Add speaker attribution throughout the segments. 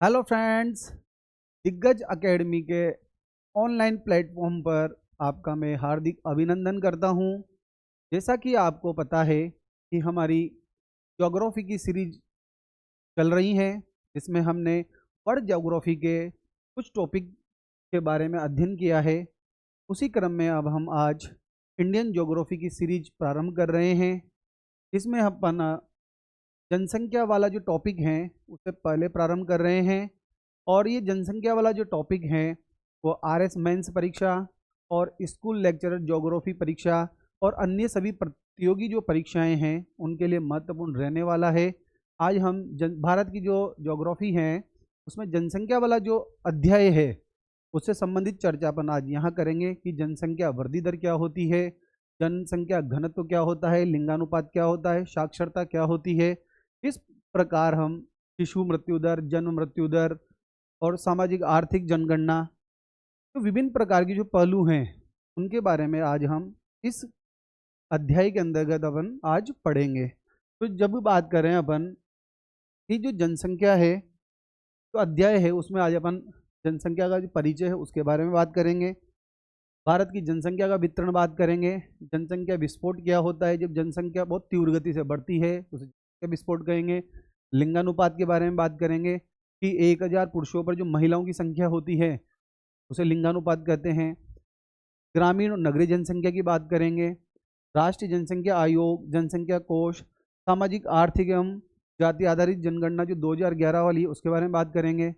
Speaker 1: Hello friends, दिग्गज academy के online platform पर आपका मैं हार्दिक अभिनंदन करता हूं। जैसा कि आपको पता है कि हमारी ज्योग्राफी की सीरीज चल रही है, जिसमें हमने वर्ल्ड ज्योग्राफी के कुछ टॉपिक के बारे में अध्ययन किया है। उसी क्रम में अब हम आज इंडियन ज्योग्राफी की सीरीज प्रारंभ कर रहे हैं। इसमें अपन जनसंख्या वाला जो टॉपिक है उससे पहले प्रारंभ कर रहे हैं। और ये जनसंख्या वाला जो टॉपिक है वो आरएस मेंस परीक्षा और स्कूल लेक्चरर ज्योग्राफी परीक्षा और अन्य सभी प्रतियोगी जो परीक्षाएं हैं उनके लिए महत्वपूर्ण रहने वाला है। आज हम भारत की जो ज्योग्राफी है उसमें जनसंख्या वाला जो अध्याय है उससे संबंधित चर्चा अपन आज यहाँ करेंगे कि जनसंख्या वृद्धि दर क्या होती है, जनसंख्या घनत्व क्या होता है, लिंगानुपात क्या होता है, साक्षरता क्या होती है। इस प्रकार हम शिशु मृत्यु दर, जन्म मृत्यु दर और सामाजिक आर्थिक जनगणना, तो विभिन्न प्रकार के जो पहलू हैं उनके बारे में आज हम इस अध्याय के अंतर्गत अपन आज पढ़ेंगे। तो जब बात करें अपन की जो जनसंख्या है, तो अध्याय है उसमें आज अपन जनसंख्या का जो परिचय है उसके बारे में बात करेंगे। भारत की जनसंख्या का वितरण बात करेंगे। जनसंख्या विस्फोट क्या होता है, जब जनसंख्या बहुत तीव्र गति से बढ़ती है तो उसे जनसंख्या विस्फोट कहेंगे। लिंगानुपात के बारे में बात करेंगे कि 1000 पुरुषों पर जो महिलाओं की संख्या होती है उसे लिंगानुपात कहते हैं। ग्रामीण और नगरीय जनसंख्या की बात करेंगे। राष्ट्रीय जनसंख्या आयोग, जनसंख्या कोष, सामाजिक आर्थिक एवं जाति आधारित जनगणना जो 2011 वाली है उसके बारे में बात करेंगे।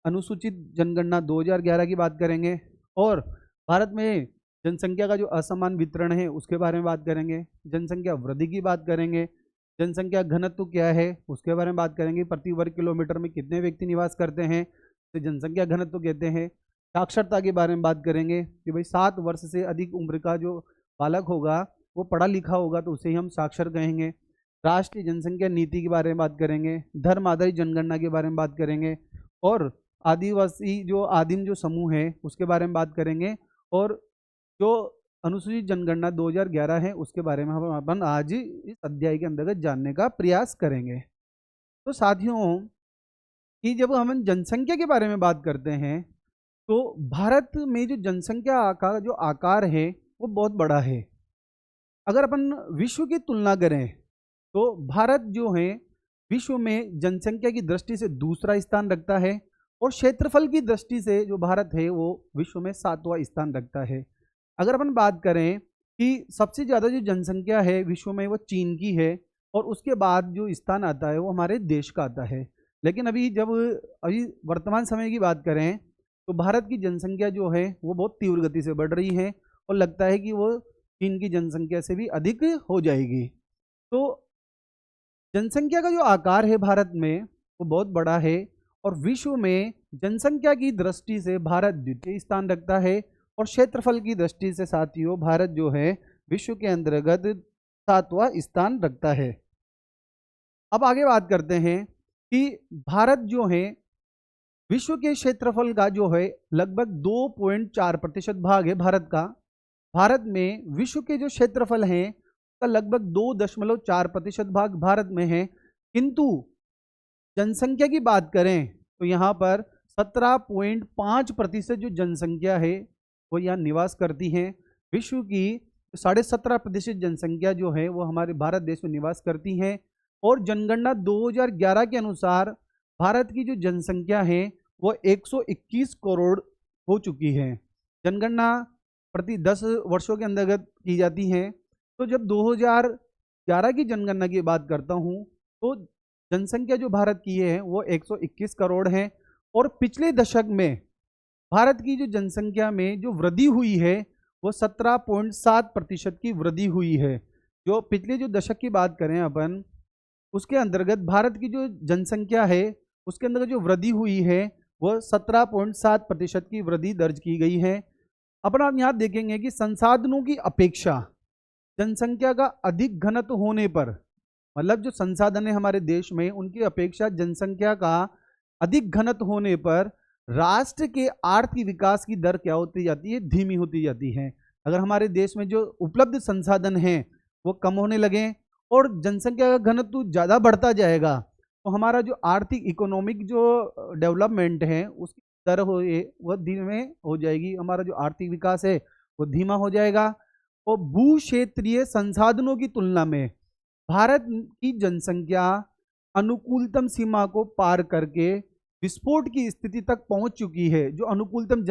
Speaker 1: अनुसूचित जनगणना 2011 की बात करेंगे। और भारत में जनसंख्या का जो असमान वितरण है उसके बारे में बात करेंगे। जनसंख्या वृद्धि की बात करेंगे। जनसंख्या घनत्व क्या है उसके बारे में बात करेंगे। प्रति वर्ग किलोमीटर में कितने व्यक्ति निवास करते हैं तो जनसंख्या घनत्व कहते हैं। साक्षरता के बारे में बात करेंगे कि भाई 7 वर्ष से अधिक उम्र का जो बालक होगा वो पढ़ा लिखा होगा तो उसे ही हम साक्षर कहेंगे। राष्ट्रीय जनसंख्या नीति के बारे में बात करेंगे। धर्म आधारित जनगणना के बारे में बात करेंगे। और आदिवासी जो आदिम जो समूह है उसके बारे में बात करेंगे। और जो अनुसूचित जनगणना 2011 है उसके बारे में हम अपन आज इस अध्याय के अंतर्गत जानने का प्रयास करेंगे। तो साथियों, कि जब हम जनसंख्या के बारे में बात करते हैं तो भारत में जो जनसंख्या का जो आकार है वो बहुत बड़ा है। अगर अपन विश्व की तुलना करें तो भारत जो है विश्व में जनसंख्या की दृष्टि से दूसरा स्थान रखता है और क्षेत्रफल की दृष्टि से जो भारत है वो विश्व में 7वां स्थान रखता है। अगर अपन बात करें कि सबसे ज़्यादा जो जनसंख्या है विश्व में वो चीन की है और उसके बाद जो स्थान आता है वो हमारे देश का आता है। लेकिन अभी वर्तमान समय की बात करें तो भारत की जनसंख्या जो है वो बहुत तीव्र गति से बढ़ रही है और लगता है कि वो चीन की जनसंख्या से भी अधिक हो जाएगी। तो जनसंख्या का जो आकार है भारत में वो बहुत बड़ा है और विश्व में जनसंख्या की दृष्टि से भारत द्वितीय स्थान रखता है और क्षेत्रफल की दृष्टि से साथियों भारत जो है विश्व के अंतर्गत 7वां स्थान रखता है। अब आगे बात करते हैं कि भारत जो है विश्व के क्षेत्रफल का जो है लगभग 2.4% भाग है भारत का। भारत में विश्व के जो क्षेत्रफल हैं का लगभग 2.4% भाग भारत में है। किंतु जनसंख्या की बात करें तो यहाँ पर 17.5% जो जनसंख्या है वो यहाँ निवास करती है। विश्व की 17.5% जनसंख्या जो है वो हमारे भारत देश में निवास करती है। और जनगणना 2011 के अनुसार भारत की जो जनसंख्या है वो 121 करोड़ हो चुकी है। जनगणना प्रति 10 वर्षों के अंतर्गत की जाती है। तो जब 2011 की जनगणना की बात करता हूँ तो जनसंख्या जो भारत की है वो 121 करोड़ है। और पिछले दशक में भारत की जो जनसंख्या में जो वृद्धि हुई है वो 17.7% की वृद्धि हुई है। जो पिछले जो दशक की बात करें अपन उसके अंतर्गत भारत की जो जनसंख्या है उसके अंदर जो वृद्धि हुई है वो 17.7% की वृद्धि दर्ज की गई है। अपन आप यहाँ देखेंगे कि संसाधनों की अपेक्षा जनसंख्या का अधिक घनत्व होने पर, मतलब जो संसाधन है हमारे देश में उनकी अपेक्षा जनसंख्या का अधिक घनत्व होने पर राष्ट्र के आर्थिक विकास की दर क्या होती जाती है, धीमी होती जाती है। अगर हमारे देश में जो उपलब्ध संसाधन हैं वो कम होने लगे और जनसंख्या का घनत्व ज़्यादा बढ़ता जाएगा तो हमारा जो आर्थिक इकोनॉमिक जो डेवलपमेंट है उसकी दर वह धीमे हो जाएगी, हमारा जो आर्थिक विकास है वो धीमा हो जाएगा। और भू क्षेत्रीय संसाधनों की तुलना में भारत की जनसंख्या अनुकूलतम सीमा को पार करके विस्फोट की स्थिति तक पहुंच चुकी है। जो अनुकूलतम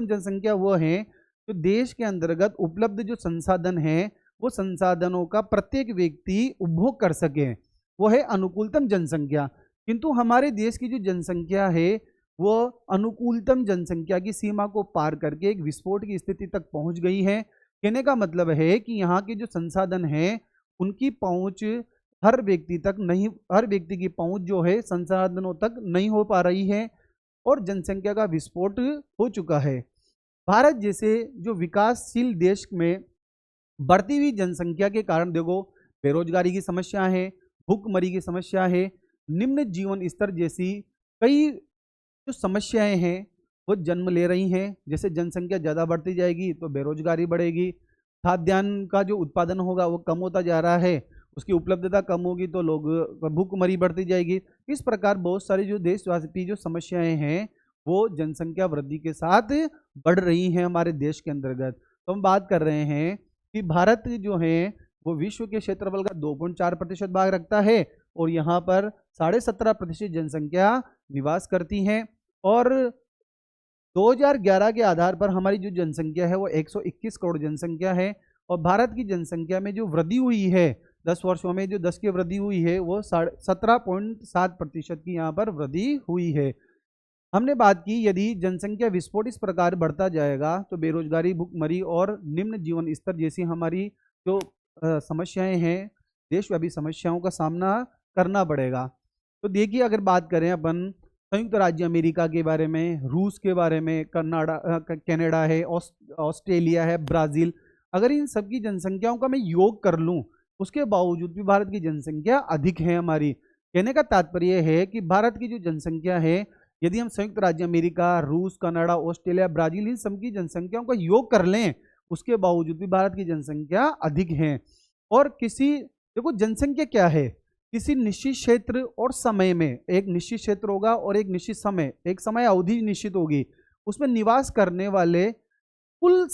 Speaker 1: जनसंख्या वो है जो देश के अंतर्गत उपलब्ध जो संसाधन है वो संसाधनों का प्रत्येक व्यक्ति उपभोग कर सके, वो है अनुकूलतम जनसंख्या। किंतु हमारे देश की जो जनसंख्या है वो अनुकूलतम जनसंख्या की सीमा को पार करके एक विस्फोट की स्थिति तक पहुंच गई है। कहने का मतलब है कि यहाँ के जो संसाधन हैं उनकी पहुंच हर व्यक्ति तक नहीं, हर व्यक्ति की पहुंच जो है संसाधनों तक नहीं हो पा रही है और जनसंख्या का विस्फोट हो चुका है। भारत जैसे जो विकासशील देश में बढ़ती हुई जनसंख्या के कारण देखो बेरोजगारी की समस्या है, भूखमरी की समस्या है, निम्न जीवन स्तर जैसी कई जो समस्याएं हैं वो जन्म ले रही हैं। जैसे जनसंख्या ज़्यादा बढ़ती जाएगी तो बेरोजगारी बढ़ेगी, खाद्यान्न का जो उत्पादन होगा वो कम होता जा रहा है, उसकी उपलब्धता कम होगी तो लोग भूखमरी बढ़ती जाएगी। इस प्रकार बहुत सारी जो देशव्यापी जो समस्याएं हैं वो जनसंख्या वृद्धि के साथ बढ़ रही हैं हमारे देश के अंतर्गत। तो हम बात कर रहे हैं कि भारत जो है वो विश्व के क्षेत्रफल का 2.4% भाग रखता है और यहाँ पर 17.5% जनसंख्या निवास करती है। और 2011 के आधार पर हमारी जो जनसंख्या है वो 121 करोड़ जनसंख्या है और भारत की जनसंख्या में जो वृद्धि हुई है 10 वर्षों में, जो 10 की वृद्धि हुई है वो 17.7% की यहाँ पर वृद्धि हुई है। हमने बात की यदि जनसंख्या विस्फोट इस प्रकार बढ़ता जाएगा तो बेरोजगारी, भूखमरी और निम्न जीवन स्तर जैसी हमारी जो समस्याएं हैं, देशव्यापी समस्याओं का सामना करना पड़ेगा। तो देखिए अगर बात करें अपन संयुक्त राज्य अमेरिका के बारे में, रूस के बारे में, कनाडा है, ऑस्ट्रेलिया है, ब्राज़ील, अगर इन सब की जनसंख्याओं का मैं योग कर लूँ उसके बावजूद भी भारत की जनसंख्या अधिक है हमारी। कहने का तात्पर्य है कि भारत की जो जनसंख्या है यदि हम संयुक्त राज्य अमेरिका, रूस, कनाडा, ऑस्ट्रेलिया, ब्राज़ील इन सब की जनसंख्याओं का योग कर लें उसके बावजूद भी भारत की जनसंख्या अधिक है। और देखो जनसंख्या क्या है, किसी निश्चित क्षेत्र और समय में एक निश्चित क्षेत्र होगा और एक निश्चित समय, एक समय अवधि निश्चित होगी, उसमें निवास करने वाले कुल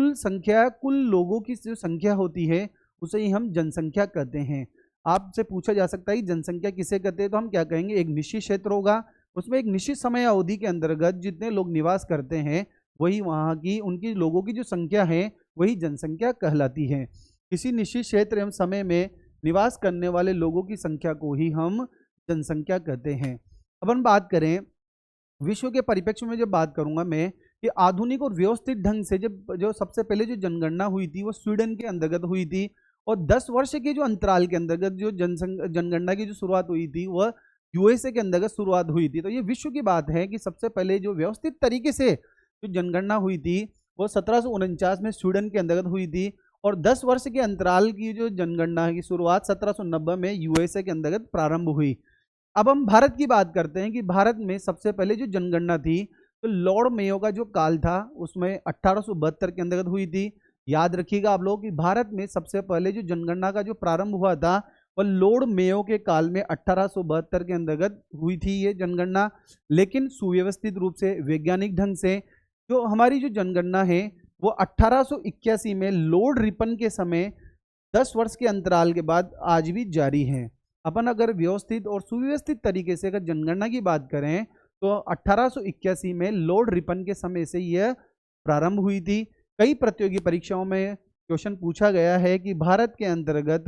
Speaker 1: संख्या, कुल लोगों की जो संख्या होती है उसे ही हम जनसंख्या कहते हैं। आपसे पूछा जा सकता है जनसंख्या किसे कहते हैं, तो हम क्या कहेंगे, एक निश्चित क्षेत्र होगा उसमें एक निश्चित समय अवधि के अंतर्गत जितने लोग निवास करते हैं वही वहाँ की उनकी लोगों की जो संख्या है वही जनसंख्या कहलाती है। किसी निश्चित क्षेत्र एवं समय में निवास करने वाले लोगों की संख्या को ही हम जनसंख्या कहते हैं। अब हम बात करें विश्व के परिप्रेक्ष्य में, जब बात करूंगा मैं कि आधुनिक और व्यवस्थित ढंग से जो सबसे पहले जो जनगणना हुई थी वो स्वीडन के अंतर्गत हुई थी और 10 वर्ष के जो अंतराल के अंतर्गत जो जनगणना की जो शुरुआत हुई थी वह यूएसए के अंतर्गत शुरुआत हुई थी। तो ये विश्व की बात है कि सबसे पहले जो व्यवस्थित तरीके से जो जनगणना हुई थी वो 1749 में स्वीडन के अंतर्गत हुई थी और 10 वर्ष के अंतराल की जो जनगणना की शुरुआत 1790 में यूएसए के अंतर्गत प्रारंभ हुई। अब हम भारत की बात करते हैं कि भारत में सबसे पहले जो जनगणना थी तो लॉर्ड मेयो का जो काल था उसमें 1872 के अंतर्गत हुई थी। याद रखिएगा आप लोग कि भारत में सबसे पहले जो जनगणना का जो प्रारंभ हुआ था वह लॉर्ड मेयो के काल में 1872 के अंतर्गत हुई थी ये जनगणना। लेकिन सुव्यवस्थित रूप से वैज्ञानिक ढंग से जो हमारी जो जनगणना है वो 1881 में लॉर्ड रिपन के समय 10 वर्ष के अंतराल के बाद आज भी जारी है। अपन अगर व्यवस्थित और सुव्यवस्थित तरीके से अगर जनगणना की बात करें तो 1881 में लॉर्ड रिपन के समय से यह प्रारंभ हुई थी। कई प्रतियोगी परीक्षाओं में क्वेश्चन पूछा गया है कि भारत के अंतर्गत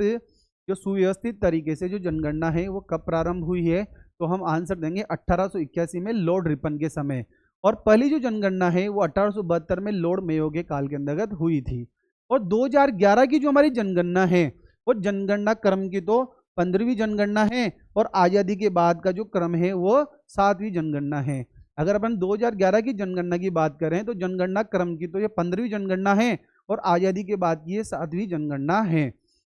Speaker 1: जो सुव्यवस्थित तरीके से जो जनगणना है वो कब प्रारंभ हुई है, तो हम आंसर देंगे 1881 में लॉर्ड रिपन के समय। और पहली जो जनगणना है वो 1872 में लॉर्ड मेयो के काल के अंतर्गत हुई थी। और 2011 की जो हमारी जनगणना है वो जनगणना क्रम की तो 15वीं जनगणना है और आज़ादी के बाद का जो क्रम है वो 7वीं जनगणना है। अगर अपन 2011 की जनगणना की बात करें तो जनगणना क्रम की तो ये 15वीं जनगणना है और आज़ादी के बाद की ये 7वीं जनगणना है।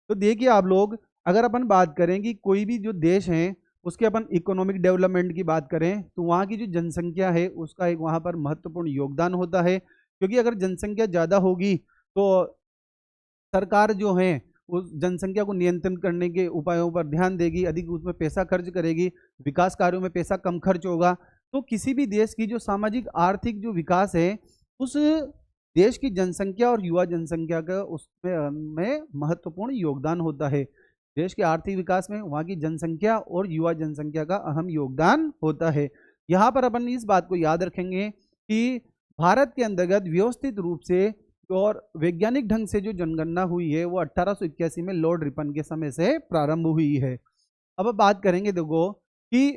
Speaker 1: तो देखिए आप लोग, अगर अपन बात करें कि कोई भी जो देश है उसके अपन इकोनॉमिक डेवलपमेंट की बात करें तो वहाँ की जो जनसंख्या है उसका एक वहाँ पर महत्वपूर्ण योगदान होता है, क्योंकि अगर जनसंख्या ज़्यादा होगी तो सरकार जो है उस जनसंख्या को नियंत्रण करने के उपायों पर ध्यान देगी, अधिक उसमें पैसा खर्च करेगी, विकास कार्यों में पैसा कम खर्च होगा, तो किसी भी देश की जो सामाजिक आर्थिक जो विकास है उस देश की जनसंख्या और युवा जनसंख्या का उसमें में महत्वपूर्ण योगदान होता है। देश के आर्थिक विकास में वहाँ की जनसंख्या और युवा जनसंख्या का अहम योगदान होता है। यहाँ पर अपन इस बात को याद रखेंगे कि भारत के अंतर्गत व्यवस्थित रूप से और वैज्ञानिक ढंग से जो जनगणना हुई है वो 1881 में लॉर्ड रिपन के समय से प्रारंभ हुई है। अब बात करेंगे देखो कि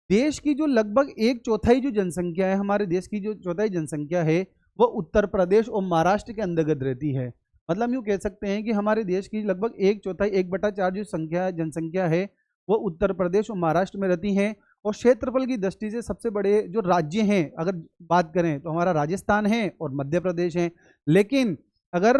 Speaker 1: देश की जो लगभग एक चौथाई जो जनसंख्या है, हमारे देश की जो चौथाई जनसंख्या है वो उत्तर प्रदेश और महाराष्ट्र के अंतर्गत रहती है। मतलब यूँ कह सकते हैं कि हमारे देश की लगभग एक चौथाई 1/4 जो जनसंख्या है वो उत्तर प्रदेश और महाराष्ट्र में रहती है। और क्षेत्रफल की दृष्टि से सबसे बड़े जो राज्य हैं अगर बात करें तो हमारा राजस्थान है और मध्य प्रदेश है। लेकिन अगर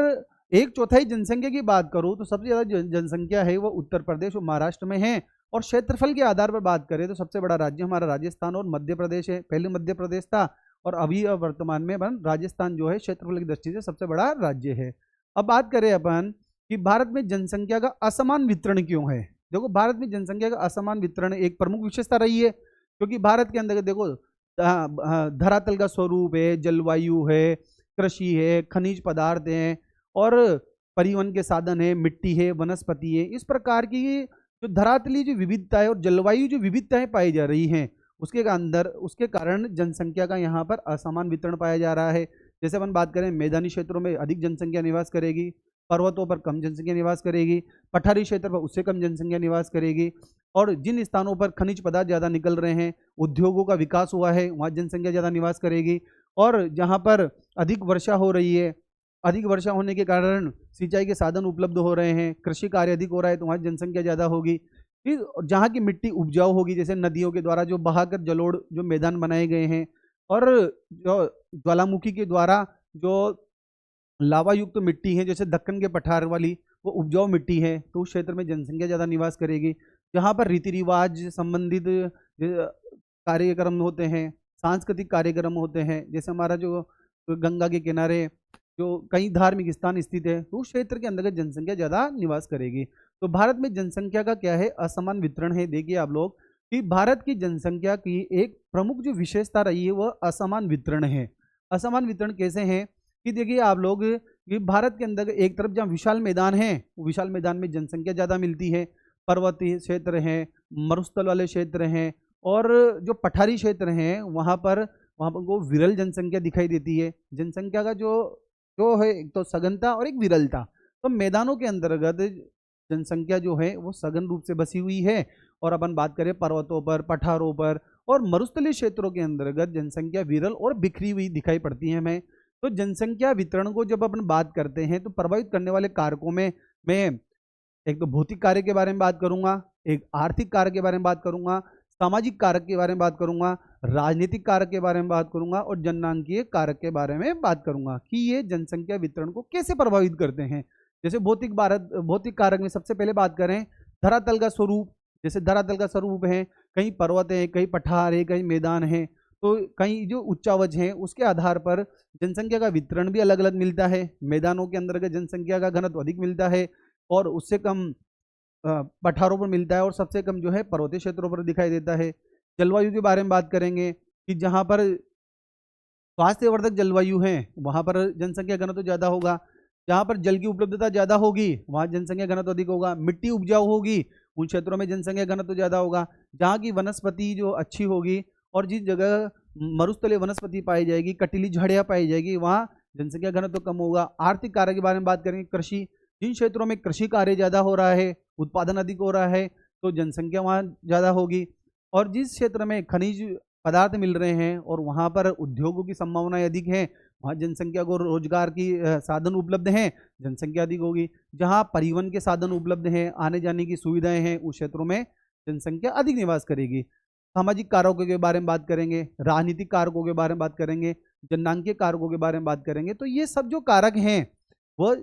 Speaker 1: एक चौथाई जनसंख्या की बात करूं तो सबसे ज़्यादा जनसंख्या है वो उत्तर प्रदेश और महाराष्ट्र में है। और क्षेत्रफल के आधार पर बात करें तो सबसे बड़ा राज्य हमारा राजस्थान और मध्य प्रदेश है। पहले मध्य प्रदेश था और अभी वर्तमान में राजस्थान जो है क्षेत्रफल की दृष्टि से सबसे बड़ा राज्य है। अब बात करें अपन कि भारत में जनसंख्या का असमान वितरण क्यों है। देखो भारत में जनसंख्या का असमान वितरण एक प्रमुख विशेषता रही है, क्योंकि भारत के अंदर देखो धरातल का स्वरूप है, जलवायु है, कृषि है, खनिज पदार्थ हैं और परिवहन के साधन है, मिट्टी है, वनस्पति है। इस प्रकार की जो धरातली जो विविधता है और जलवायु जो विविधताएं पाई जा रही हैं उसके कारण जनसंख्या का यहाँ पर असमान वितरण पाया जा रहा है। जैसे अपन बात करें मैदानी क्षेत्रों में अधिक जनसंख्या निवास करेगी, पर्वतों पर कम जनसंख्या निवास करेगी, पठारी क्षेत्र पर उससे कम जनसंख्या निवास करेगी। और जिन स्थानों पर खनिज पदार्थ ज़्यादा निकल रहे हैं, उद्योगों का विकास हुआ है, वहाँ जनसंख्या ज़्यादा निवास करेगी। और जहाँ पर अधिक वर्षा हो रही है, अधिक वर्षा होने के कारण सिंचाई के साधन उपलब्ध हो रहे हैं, कृषि कार्य अधिक हो रहा है तो वहाँ जनसंख्या ज़्यादा होगी। फिर जहाँ की मिट्टी उपजाऊ होगी, जैसे नदियों के द्वारा जो बहाकर जलोढ़ जो मैदान बनाए गए हैं और जो ज्वालामुखी के द्वारा जो लावा युक्त मिट्टी है जैसे दक्कन के पठार वाली वो उपजाऊ मिट्टी है, तो उस क्षेत्र में जनसंख्या ज़्यादा निवास करेगी। जहाँ पर रीति रिवाज संबंधित कार्यक्रम होते हैं, सांस्कृतिक कार्यक्रम होते हैं, जैसे हमारा जो गंगा के किनारे जो कई धार्मिक स्थान स्थित है तो उस क्षेत्र के अंतर्गत जनसंख्या ज़्यादा निवास करेगी। तो भारत में जनसंख्या का क्या है, असमान वितरण है। देखिए आप लोग कि भारत की जनसंख्या की एक प्रमुख जो विशेषता रही है वह असमान वितरण है। असमान वितरण कैसे है कि देखिए आप लोग कि भारत के अंदर एक तरफ जहाँ विशाल मैदान है, विशाल मैदान में जनसंख्या ज़्यादा मिलती है, पर्वतीय क्षेत्र हैं, मरुस्थल वाले क्षेत्र हैं और जो पठारी क्षेत्र हैं वहाँ पर को विरल जनसंख्या दिखाई देती है। जनसंख्या का जो है एक तो सघनता और एक विरलता। तो मैदानों के अंतर्गत जनसंख्या जो है वो सघन रूप से बसी हुई है। और अपन बात करें पर्वतों पर, पठारों पर और मरुस्थलीय क्षेत्रों के अंतर्गत जनसंख्या विरल और बिखरी हुई दिखाई पड़ती है हमें। तो जनसंख्या वितरण को जब अपन बात करते हैं तो प्रभावित करने वाले कारकों में मैं एक तो भौतिक कार्य के बारे में बात करूंगा, एक आर्थिक कारक के बारे में बात करूंगा, सामाजिक कारक के बारे में बात करूंगा, राजनीतिक कारक के बारे में बात करूंगा और जननांकीय कारक के बारे में बात करूंगा कि ये जनसंख्या वितरण को कैसे प्रभावित करते हैं। जैसे भौतिक कारक में सबसे पहले बात करें धरातल का स्वरूप। जैसे धरातल का स्वरूप है, कहीं पर्वत है, कहीं पठार है, कहीं मैदान है, तो कहीं जो उच्चावच हैं उसके आधार पर जनसंख्या का वितरण भी अलग अलग मिलता है। मैदानों के अंदर जनसंख्या का घनत्व अधिक मिलता है और उससे कम पठारों पर मिलता है और सबसे कम जो है पर्वतीय क्षेत्रों पर दिखाई देता है। जलवायु के बारे में बात करेंगे कि जहाँ पर स्वास्थ्यवर्धक जलवायु है वहाँ पर जनसंख्या घनत्व ज़्यादा होगा, जहाँ पर जल की उपलब्धता ज़्यादा होगी वहाँ जनसंख्या घनत्व अधिक होगा, मिट्टी उपजाऊ होगी उन क्षेत्रों में जनसंख्या घनत्व ज़्यादा होगा, जहाँ की वनस्पति जो अच्छी होगी और जिस जगह मरुस्थलीय वनस्पति पाई जाएगी, कटीली झाड़ियाँ पाई जाएगी, वहाँ जनसंख्या घनत्व कम होगा। आर्थिक कार्य के बारे में बात करेंगे, कृषि, जिन क्षेत्रों में कृषि कार्य ज़्यादा हो रहा है, उत्पादन अधिक हो रहा है तो जनसंख्या वहाँ ज़्यादा होगी। और जिस क्षेत्र में खनिज पदार्थ मिल रहे हैं और वहाँ पर उद्योगों की संभावनाएं अधिक हैं, वहाँ जनसंख्या को रोजगार की साधन उपलब्ध हैं, जनसंख्या अधिक होगी। जहाँ परिवहन के साधन उपलब्ध हैं, आने जाने की सुविधाएं हैं, उस क्षेत्रों में जनसंख्या अधिक निवास करेगी। सामाजिक कारकों के बारे में बात करेंगे, राजनीतिक कारकों के बारे में बात करेंगे, जननांकीय कारकों के बारे में बात करेंगे। तो ये सब जो कारक हैं वह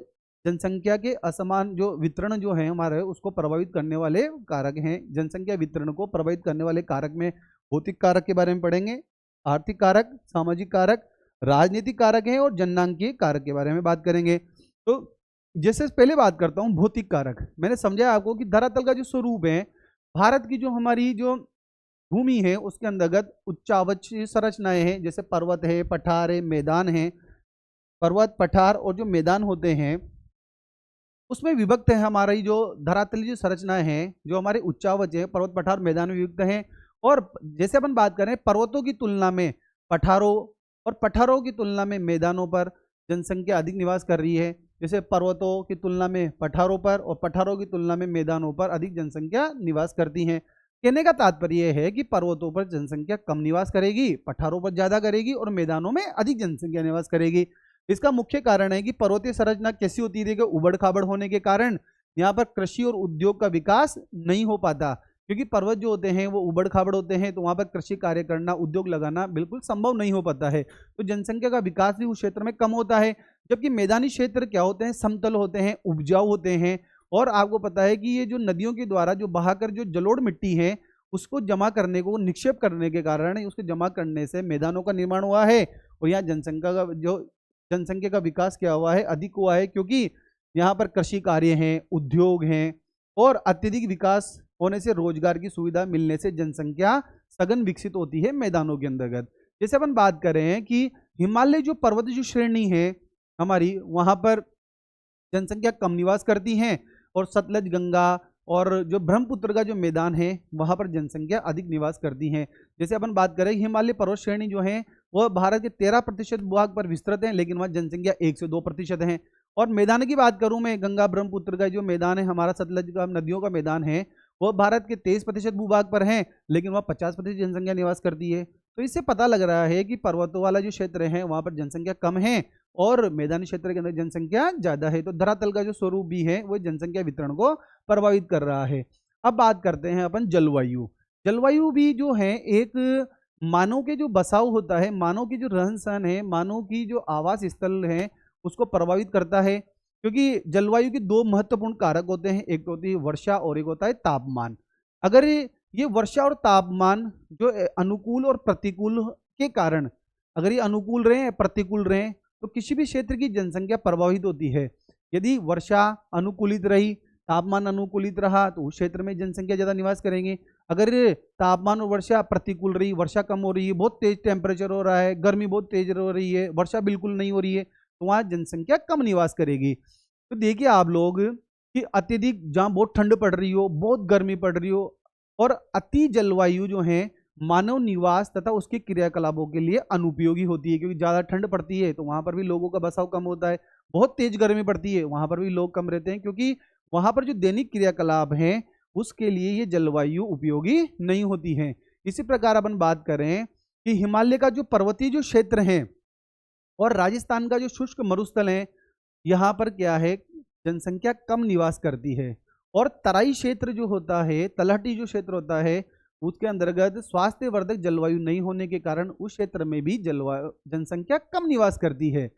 Speaker 1: जनसंख्या के असमान जो वितरण जो है हमारे उसको प्रभावित करने वाले कारक हैं। जनसंख्या वितरण को प्रभावित करने वाले कारक में भौतिक कारक के बारे में पढ़ेंगे, आर्थिक कारक, सामाजिक कारक, राजनीतिक कारक हैं और जननांकीय कारक के बारे में बात करेंगे। तो जैसे पहले बात करता हूँ भौतिक कारक। मैंने समझाया आपको कि धरातल का जो स्वरूप है, भारत की जो हमारी जो भूमि है उसके अंतर्गत उच्चावचीय संरचनाएं हैं, जैसे पर्वत है, पठार है, मैदान है। पर्वत, पठार और जो मैदान होते हैं उसमें विभक्त है हमारी जो धरातलीय जो संरचनाएं हैं, जो हमारे उच्चावच है, पर्वत, पठार, मैदान में विभक्त हैं। और जैसे अपन बात करें पर्वतों की तुलना में पठारों और पठारों की तुलना में मैदानों पर जनसंख्या अधिक निवास कर रही है। जैसे पर्वतों की तुलना में पठारों पर और पठारों की तुलना में मैदानों पर अधिक जनसंख्या निवास करती है। कहने का तात्पर्य यह है कि पर्वतों पर जनसंख्या कम निवास करेगी, पठारों पर ज्यादा करेगी और मैदानों में अधिक जनसंख्या निवास करेगी। इसका मुख्य कारण है कि पर्वतीय संरचना कैसी होती है कि उबड़ खाबड़ होने के कारण यहाँ पर कृषि और उद्योग का विकास नहीं हो पाता, क्योंकि पर्वत जो होते हैं वो उबड़ खाबड़ होते हैं, तो वहाँ पर कृषि कार्य करना, उद्योग लगाना बिल्कुल संभव नहीं हो पाता है। तो जनसंख्या का विकास भी उस क्षेत्र में कम होता है। जबकि मैदानी क्षेत्र क्या होते हैं, समतल होते हैं, उपजाऊ होते हैं। और आपको पता है कि ये जो नदियों के द्वारा जो बहाकर जो जलोढ़ मिट्टी है उसको जमा करने को, निक्षेप करने के कारण उसको जमा करने से मैदानों का निर्माण हुआ है। और यहाँ जनसंख्या का विकास क्या हुआ है, अधिक हुआ है, क्योंकि यहाँ पर कृषि कार्य हैं, उद्योग हैं और अत्यधिक विकास होने से, रोजगार की सुविधा मिलने से जनसंख्या सघन विकसित होती है मैदानों के अंतर्गत। जैसे अपन बात कर रहे हैं कि हिमालय जो पर्वत जो श्रेणी है हमारी, वहां पर जनसंख्या कम निवास करती हैं और सतलज, गंगा और जो ब्रह्मपुत्र का जो मैदान है वहां पर जनसंख्या अधिक निवास करती है। जैसे अपन बात करें हिमालय पर्वत श्रेणी जो है वह भारत के 13% भूभाग पर विस्तृत है, लेकिन वहाँ जनसंख्या 1 से 2% है। और मैदान की बात करूं मैं, गंगा ब्रह्मपुत्र का जो मैदान है, हमारा सतलज का नदियों का मैदान है, वह भारत के 23% भूभाग पर है, लेकिन वह 50% जनसंख्या निवास करती है। तो इससे पता लग रहा है कि पर्वतों वाला जो क्षेत्र है वहां पर जनसंख्या कम है और मैदानी क्षेत्र के अंदर जनसंख्या ज्यादा है। तो धरातल का जो स्वरूप भी है वो जनसंख्या वितरण को प्रभावित कर रहा है। अब बात करते हैं अपन जलवायु। जलवायु भी जो है एक मानव के जो बसाव होता है, मानव की जो रहन सहन है, मानव की जो आवास स्थल है उसको प्रभावित करता है। क्योंकि जलवायु के दो महत्वपूर्ण कारक होते हैं, एक तो होती है वर्षा और एक होता है तापमान। अगर ये वर्षा और तापमान जो अनुकूल और प्रतिकूल के कारण, अगर ये अनुकूल रहे, प्रतिकूल रहे, तो किसी भी क्षेत्र की जनसंख्या प्रभावित होती है। यदि वर्षा अनुकूलित रही, तापमान अनुकूलित रहा, तो उस क्षेत्र में जनसंख्या ज्यादा निवास करेंगे। अगर तापमान और वर्षा प्रतिकूल रही, वर्षा कम हो रही है, बहुत तेज टेम्परेचर हो रहा है, गर्मी बहुत तेज हो रही है, वर्षा बिल्कुल नहीं हो रही है, तो वहाँ जनसंख्या कम निवास करेगी। तो देखिए आप लोग कि अत्यधिक जहाँ बहुत ठंड पड़ रही हो, बहुत गर्मी पड़ रही हो और अति जलवायु जो है मानव निवास तथा उसके क्रियाकलापों के लिए अनुपयोगी होती है, क्योंकि ज़्यादा ठंड पड़ती है तो वहाँ पर भी लोगों का बसाव कम होता है। बहुत तेज गर्मी पड़ती है वहाँ पर भी लोग कम रहते हैं, क्योंकि वहाँ पर जो दैनिक क्रियाकलाप हैं उसके लिए ये जलवायु उपयोगी नहीं होती है। इसी प्रकार अपन बात करें कि हिमालय का जो पर्वतीय जो क्षेत्र है और राजस्थान का जो शुष्क मरुस्थल है, यहाँ पर क्या है, जनसंख्या कम निवास करती है। और तराई क्षेत्र जो होता है, तलहटी जो क्षेत्र होता है, उसके अंतर्गत स्वास्थ्यवर्धक जलवायु नहीं होने के कारण उस क्षेत्र में भी जलवायु जनसंख्या कम निवास करती है।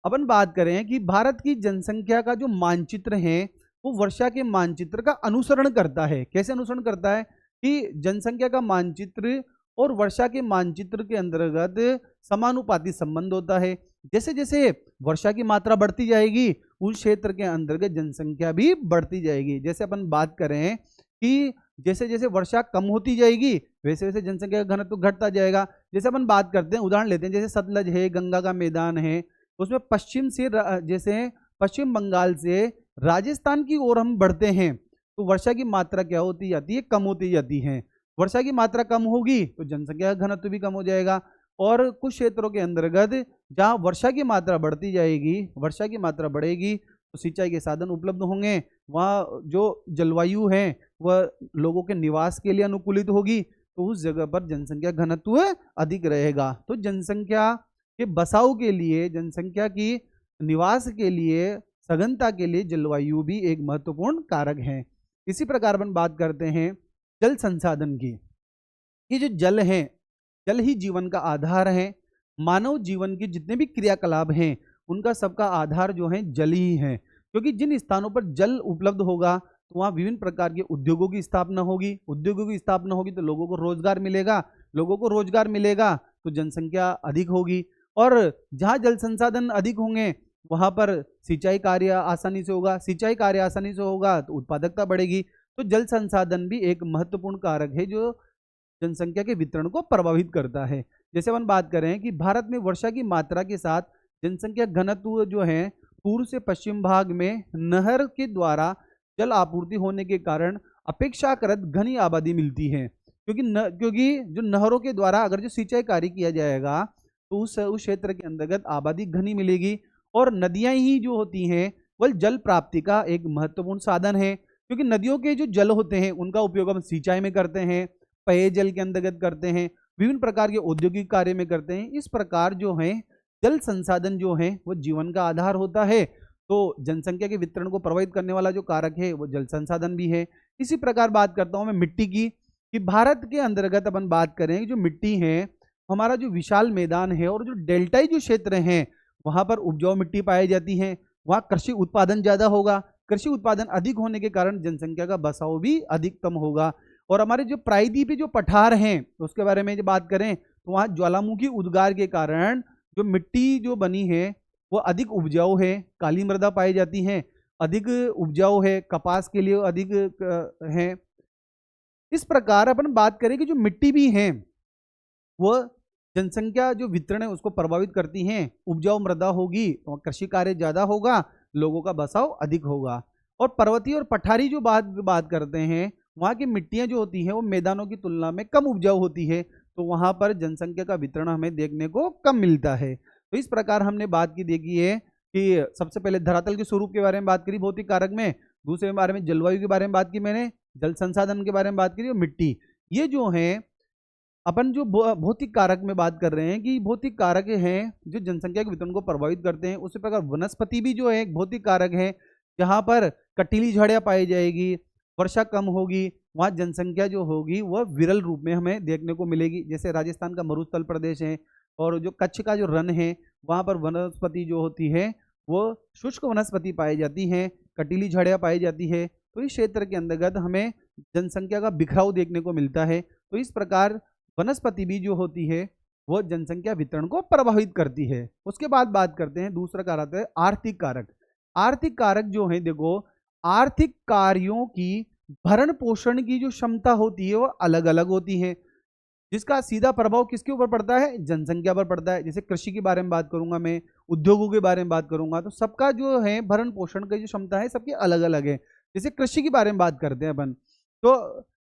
Speaker 1: अपन बात करें कि भारत की जनसंख्या का जो मानचित्र है वो वर्षा के मानचित्र का अनुसरण करता है। कैसे अनुसरण करता है कि जनसंख्या का मानचित्र और वर्षा के मानचित्र के अंतर्गत समानुपाती संबंध होता है। जैसे जैसे वर्षा की मात्रा बढ़ती जाएगी उस क्षेत्र के अंतर्गत जनसंख्या भी बढ़ती जाएगी। जैसे अपन बात करें कि जैसे जैसे वर्षा कम होती जाएगी वैसे वैसे जनसंख्या का घनत्व घटता जाएगा। जैसे अपन बात करते हैं, उदाहरण लेते हैं, जैसे सतलज है, गंगा का मैदान है, उसमें पश्चिम से जैसे पश्चिम बंगाल से राजस्थान की ओर हम बढ़ते हैं तो वर्षा की मात्रा क्या होती जाती है, कम होती जाती है। वर्षा की मात्रा कम होगी तो जनसंख्या का घनत्व भी कम हो जाएगा। और कुछ क्षेत्रों के अंतर्गत जहाँ वर्षा की मात्रा बढ़ती जाएगी, वर्षा की मात्रा बढ़ेगी तो सिंचाई के साधन उपलब्ध होंगे, वहाँ जो जलवायु है वह लोगों के निवास के लिए अनुकूलित होगी, तो उस जगह पर जनसंख्या घनत्व अधिक रहेगा। तो जनसंख्या के बसाव के लिए, जनसंख्या की निवास के लिए, सघनता के लिए जलवायु भी एक महत्वपूर्ण कारक है। इसी प्रकार अपन बात करते हैं जल संसाधन की। ये जो जल है, जल ही जीवन का आधार है। मानव जीवन के जितने भी क्रियाकलाप हैं उनका सबका आधार जो है जल ही है, क्योंकि जिन स्थानों पर जल उपलब्ध होगा तो वहाँ विभिन्न प्रकार के उद्योगों की स्थापना होगी, उद्योगों की स्थापना होगी तो लोगों को रोजगार मिलेगा, लोगों को रोजगार मिलेगा तो जनसंख्या अधिक होगी। और जहाँ जल संसाधन अधिक होंगे वहाँ पर सिंचाई कार्य आसानी से होगा, सिंचाई कार्य आसानी से होगा तो उत्पादकता बढ़ेगी। तो जल संसाधन भी एक महत्वपूर्ण कारक है जो जनसंख्या के वितरण को प्रभावित करता है। जैसे हम बात करें कि भारत में वर्षा की मात्रा के साथ जनसंख्या घनत्व जो है पूर्व से पश्चिम भाग में नहर के द्वारा जल आपूर्ति होने के कारण अपेक्षाकृत घनी आबादी मिलती है, क्योंकि जो नहरों के द्वारा अगर जो सिंचाई कार्य किया जाएगा तो उस क्षेत्र के अंतर्गत आबादी घनी मिलेगी। और नदियां ही जो होती हैं वह जल प्राप्ति का एक महत्वपूर्ण साधन है, क्योंकि नदियों के जो जल होते हैं उनका उपयोग हम सिंचाई में करते हैं, पेयजल के अंतर्गत करते हैं, विभिन्न प्रकार के औद्योगिक कार्य में करते हैं। इस प्रकार जो है जल संसाधन जो है वो जीवन का आधार होता है। तो जनसंख्या के वितरण को प्रभावित करने वाला जो कारक है वो जल संसाधन भी है। इसी प्रकार बात करता हूं मैं मिट्टी की, कि भारत के अंतर्गत अपन बात करें जो मिट्टी है, हमारा जो विशाल मैदान है और जो डेल्टाई जो क्षेत्र हैं वहां पर उपजाऊ मिट्टी पाई जाती है, वहां कृषि उत्पादन ज्यादा होगा। कृषि उत्पादन अधिक होने के कारण जनसंख्या का बसाव भी अधिकतम होगा। और हमारे जो प्रायद्वीपीय जो पठार हैं उसके बारे में बात करें तो वहां ज्वालामुखी उद्गार के कारण जो मिट्टी जो बनी है वो अधिक उपजाऊ है, काली मृदा पाई जाती है, अधिक उपजाऊ है, कपास के लिए अधिक है। इस प्रकार अपन बात करें कि जो मिट्टी भी है वो जनसंख्या जो वितरण है उसको प्रभावित करती हैं। उपजाऊ मृदा होगी तो कृषि कार्य ज्यादा होगा, लोगों का बसाव अधिक होगा। और पर्वतीय और पठारी जो बात करते हैं वहाँ की मिट्टियाँ जो होती हैं वो मैदानों की तुलना में कम उपजाऊ होती है, तो वहाँ पर जनसंख्या का वितरण हमें देखने को कम मिलता है। तो इस प्रकार हमने बात की देखी है कि सबसे पहले धरातल के स्वरूप के बारे में बात करी भौतिक कारक में, दूसरे बारे में जलवायु के बारे में बात की मैंने, जल संसाधन के बारे में बात करी और मिट्टी। ये जो है अपन जो भौतिक कारक में बात कर रहे हैं कि भौतिक कारक हैं जो जनसंख्या के वितरण को प्रभावित करते हैं। उसी प्रकार वनस्पति भी जो है एक भौतिक कारक है, जहां पर कटीली झाड़ियां पाई जाएगी, वर्षा कम होगी, वहां जनसंख्या जो होगी वह विरल रूप में हमें देखने को मिलेगी। जैसे राजस्थान का मरुस्थल प्रदेश है और जो कच्छ का जो रण है वहां पर वनस्पति जो होती है वो शुष्क वनस्पति पाई जाती है, कटीली झाड़ियां पाई जाती है। तो इस क्षेत्र के अंतर्गत हमें जनसंख्या का बिखराव देखने को मिलता है। तो इस प्रकार वनस्पति भी जो होती है वो जनसंख्या वितरण को प्रभावित करती है। उसके बाद बात करते हैं दूसरा कारक है आर्थिक कारक। आर्थिक कारक जो है देखो, आर्थिक कार्यों की भरण पोषण की जो क्षमता होती है वो अलग अलग होती है, जिसका सीधा प्रभाव किसके ऊपर पड़ता है, जनसंख्या पर पड़ता है। जैसे कृषि के बारे में बात करूंगा मैं, उद्योगों के बारे में बात करूंगा, तो सबका जो है भरण पोषण की जो क्षमता है सबकी अलग अलग है। जैसे कृषि के बारे में बात करते हैं अपन, तो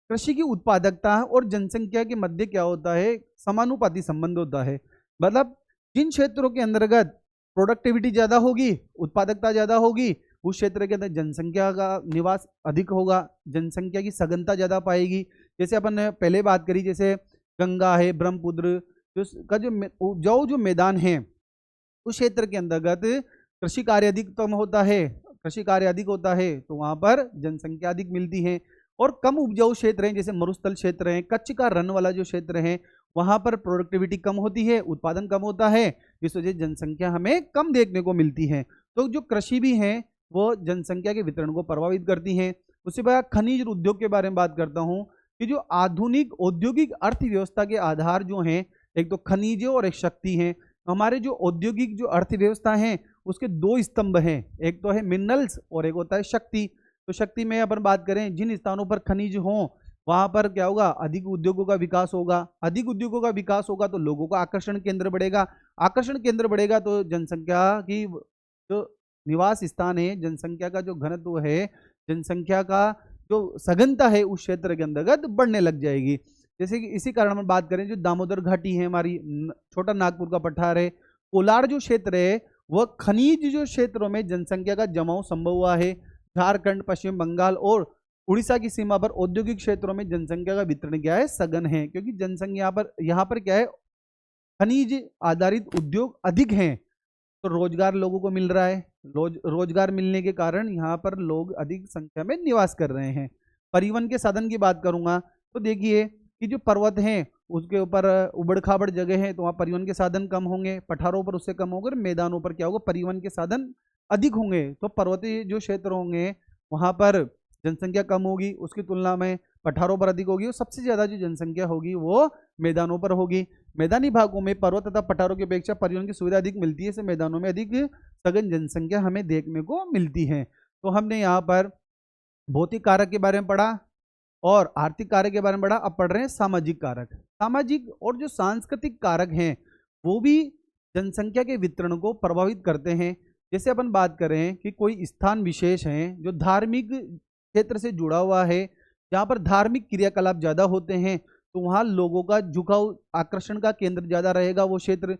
Speaker 1: कृषि की उत्पादकता और जनसंख्या के मध्य क्या होता है, समानुपाती संबंध होता है। मतलब जिन क्षेत्रों के अंतर्गत प्रोडक्टिविटी ज्यादा होगी, उत्पादकता ज्यादा होगी, उस क्षेत्र के अंदर जनसंख्या का निवास अधिक होगा, जनसंख्या की सघनता ज्यादा पाएगी। जैसे अपन ने पहले बात करी, जैसे गंगा है, ब्रह्मपुत्र का जो उपजाऊ जो मैदान है उस क्षेत्र के अंतर्गत कृषि कार्य अधिकतम होता है, कृषि कार्य अधिक होता है तो वहां पर जनसंख्या अधिक मिलती है। और कम उपजाऊ क्षेत्र हैं जैसे मरुस्थल क्षेत्र है, कच्छ का रण वाला जो क्षेत्र है वहां पर प्रोडक्टिविटी कम होती है, उत्पादन कम होता है, इस वजह से जनसंख्या हमें कम देखने को मिलती है। तो जो कृषि भी है वो जनसंख्या के वितरण को प्रभावित करती है। उसके बाद खनिज उद्योग के बारे में बात करता हूँ कि जो आधुनिक औद्योगिक अर्थव्यवस्था के आधार जो हैं, एक तो खनिज और एक शक्ति है। हमारे जो औद्योगिक जो अर्थव्यवस्था है उसके दो स्तंभ हैं, एक तो है मिनरल्स और एक होता है शक्ति। तो शक्ति में अपन बात करें, जिन स्थानों पर खनिज हों वहां पर क्या होगा, अधिक उद्योगों का विकास होगा, अधिक उद्योगों का विकास होगा तो लोगों का आकर्षण केंद्र बढ़ेगा, आकर्षण केंद्र बढ़ेगा तो जनसंख्या की जो निवास स्थान है, जनसंख्या का जो घनत्व है, जनसंख्या का जो सघनता है उस क्षेत्र के अंतर्गत बढ़ने लग जाएगी। जैसे कि इसी कारण हम बात करें जो दामोदर घाटी है हमारी, छोटा नागपुर का पठार है, कोलार जो क्षेत्र है वह खनिज जो क्षेत्रों में जनसंख्या का जमाव संभव हुआ है। झारखंड, पश्चिम बंगाल और उड़ीसा की सीमा पर औद्योगिक क्षेत्रों में जनसंख्या का वितरण क्या है, सघन है, क्योंकि जनसंख्या यहाँ पर क्या है, खनिज आधारित उद्योग अधिक हैं तो रोजगार लोगों को मिल रहा है, रोजगार मिलने के कारण यहाँ पर लोग अधिक संख्या में निवास कर रहे हैं। परिवहन के साधन की बात करूंगा तो देखिए कि जो पर्वत हैं उसके ऊपर उबड़ खाबड़ जगह है तो वहाँ परिवहन के साधन कम होंगे, पठारों पर उससे कम होंगे, मैदानों पर क्या होगा, परिवहन के साधन अधिक होंगे। तो पर्वतीय जो क्षेत्र होंगे वहाँ पर जनसंख्या कम होगी, उसकी तुलना में पठारों पर अधिक होगी, और सबसे ज्यादा जो जनसंख्या होगी वो मैदानों पर होगी। मैदानी भागों में पर्वत तथा पठारों की अपेक्षा परिवहन की सुविधा अधिक मिलती है, इससे मैदानों में अधिक सघन जनसंख्या हमें देखने को मिलती है। तो हमने यहाँ पर भौतिक कारक के बारे में पढ़ा और आर्थिक कारक के बारे में पढ़ा। अब पढ़ रहे हैं सामाजिक कारक। सामाजिक और जो सांस्कृतिक कारक हैं वो भी जनसंख्या के वितरण को प्रभावित करते हैं। जैसे अपन बात करें कि कोई स्थान विशेष है जो धार्मिक क्षेत्र से जुड़ा हुआ है, जहाँ पर धार्मिक क्रियाकलाप ज़्यादा होते हैं, तो वहाँ लोगों का झुकाव, आकर्षण का केंद्र ज़्यादा रहेगा वो क्षेत्र,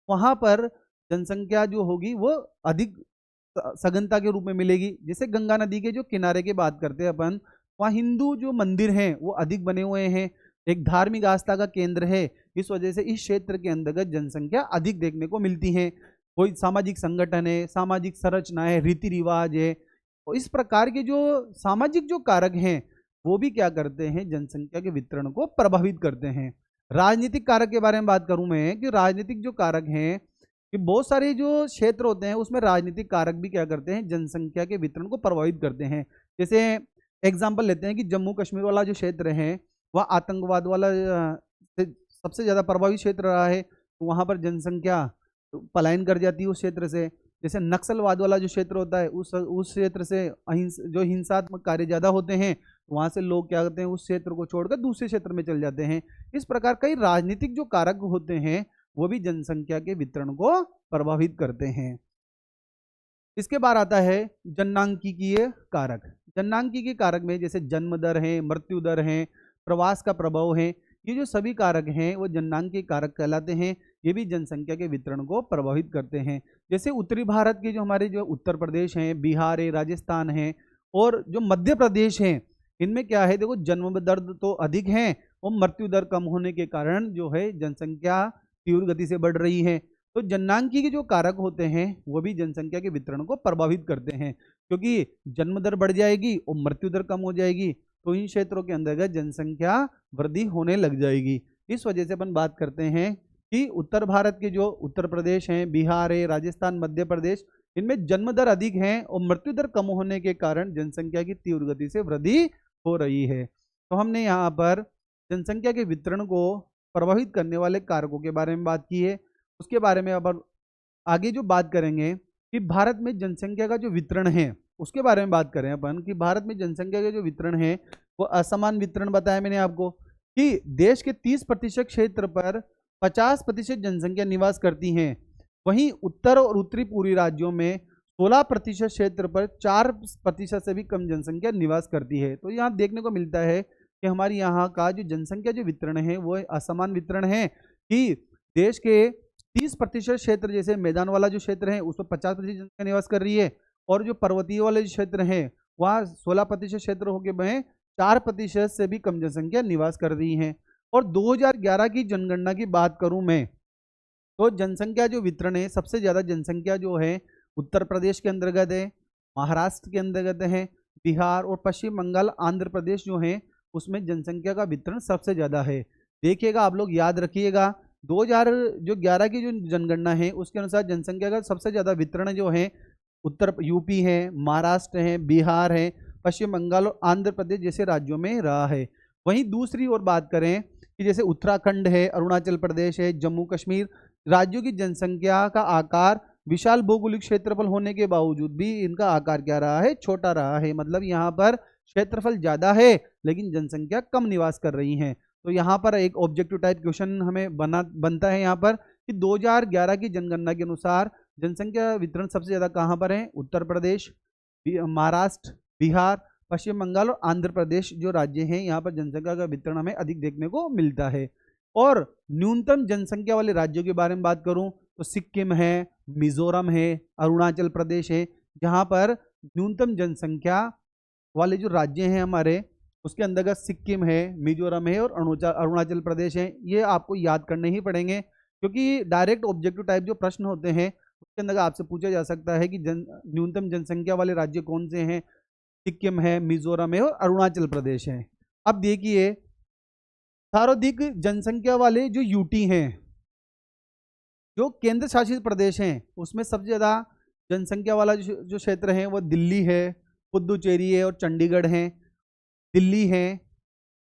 Speaker 1: वहाँ पर जनसंख्या जो होगी वो अधिक सघनता के रूप में मिलेगी। जैसे गंगा नदी के जो किनारे की बात करते हैं अपन, वहाँ हिंदू जो मंदिर हैं वो अधिक बने हुए हैं, एक धार्मिक आस्था का केंद्र है, इस वजह से इस क्षेत्र के अंतर्गत जनसंख्या अधिक देखने को मिलती है। कोई सामाजिक संगठन है, सामाजिक संरचना है, रीति रिवाज है, तो इस प्रकार के जो सामाजिक जो कारक हैं वो भी क्या करते हैं, जनसंख्या के वितरण को प्रभावित करते हैं। राजनीतिक कारक के बारे में बात करूं मैं कि राजनीतिक जो कारक हैं कि बहुत सारे जो क्षेत्र होते हैं उसमें राजनीतिक कारक भी क्या करते हैं, जनसंख्या के वितरण को प्रभावित करते हैं। जैसे एग्जाम्पल लेते हैं कि जम्मू कश्मीर वाला जो क्षेत्र है वह आतंकवाद वाला सबसे ज़्यादा प्रभावित क्षेत्र रहा है, तो वहाँ पर जनसंख्या पलायन कर जाती है उस क्षेत्र से। जैसे नक्सलवाद वाला जो क्षेत्र होता है उस क्षेत्र से जो हिंसात्मक कार्य ज़्यादा होते हैं, वहाँ से लोग क्या करते हैं, उस क्षेत्र को छोड़कर दूसरे क्षेत्र में चल जाते हैं। इस प्रकार कई राजनीतिक जो कारक होते हैं वो भी जनसंख्या के वितरण को प्रभावित करते हैं। इसके बाद आता है जननांकिकीय कारक। जननांकिकीय कारक में जैसे जन्म दर है, मृत्यु दर है, प्रवास का प्रभाव है, ये जो सभी कारक हैं वो जननांकिकीय कारक कहलाते हैं। ये भी जनसंख्या के वितरण को प्रभावित करते हैं। जैसे उत्तरी भारत के जो हमारे जो उत्तर प्रदेश हैं, बिहार है, राजस्थान है और जो मध्य प्रदेश हैं, इनमें क्या है, देखो जन्म दर तो अधिक है और मृत्यु दर कम होने के कारण जो है जनसंख्या तीव्र गति से बढ़ रही है। तो जननांकी के जो कारक होते हैं वो भी जनसंख्या के वितरण को प्रभावित करते हैं, क्योंकि जन्म दर बढ़ जाएगी और मृत्यु दर कम हो जाएगी तो इन क्षेत्रों के अंतर्गत जनसंख्या वृद्धि होने लग जाएगी। इस वजह से अपन बात करते हैं कि उत्तर भारत के जो उत्तर प्रदेश हैं, बिहार है, राजस्थान, मध्य प्रदेश, इनमें जन्म दर अधिक है और मृत्यु दर कम होने के कारण जनसंख्या की तीव्र गति से वृद्धि हो रही है। तो हमने यहाँ पर जनसंख्या के वितरण को प्रभावित करने वाले कारकों के बारे में बात की है। उसके बारे में अब आगे जो बात करेंगे कि भारत में जनसंख्या का जो वितरण है उसके बारे में बात करें अपन कि भारत में जनसंख्या का जो वितरण है वो असमान वितरण बताया मैंने आपको कि देश के 30% क्षेत्र पर 50% जनसंख्या निवास करती हैं, वहीं उत्तर और उत्तरी पूर्वी राज्यों में 16% क्षेत्र पर 4% से भी कम जनसंख्या निवास करती है। तो यहाँ देखने को मिलता है कि हमारी यहाँ का जो जनसंख्या जो वितरण है वो असमान वितरण है कि देश के 30% क्षेत्र, जैसे मैदान वाला जो क्षेत्र है उसमें 50% जनसंख्या निवास कर रही है और जो पर्वतीय वाले क्षेत्र हैं वहाँ 16% क्षेत्र होके में 4% से भी कम जनसंख्या निवास कर रही है। और 2011 की जनगणना की बात करूं मैं तो जनसंख्या जो वितरण है, सबसे ज़्यादा जनसंख्या जो है उत्तर प्रदेश के अंतर्गत है, महाराष्ट्र के अंतर्गत है, बिहार और पश्चिम बंगाल, आंध्र प्रदेश जो है उसमें जनसंख्या का वितरण सबसे ज़्यादा है। देखिएगा आप लोग याद रखिएगा 2011 की जो जनगणना है उसके अनुसार जनसंख्या का सबसे ज़्यादा वितरण जो है उत्तर यूपी है, महाराष्ट्र है, बिहार है, पश्चिम बंगाल और आंध्र प्रदेश जैसे राज्यों में रहा है। वहीं दूसरी ओर बात करें कि जैसे उत्तराखंड है, अरुणाचल प्रदेश है, जम्मू कश्मीर राज्यों की जनसंख्या का आकार विशाल भौगोलिक क्षेत्रफल होने के बावजूद भी इनका आकार क्या रहा है, छोटा रहा है। मतलब यहाँ पर क्षेत्रफल ज़्यादा है लेकिन जनसंख्या कम निवास कर रही है। तो यहाँ पर एक ऑब्जेक्टिव टाइप क्वेश्चन हमें बनता है यहाँ पर कि 2011 की जनगणना के अनुसार जनसंख्या वितरण सबसे ज़्यादा कहाँ पर है, उत्तर प्रदेश, महाराष्ट्र, बिहार, पश्चिम बंगाल और आंध्र प्रदेश जो राज्य हैं यहाँ पर जनसंख्या का वितरण हमें अधिक देखने को मिलता है। और न्यूनतम जनसंख्या वाले राज्यों के बारे में बात करूं तो सिक्किम है, मिजोरम है, अरुणाचल प्रदेश है, जहाँ पर न्यूनतम जनसंख्या वाले जो राज्य हैं हमारे उसके अंतर्गत सिक्किम है, मिजोरम है और अरुणाचल प्रदेश है। ये आपको याद करने ही पड़ेंगे क्योंकि डायरेक्ट ऑब्जेक्टिव टाइप जो प्रश्न होते हैं उसके अंदर आपसे पूछा जा सकता है कि न्यूनतम जनसंख्या वाले राज्य कौन से हैं, सिक्किम है, मिजोरम है और अरुणाचल प्रदेश है। अब देखिए सर्वाधिक जनसंख्या वाले जो यूटी हैं, जो केंद्र शासित प्रदेश हैं, उसमें सबसे ज़्यादा जनसंख्या वाला जो क्षेत्र है वो दिल्ली है, पुदुचेरी है और चंडीगढ़ है। दिल्ली है,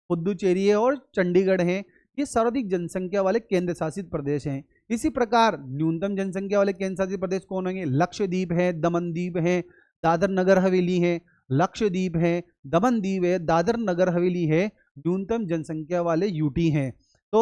Speaker 1: पुदुचेरी है और चंडीगढ़ है। ये सर्वाधिक जनसंख्या वाले केंद्र शासित प्रदेश हैं। इसी प्रकार न्यूनतम जनसंख्या वाले केंद्र शासित प्रदेश कौन होंगे? लक्षद्वीप है, दमनदीप है, दादर नगर हवेली है। लक्षद्वीप है, दमनदीप है, दादर नगर हवेली है, न्यूनतम जनसंख्या वाले यूटी हैं। तो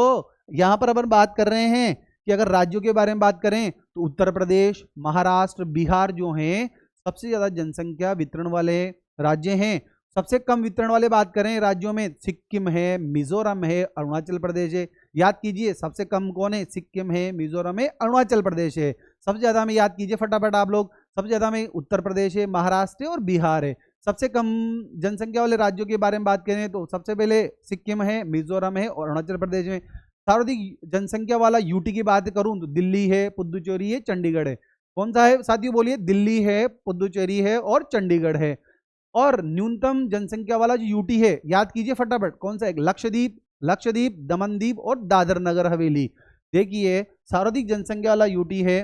Speaker 1: यहां पर अपन बात कर रहे हैं कि अगर राज्यों के बारे में बात करें तो उत्तर प्रदेश, महाराष्ट्र, बिहार जो हैं सबसे ज्यादा जनसंख्या वितरण वाले राज्य हैं। सबसे कम वितरण वाले बात करें राज्यों में, सिक्किम है, मिजोरम है, अरुणाचल प्रदेश है। याद कीजिए सबसे कम कौन है? सिक्किम है, मिजोरम है, अरुणाचल प्रदेश है। सबसे ज्यादा में याद कीजिए फटाफट आप लोग, सबसे ज्यादा में उत्तर प्रदेश है, महाराष्ट्र है और बिहार है। सबसे कम जनसंख्या वाले राज्यों के बारे में बात करें तो सबसे पहले सिक्किम है, मिजोरम है और अरुणाचल प्रदेश में। सर्वाधिक जनसंख्या वाला यूटी की बात करूं तो दिल्ली है, पुदुचेरी है, चंडीगढ़ है। कौन सा है साथियों? बोलिए। दिल्ली है, पुदुचेरी है और चंडीगढ़ है। और न्यूनतम जनसंख्या वाला जो यूटी है याद कीजिए फटाफट, कौन सा है? लक्षद्वीप, लक्षद्वीप, दमनदीप और दादर नगर हवेली। देखिए सर्वाधिक जनसंख्या वाला यूटी है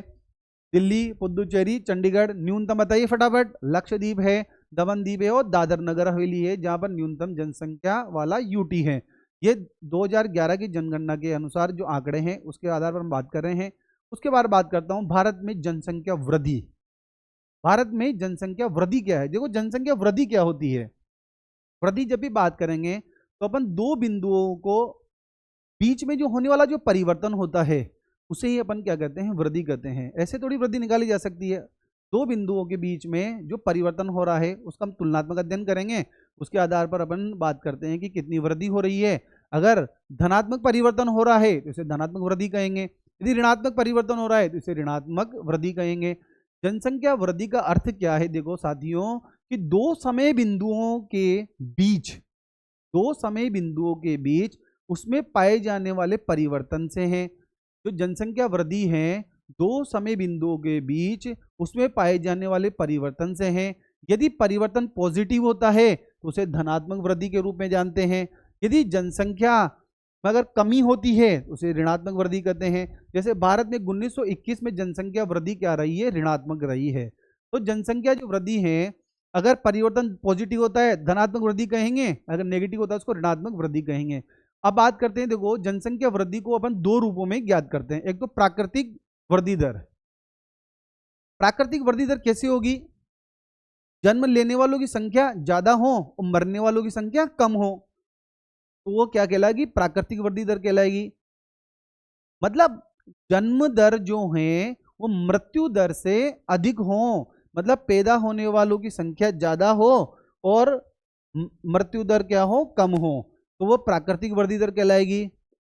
Speaker 1: दिल्ली, पुदुचेरी, चंडीगढ़। न्यूनतम बताइए फटाफट। लक्षद्वीप है, दमनदीप है और दादर नगर हवेली है जहां पर न्यूनतम जनसंख्या वाला यूटी है। ये 2011 की जनगणना के अनुसार जो आंकड़े हैं उसके आधार पर हम बात कर रहे हैं। उसके बाद बात करता हूं भारत में जनसंख्या वृद्धि। भारत में जनसंख्या वृद्धि क्या है? देखो जनसंख्या वृद्धि क्या होती है। वृद्धि जब भी बात करेंगे तो अपन दो बिंदुओं को बीच में जो होने वाला जो परिवर्तन होता है उसे ही अपन क्या कहते हैं? वृद्धि कहते हैं। ऐसे थोड़ी वृद्धि निकाली जा सकती है। दो बिंदुओं के बीच में जो परिवर्तन हो रहा है उसका हम तुलनात्मक अध्ययन करेंगे। उसके आधार पर अपन बात करते हैं कि कितनी वृद्धि हो रही है। अगर धनात्मक परिवर्तन हो रहा है तो इसे धनात्मक वृद्धि कहेंगे, यदि ऋणात्मक परिवर्तन हो रहा है तो इसे ऋणात्मक वृद्धि कहेंगे। जनसंख्या वृद्धि का अर्थ क्या है? देखो साथियों कि दो समय बिंदुओं के बीच, दो समय बिंदुओं के बीच उसमें पाए जाने वाले परिवर्तन से है। जो जनसंख्या वृद्धि है दो समय बिंदुओं के बीच उसमें पाए जाने वाले परिवर्तन से है। यदि परिवर्तन पॉजिटिव होता है तो उसे धनात्मक वृद्धि के रूप में जानते हैं। यदि जनसंख्या में अगर कमी होती है तो उसे ऋणात्मक वृद्धि कहते हैं। जैसे भारत में 1921 में जनसंख्या वृद्धि क्या रही है? ऋणात्मक रही है। तो जनसंख्या जो वृद्धि है अगर परिवर्तन पॉजिटिव होता है धनात्मक वृद्धि कहेंगे, अगर नेगेटिव होता है उसको ऋणात्मक वृद्धि कहेंगे। अब बात करते हैं, देखो जनसंख्या वृद्धि को अपन दो रूपों में ज्ञात करते हैं। एक तो प्राकृतिक वृद्धि दर। प्राकृतिक वृद्धि दर कैसे होगी? जन्म लेने वालों की संख्या ज्यादा हो और मरने वालों की संख्या कम हो तो वो क्या कहलाएगी? प्राकृतिक वृद्धि दर कहलाएगी। मतलब जन्म दर जो है वो मृत्यु दर से अधिक हो, मतलब पैदा होने वालों की संख्या ज्यादा हो और मृत्यु दर क्या हो? कम हो, तो वो प्राकृतिक वृद्धि दर कहलाएगी।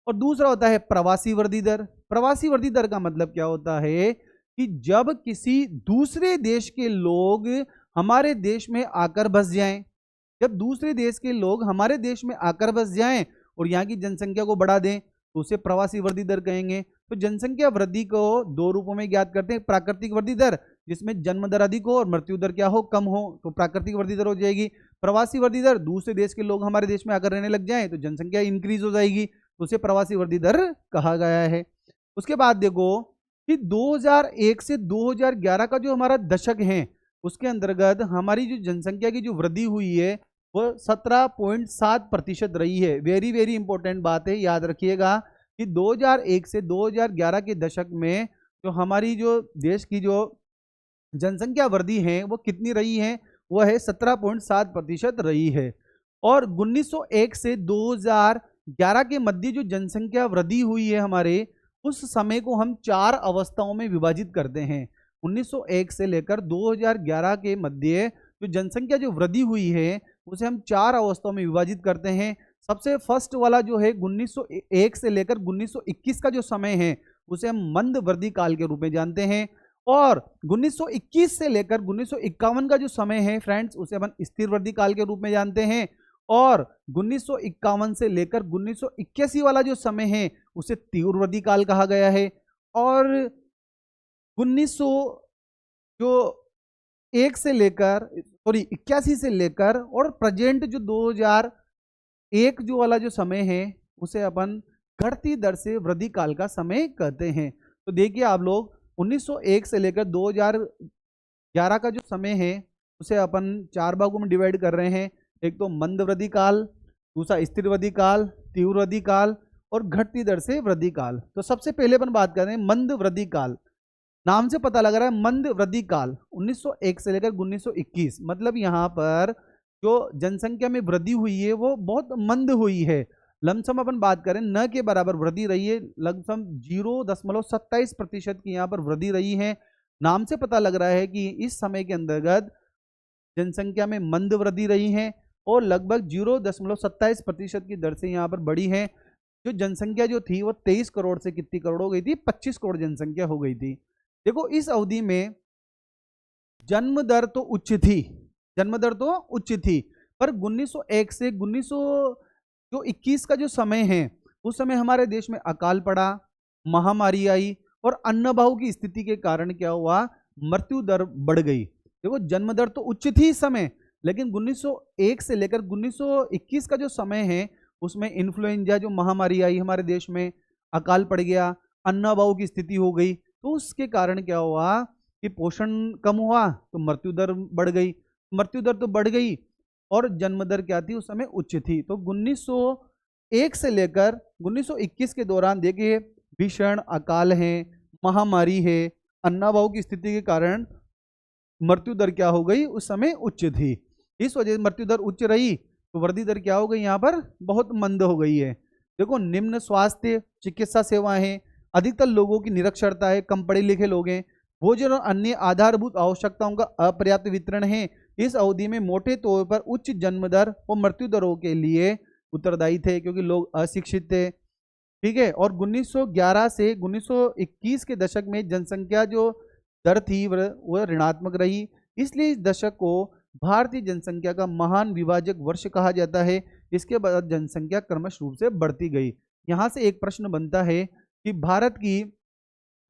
Speaker 1: और दूसरा होता है प्रवासी वृद्धि दर। प्रवासी वृद्धि दर का मतलब क्या होता है कि जब किसी दूसरे देश के लोग हमारे देश में आकर बस जाएं, जब दूसरे देश के लोग हमारे देश में आकर बस जाएं और यहाँ की जनसंख्या को बढ़ा दें तो उसे प्रवासी वृद्धि दर कहेंगे। तो जनसंख्या वृद्धि को दो रूपों में ज्ञात करते हैं। प्राकृतिक वृद्धि दर जिसमें जन्म दर अधिक हो और मृत्यु दर क्या हो? कम हो, तो प्राकृतिक वृद्धि दर हो जाएगी। प्रवासी वृद्धि दर दूसरे देश के लोग हमारे देश में आकर रहने लग जाएं तो जनसंख्या इंक्रीज हो जाएगी, तो उसे प्रवासी वृद्धि दर कहा गया है। उसके बाद देखो कि 2001 से 2011 का जो हमारा दशक है उसके अंतर्गत हमारी जो जनसंख्या की जो वृद्धि हुई है वो 17.7% रही है। वेरी वेरी इंपॉर्टेंट बात है, याद रखिएगा कि 2001 से 2011 के दशक में जो हमारी जो देश की जो जनसंख्या वृद्धि है वो कितनी रही है? वो है 17.7% रही है। और 1901 से 2011 के मध्य जो जनसंख्या वृद्धि हुई है हमारे, उस समय को हम चार अवस्थाओं में विभाजित करते हैं। 1901 से लेकर 2011 के मध्य जो जनसंख्या जो वृद्धि हुई है उसे हम चार अवस्थाओं में विभाजित करते हैं। सबसे फर्स्ट वाला जो है 1901 से लेकर 1921 का जो समय है उसे हम मंद वृद्धि काल के रूप में जानते हैं। और 1921 से लेकर 1951 का जो समय है फ्रेंड्स उसे अपन स्थिर वृद्धि काल के रूप में जानते हैं। और 1951 से लेकर 1981 वाला जो समय है उसे तीव्र वृद्धि काल कहा गया है। और 1900 जो 1 से लेकर 81 से लेकर और प्रेजेंट जो 2001 जो वाला जो समय है उसे अपन घटती दर से वृद्धि काल का समय कहते हैं। तो देखिए आप लोग 1901 से लेकर 2011 का जो समय है उसे अपन चार भागों में डिवाइड कर रहे हैं। एक तो मंद वृद्धि काल, दूसरा स्थिर वृद्धि काल, तीव्र वृद्धि काल और घटती दर से वृद्धि काल। तो सबसे पहले अपन बात कर रहे हैं मंद वृद्धि काल। नाम से पता लग रहा है मंद वृद्धि काल 1901 से लेकर 1921, मतलब यहाँ पर जो जनसंख्या में वृद्धि हुई है वो बहुत मंद हुई है। लमसम अपन बात करें न के बराबर वृद्धि रही है, लमसम 0.27% की यहाँ पर वृद्धि रही है। नाम से पता लग रहा है कि इस समय के अंतर्गत जनसंख्या में मंद वृद्धि रही है और लगभग 0.27% की दर से यहाँ पर बढ़ी है। जो जनसंख्या जो थी वो 23 करोड़ से कितनी करोड़ हो गई थी, 25 करोड़ जनसंख्या हो गई थी। देखो इस अवधि में जन्म दर तो उच्च थी, जन्म दर तो उच्च थी, पर 1901 से 1921 का जो समय है उस समय हमारे देश में अकाल पड़ा, महामारी आई और अन्नभाव की स्थिति के कारण क्या हुआ, मृत्यु दर बढ़ गई। देखो जन्म दर तो उच्च थी इस समय, लेकिन 1901 से लेकर 1921 का जो समय है उसमें इन्फ्लुएंजा जो महामारी आई हमारे देश में, अकाल पड़ गया, अन्नभाव की स्थिति हो गई, तो उसके कारण क्या हुआ कि पोषण कम हुआ तो मृत्यु दर बढ़ गई, मृत्यु दर तो बढ़ गई और जन्म दर क्या थी उस समय उच्च थी। तो 1901 से लेकर 1921 के दौरान देखिए भीषण अकाल है, महामारी है, अन्नभाव की स्थिति के कारण मृत्यु दर क्या हो गई उस समय उच्च थी। इस वजह से मृत्यु दर उच्च रही तो वृद्धि दर क्या हो गई यहाँ पर बहुत मंद हो गई है। देखो निम्न स्वास्थ्य चिकित्सा सेवाएं हैं, अधिकतर लोगों की निरक्षरता है, कम पढ़े लिखे लोग हैं, भोजन और अन्य आधारभूत आवश्यकताओं का अपर्याप्त वितरण है। इस अवधि में मोटे तौर पर उच्च जन्म दर और मृत्यु दरों के लिए उत्तरदायी थे क्योंकि लोग अशिक्षित थे, ठीक है। और 1911 से 1921 के दशक में जनसंख्या जो दर थी वह ऋणात्मक रही, इसलिए इस दशक को भारतीय जनसंख्या का महान विभाजक वर्ष कहा जाता है। इसके बाद जनसंख्या क्रमश रूप से बढ़ती गई। यहाँ से एक प्रश्न बनता है कि भारत की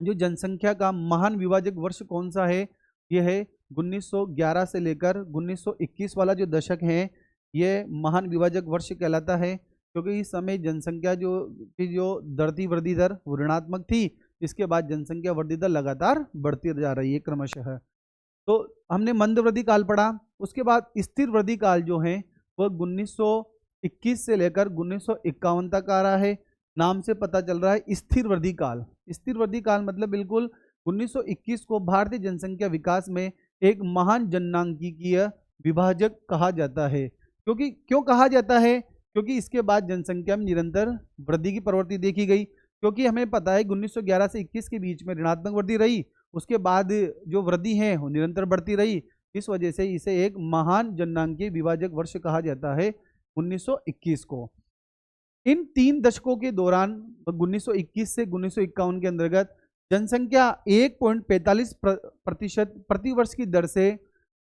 Speaker 1: जो जनसंख्या का महान विभाजक वर्ष कौन सा है, यह है 1911 से लेकर 1921 वाला जो दशक है ये महान विभाजक वर्ष कहलाता है, क्योंकि इस समय जनसंख्या जो दर थी वृद्धि दर वो ऋणात्मक थी, इसके बाद जनसंख्या वृद्धि दर लगातार बढ़ती जा रही है क्रमशः। तो हमने मंद वृद्धि काल पढ़ा, उसके बाद स्थिर वृद्धि काल जो है वह 1921 से लेकर 1951 तक आ रहा है। नाम से पता चल रहा है स्थिर वृद्धि काल। स्थिर वृद्धि काल मतलब बिल्कुल 1921 को भारतीय जनसंख्या विकास में एक महान जननांकीय विभाजक कहा जाता है। क्यों कहा जाता है, क्योंकि इसके बाद जनसंख्या में निरंतर वृद्धि की प्रवृत्ति देखी गई, क्योंकि हमें पता है 1911 से 21 के बीच में ऋणात्मक वृद्धि रही, उसके बाद जो वृद्धि है वो निरंतर बढ़ती रही, इस वजह से इसे एक महान जननांकीय विभाजक वर्ष कहा जाता है 1921 को। इन 3 दशकों के दौरान 1921 से 1951 के अंतर्गत जनसंख्या 1.45% प्रतिवर्ष की दर से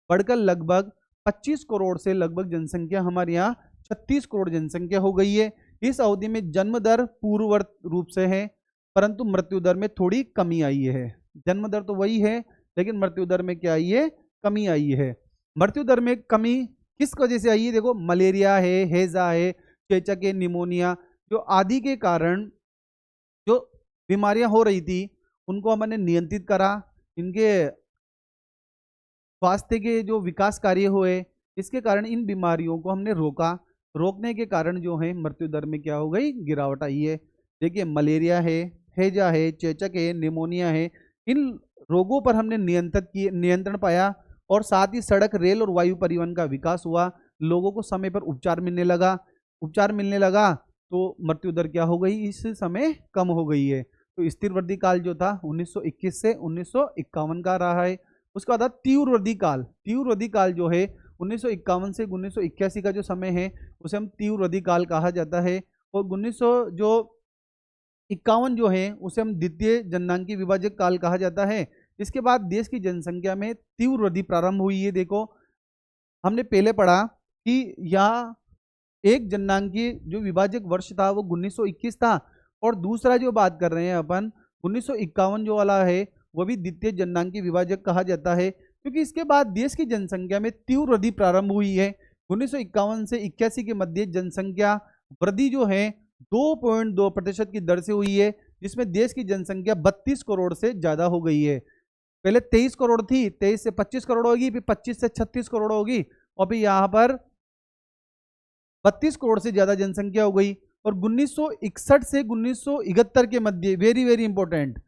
Speaker 1: बढ़कर लगभग 25 करोड़ से लगभग जनसंख्या हमारे यहाँ 36 करोड़ जनसंख्या हो गई है। इस अवधि में जन्म दर पूर्ववत रूप से है, परंतु मृत्यु दर में थोड़ी कमी आई है। जन्म दर तो वही है लेकिन मृत्यु दर में क्या आई है, कमी आई है। मृत्यु दर में कमी किस वजह से आई है, देखो मलेरिया है, हैजा है, चेचक है, निमोनिया, जो आदि के कारण जो बीमारियां हो रही थी उनको हमने नियंत्रित करा, इनके स्वास्थ्य के जो विकास कार्य हुए इसके कारण इन बीमारियों को हमने रोका, रोकने के कारण जो है मृत्यु दर में क्या हो गई, गिरावट आई है। देखिए मलेरिया है, हैजा है, चेचक है, निमोनिया है, इन रोगों पर हमने नियंत्रण पाया और साथ ही सड़क, रेल और वायु परिवहन का विकास हुआ, लोगों को समय पर उपचार मिलने लगा तो मृत्यु दर क्या हो गई, इस समय कम हो गई है। तो स्थिर वृद्धि काल जो था 1921 से 1951 का रहा है। उसके बाद तीव्र वृद्धि काल। तीव्र वृद्धि काल जो है 1951 से 1981 का जो समय है उसे हम तीव्र वृद्धि काल कहा जाता है। और 1951 जो है उसे हम द्वितीय जननांकीय विभाजक काल कहा जाता है। इसके बाद देश की जनसंख्या में तीव्र वृद्धि प्रारंभ हुई है। देखो हमने पहले पढ़ा कि यहाँ एक जननांकीय जो विभाजक वर्ष था वो 1921 था और दूसरा जो बात कर रहे हैं अपन 1951 जो वाला है वह भी द्वितीय जननांकीय विभाजक कहा जाता है, क्योंकि इसके बाद देश की जनसंख्या में तीव्र वृद्धि प्रारंभ हुई है। 1951 से 81 के मध्य जनसंख्या वृद्धि जो है 2.2% की दर से हुई है, जिसमें देश की जनसंख्या 32 करोड़ से ज्यादा हो गई है। पहले 23 करोड़ थी, 23 से 25 करोड़ होगी, फिर 25 से 36 करोड़ होगी और फिर यहाँ पर 32 करोड़ से ज्यादा जनसंख्या हो गई। और 1961 से 1971 के मध्य, वेरी वेरी इंपॉर्टेंट,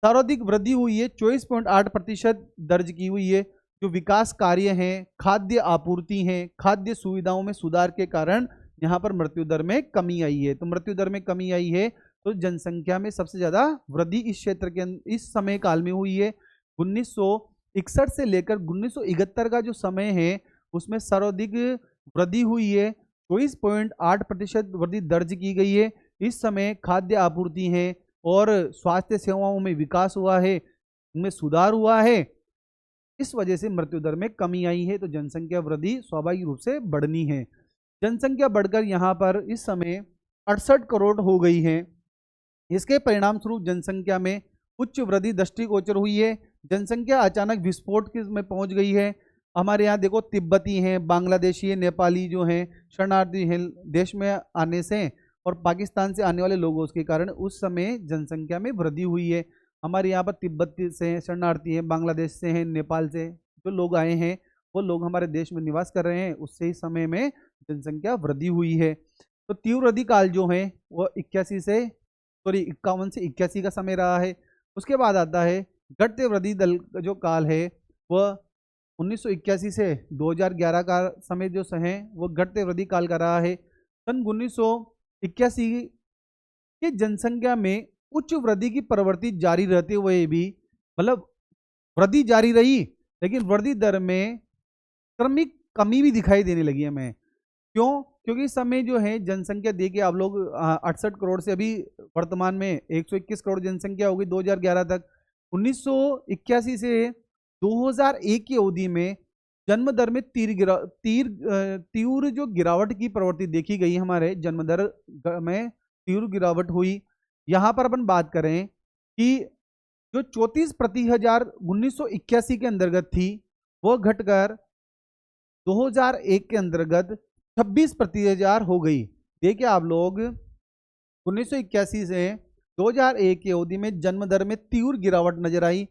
Speaker 1: सर्वाधिक वृद्धि हुई है, 24.8% दर्ज की हुई है। जो विकास कार्य हैं, खाद्य आपूर्ति हैं, खाद्य सुविधाओं में सुधार के कारण यहाँ पर मृत्यु दर में कमी आई है। तो मृत्यु दर में कमी आई है तो जनसंख्या में सबसे ज्यादा वृद्धि इस क्षेत्र के इस समय काल में हुई है। 1961 से लेकर 1971 का जो समय है उसमें सर्वाधिक वृद्धि हुई है, 24.8% वृद्धि दर्ज की गई है। इस समय खाद्य आपूर्ति है और स्वास्थ्य सेवाओं में विकास हुआ है, उनमें सुधार हुआ है, इस वजह से मृत्यु दर में कमी आई है। तो जनसंख्या वृद्धि स्वाभाविक रूप से बढ़नी है। जनसंख्या बढ़कर यहाँ पर इस समय 68 करोड़ हो गई है। इसके परिणाम स्वरूप जनसंख्या में उच्च वृद्धि दृष्टिगोचर हुई है। जनसंख्या अचानक विस्फोट में पहुंच गई है। हमारे यहाँ देखो तिब्बती हैं, बांग्लादेशी है, नेपाली जो हैं शरणार्थी हैं देश में आने से और पाकिस्तान से आने वाले लोगों के कारण उस समय जनसंख्या में वृद्धि हुई है। हमारे यहाँ पर तिब्बती से शरणार्थी हैं, बांग्लादेश से हैं, नेपाल से जो लोग आए हैं वो लोग हमारे देश में निवास कर रहे हैं, उससे ही समय में जनसंख्या वृद्धि हुई है। तो तीव्र वृद्धि काल जो है वो 51 से 81 का समय रहा है। उसके बाद आता है घटते वृद्धि दल जो काल है वह 1981 से 2011 का समय जो है वो घटते वृद्धि काल का रहा है। सन 1981 की जनसंख्या में उच्च वृद्धि की प्रवृत्ति जारी रहते हुए भी, मतलब वृद्धि जारी रही लेकिन वृद्धि दर में क्रमिक कमी भी दिखाई देने लगी हमें। क्यों? क्योंकि इस समय जो है जनसंख्या देखिए आप लोग 68 करोड़ से अभी वर्तमान में 121 करोड़ जनसंख्या होगी 2011 तक। 1981 से 2001 की अवधि में जन्म दर में तीव्र जो गिरावट की प्रवृत्ति देखी गई, हमारे जन्म दर में तीव्र गिरावट हुई। यहाँ पर अपन बात करें कि जो 34/1000 1981 के अंतर्गत थी वो घटकर 2001 के अंतर्गत 26/1000 हो गई। देखिए आप लोग 1981 से 2001 की अवधि में जन्म दर में तीव्र गिरावट नजर आई।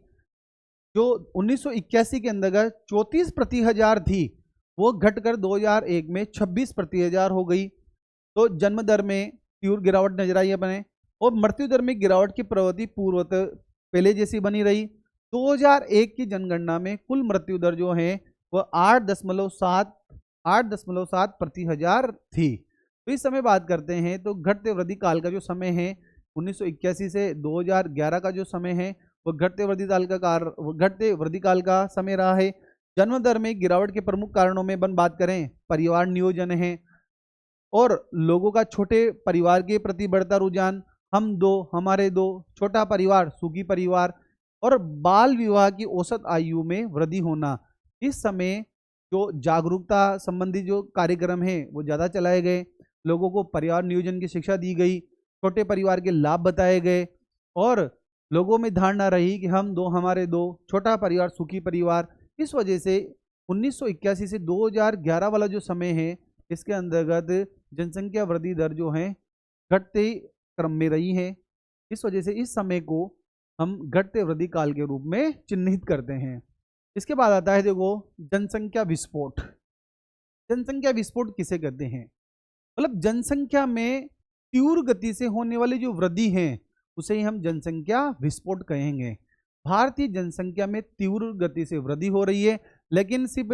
Speaker 1: जो 1981 के अंतर्गत 34/1000 थी वो घटकर 2001 में 26/1000 हो गई। तो जन्म दर में तीव्र गिरावट नजर आई अपने, और मृत्यु दर में गिरावट की प्रवृत्ति पूर्वतः पहले जैसी बनी रही। 2001 की जनगणना में कुल मृत्यु दर जो है वह 8.7/1000 थी। तो इस समय बात करते हैं तो घटते वृद्धि काल का जो समय है 1981 से 2011 का जो समय है वो घटते वृद्धि काल का समय रहा है। जन्म दर में गिरावट के प्रमुख कारणों में बात करें, परिवार नियोजन है और लोगों का छोटे परिवार के प्रति बढ़ता रुझान, हम दो हमारे दो, छोटा परिवार सुखी परिवार, और बाल विवाह की औसत आयु में वृद्धि होना। इस समय जो जागरूकता संबंधी जो कार्यक्रम है वो ज़्यादा चलाए गए, लोगों को परिवार नियोजन की शिक्षा दी गई, छोटे परिवार के लाभ बताए गए और लोगों में धारणा रही कि हम दो हमारे दो, छोटा परिवार सुखी परिवार। इस वजह से 1981 से 2011 वाला जो समय है इसके अंतर्गत जनसंख्या वृद्धि दर जो है घटते क्रम में रही है। इस वजह से इस समय को हम घटते वृद्धि काल के रूप में चिन्हित करते हैं। इसके बाद आता है देखो जनसंख्या विस्फोट। जनसंख्या विस्फोट किसे कहते हैं? मतलब जनसंख्या में तीव्र गति से होने वाली जो वृद्धि है उसे ही हम जनसंख्या विस्फोट कहेंगे। भारतीय जनसंख्या में तीव्र गति से वृद्धि हो रही है, लेकिन सिर्फ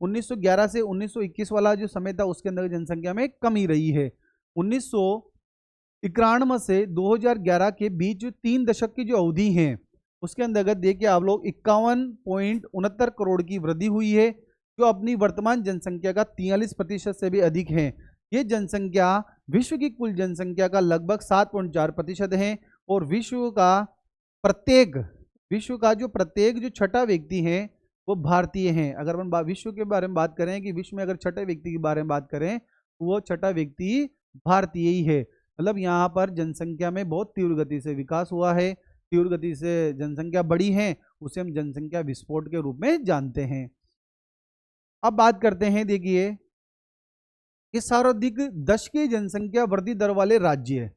Speaker 1: 1911 से 1921 वाला जो समय था उसके अंदर जनसंख्या में कमी रही है। 1991 से 2011 के बीच 3 दशक की जो अवधि है उसके अंतर्गत देखिए आप लोग 51.69 करोड़ की वृद्धि हुई है, जो अपनी वर्तमान जनसंख्या का 43% से भी अधिक है। ये जनसंख्या विश्व की कुल जनसंख्या का लगभग 7.4% है और विश्व का जो प्रत्येक जो छठा व्यक्ति है वो भारतीय हैं। अगर हम विश्व के बारे में बात करें कि विश्व में अगर छठे व्यक्ति के बारे में बात करें तो वो छठा व्यक्ति भारतीय ही है। मतलब यहाँ पर जनसंख्या में बहुत तीव्र गति से विकास हुआ है, तीव्र गति से जनसंख्या बढ़ी है, उसे हम जनसंख्या विस्फोट के रूप में जानते हैं। अब बात करते हैं देखिए कि सर्वाधिक दशकीय जनसंख्या वृद्धि दर वाले राज्य।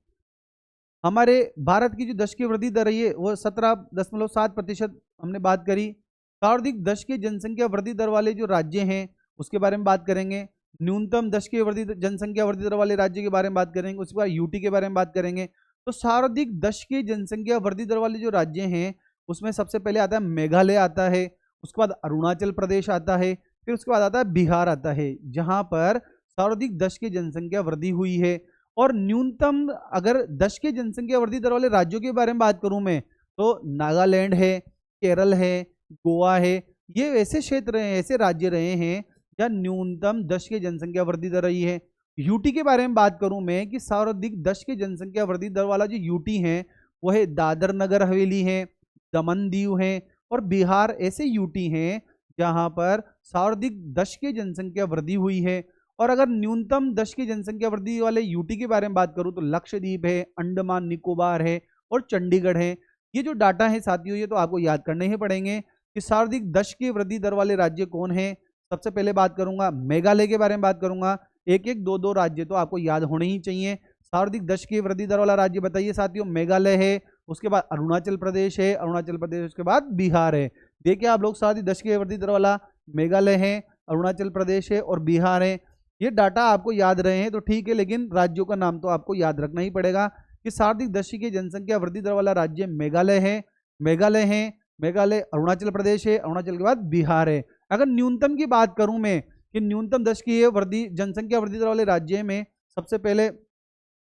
Speaker 1: हमारे भारत की जो दशकीय वृद्धि दर है वो 17.7% हमने बात करी। सर्वाधिक दशकीय जनसंख्या वृद्धि दर वाले जो राज्य हैं उसके बारे में बात करेंगे। न्यूनतम दशकीय जनसंख्या वृद्धि दर वाले राज्य के बारे में बात करेंगे, उसके बाद यूटी के बारे में बात करेंगे। तो सर्वाधिक दशकीय जनसंख्या वृद्धि दर वाले जो राज्य हैं उसमें सबसे पहले आता है मेघालय आता है, उसके बाद अरुणाचल प्रदेश आता है, फिर उसके बाद आता है बिहार आता है, जहां पर सर्वाधिक दशकीय जनसंख्या वृद्धि हुई है। और न्यूनतम अगर दशकीय जनसंख्या वृद्धि दर वाले राज्यों के बारे में बात करूं मैं, तो नागालैंड है, केरल है, गोवा है, ये ऐसे क्षेत्र हैं, ऐसे राज्य रहे हैं जहाँ न्यूनतम दशकीय जनसंख्या वृद्धि दर रही है। यूटी के बारे में बात करूं मैं कि सर्वाधिक दशकीय जनसंख्या वृद्धि दर वाला जो यूटी है वो है दादर नगर हवेली है, दमन दीव है और बिहार, ऐसे यूटी हैं जहां पर सर्वाधिक दशकीय जनसंख्या वृद्धि हुई है। और अगर न्यूनतम दशकीय जनसंख्या वृद्धि वाले यूटी के बारे में बात करूं तो लक्षद्वीप है, अंडमान निकोबार है और चंडीगढ़ है। ये जो डाटा है साथियों, ये तो आपको याद करने ही पड़ेंगे कि सर्वाधिक दशकीय वृद्धि दर वाले राज्य कौन है। सबसे पहले बात करूंगा मेघालय के बारे में बात करूंगा, एक एक दो दो राज्य तो आपको याद होने ही चाहिए। सर्वाधिक दशकीय वृद्धि दर वाला राज्य बताइए साथियों, मेघालय है, उसके बाद अरुणाचल प्रदेश है, अरुणाचल प्रदेश उसके बाद बिहार है। देखिए आप लोग, सर्वाधिक दशकीय वृद्धि दर वाला मेघालय है, अरुणाचल प्रदेश है और बिहार है। ये डाटा आपको याद रहे हैं तो ठीक है, लेकिन राज्यों का नाम तो आपको याद रखना ही पड़ेगा कि सर्वाधिक दशकीय जनसंख्या वृद्धि दर वाला राज्य मेघालय है, मेघालय अरुणाचल प्रदेश है, अरुणाचल के बाद बिहार है। अगर न्यूनतम की बात करूं मैं कि न्यूनतम दशकीय वृद्धि जनसंख्या वृद्धि दर वाले राज्य में सबसे पहले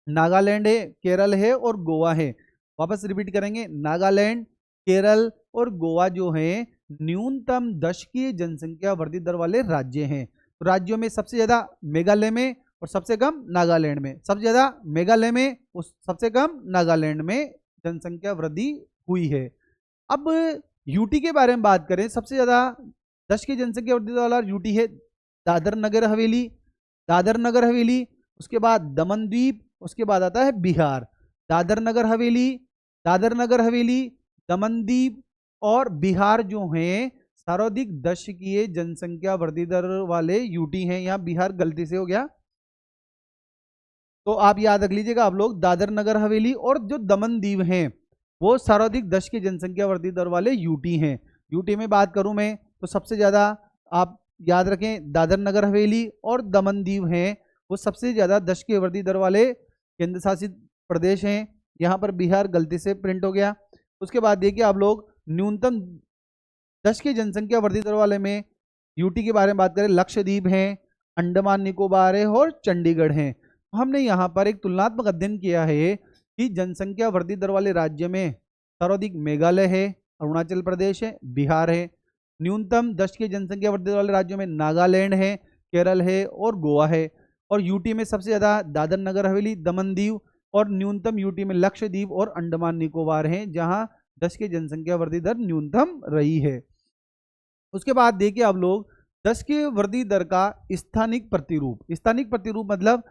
Speaker 1: नागालैंड है, केरल है और गोवा है। वापस रिपीट करेंगे, नागालैंड, केरल और गोवा जो है न्यूनतम दशकीय जनसंख्या वृद्धि दर वाले राज्य हैं। तो राज्यों में सबसे ज्यादा मेघालय में और सबसे कम नागालैंड में, सबसे ज्यादा मेघालय में, उस सबसे कम नागालैंड में जनसंख्या वृद्धि हुई है। अब यूटी के बारे में बात करें, सबसे ज्यादा दशकीय जनसंख्या वृद्धि वाला यूटी है दादर नगर हवेली, दादर नगर हवेली, उसके बाद दमन द्वीप, उसके बाद आता है बिहार। दादर नगर हवेली, दादर नगर हवेली, दमन द्वीप और बिहार जो हैं सर्वाधिक दशकीय जनसंख्या वृद्धि दर वाले यूटी हैं। यहाँ बिहार गलती से हो गया, तो आप याद रख लीजिएगा आप लोग, दादर नगर हवेली और जो दमन दीव हैं वो सर्वाधिक दशकीय जनसंख्या वृद्धि दर वाले यूटी हैं। यूटी में बात करूं मैं तो सबसे ज्यादा आप याद रखें दादर नगर हवेली और दमन दीव हैं, वो सबसे ज्यादा दशकीय वृद्धि दर वाले केंद्र शासित प्रदेश हैं। यहाँ पर बिहार गलती से प्रिंट हो गया। उसके बाद देखिए आप लोग, न्यूनतम दशकीय जनसंख्या वृद्धि दर वाले में यूटी के बारे में बात करें, लक्षद्वीप है, अंडमान निकोबार है और चंडीगढ़ है। हमने यहाँ पर एक तुलनात्मक अध्ययन किया है कि जनसंख्या वृद्धि दर वाले राज्य में सर्वाधिक मेघालय है, अरुणाचल प्रदेश है, बिहार है। न्यूनतम दशकीय जनसंख्या वृद्धि वाले राज्यों में नागालैंड है, केरल है और गोवा है। और यूटी में सबसे ज्यादा दादर नगर हवेली, दमन दीव और न्यूनतम यूटी में लक्षद्वीप और अंडमान निकोबार हैं, जहां दशकीय जनसंख्या वृद्धि दर न्यूनतम रही है। उसके बाद देखिए आप लोग, दशकीय वृद्धि दर का स्थानिक प्रतिरूप। स्थानिक प्रतिरूप मतलब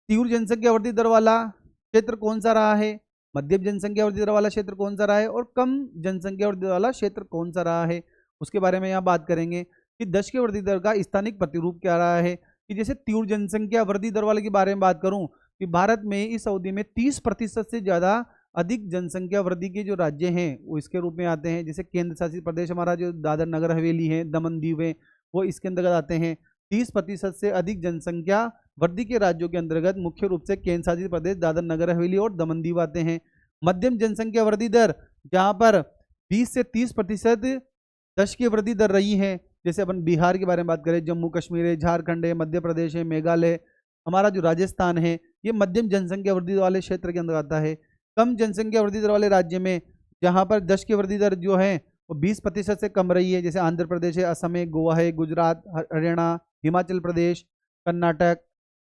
Speaker 1: तीव्र जनसंख्या वृद्धि दर वाला क्षेत्र कौन सा रहा है, मध्यम जनसंख्या वृद्धि दर वाला क्षेत्र कौन सा रहा है और कम जनसंख्या वृद्धि वाला क्षेत्र कौन सा रहा है, उसके बारे में यहाँ बात करेंगे कि दशकीय वृद्धि दर का स्थानिक प्रतिरूप क्या रहा है। कि जैसे तीव्र जनसंख्या वृद्धि दर वाले के बारे में बात करूं कि भारत में इस अवधि में 30% से ज्यादा अधिक जनसंख्या वृद्धि के जो राज्य हैं वो इसके रूप में आते हैं। जैसे केंद्र शासित प्रदेश हमारा जो दादर नगर हवेली है, दमन दीव है, वो इसके अंतर्गत आते हैं। 30% से अधिक जनसंख्या वृद्धि के राज्यों के अंतर्गत मुख्य रूप से केंद्र शासित प्रदेश दादर नगर हवेली और दमन दीव आते हैं। मध्यम जनसंख्या वृद्धि दर जहां पर 20 से 30% दशकीय वृद्धि दर रही है, जैसे अपन बिहार के बारे में बात करें, जम्मू कश्मीर है, झारखंड है, मध्य प्रदेश है, मेघालय, हमारा जो राजस्थान है, ये मध्यम जनसंख्या वृद्धि वाले क्षेत्र के अंदर आता है। कम जनसंख्या वृद्धि दर वाले राज्य में जहां पर दशकीय वृद्धि दर जो है वो 20% से कम रही है, जैसे आंध्र प्रदेश है, असम है, गोवा है, गुजरात, हरियाणा, हिमाचल प्रदेश, कर्नाटक,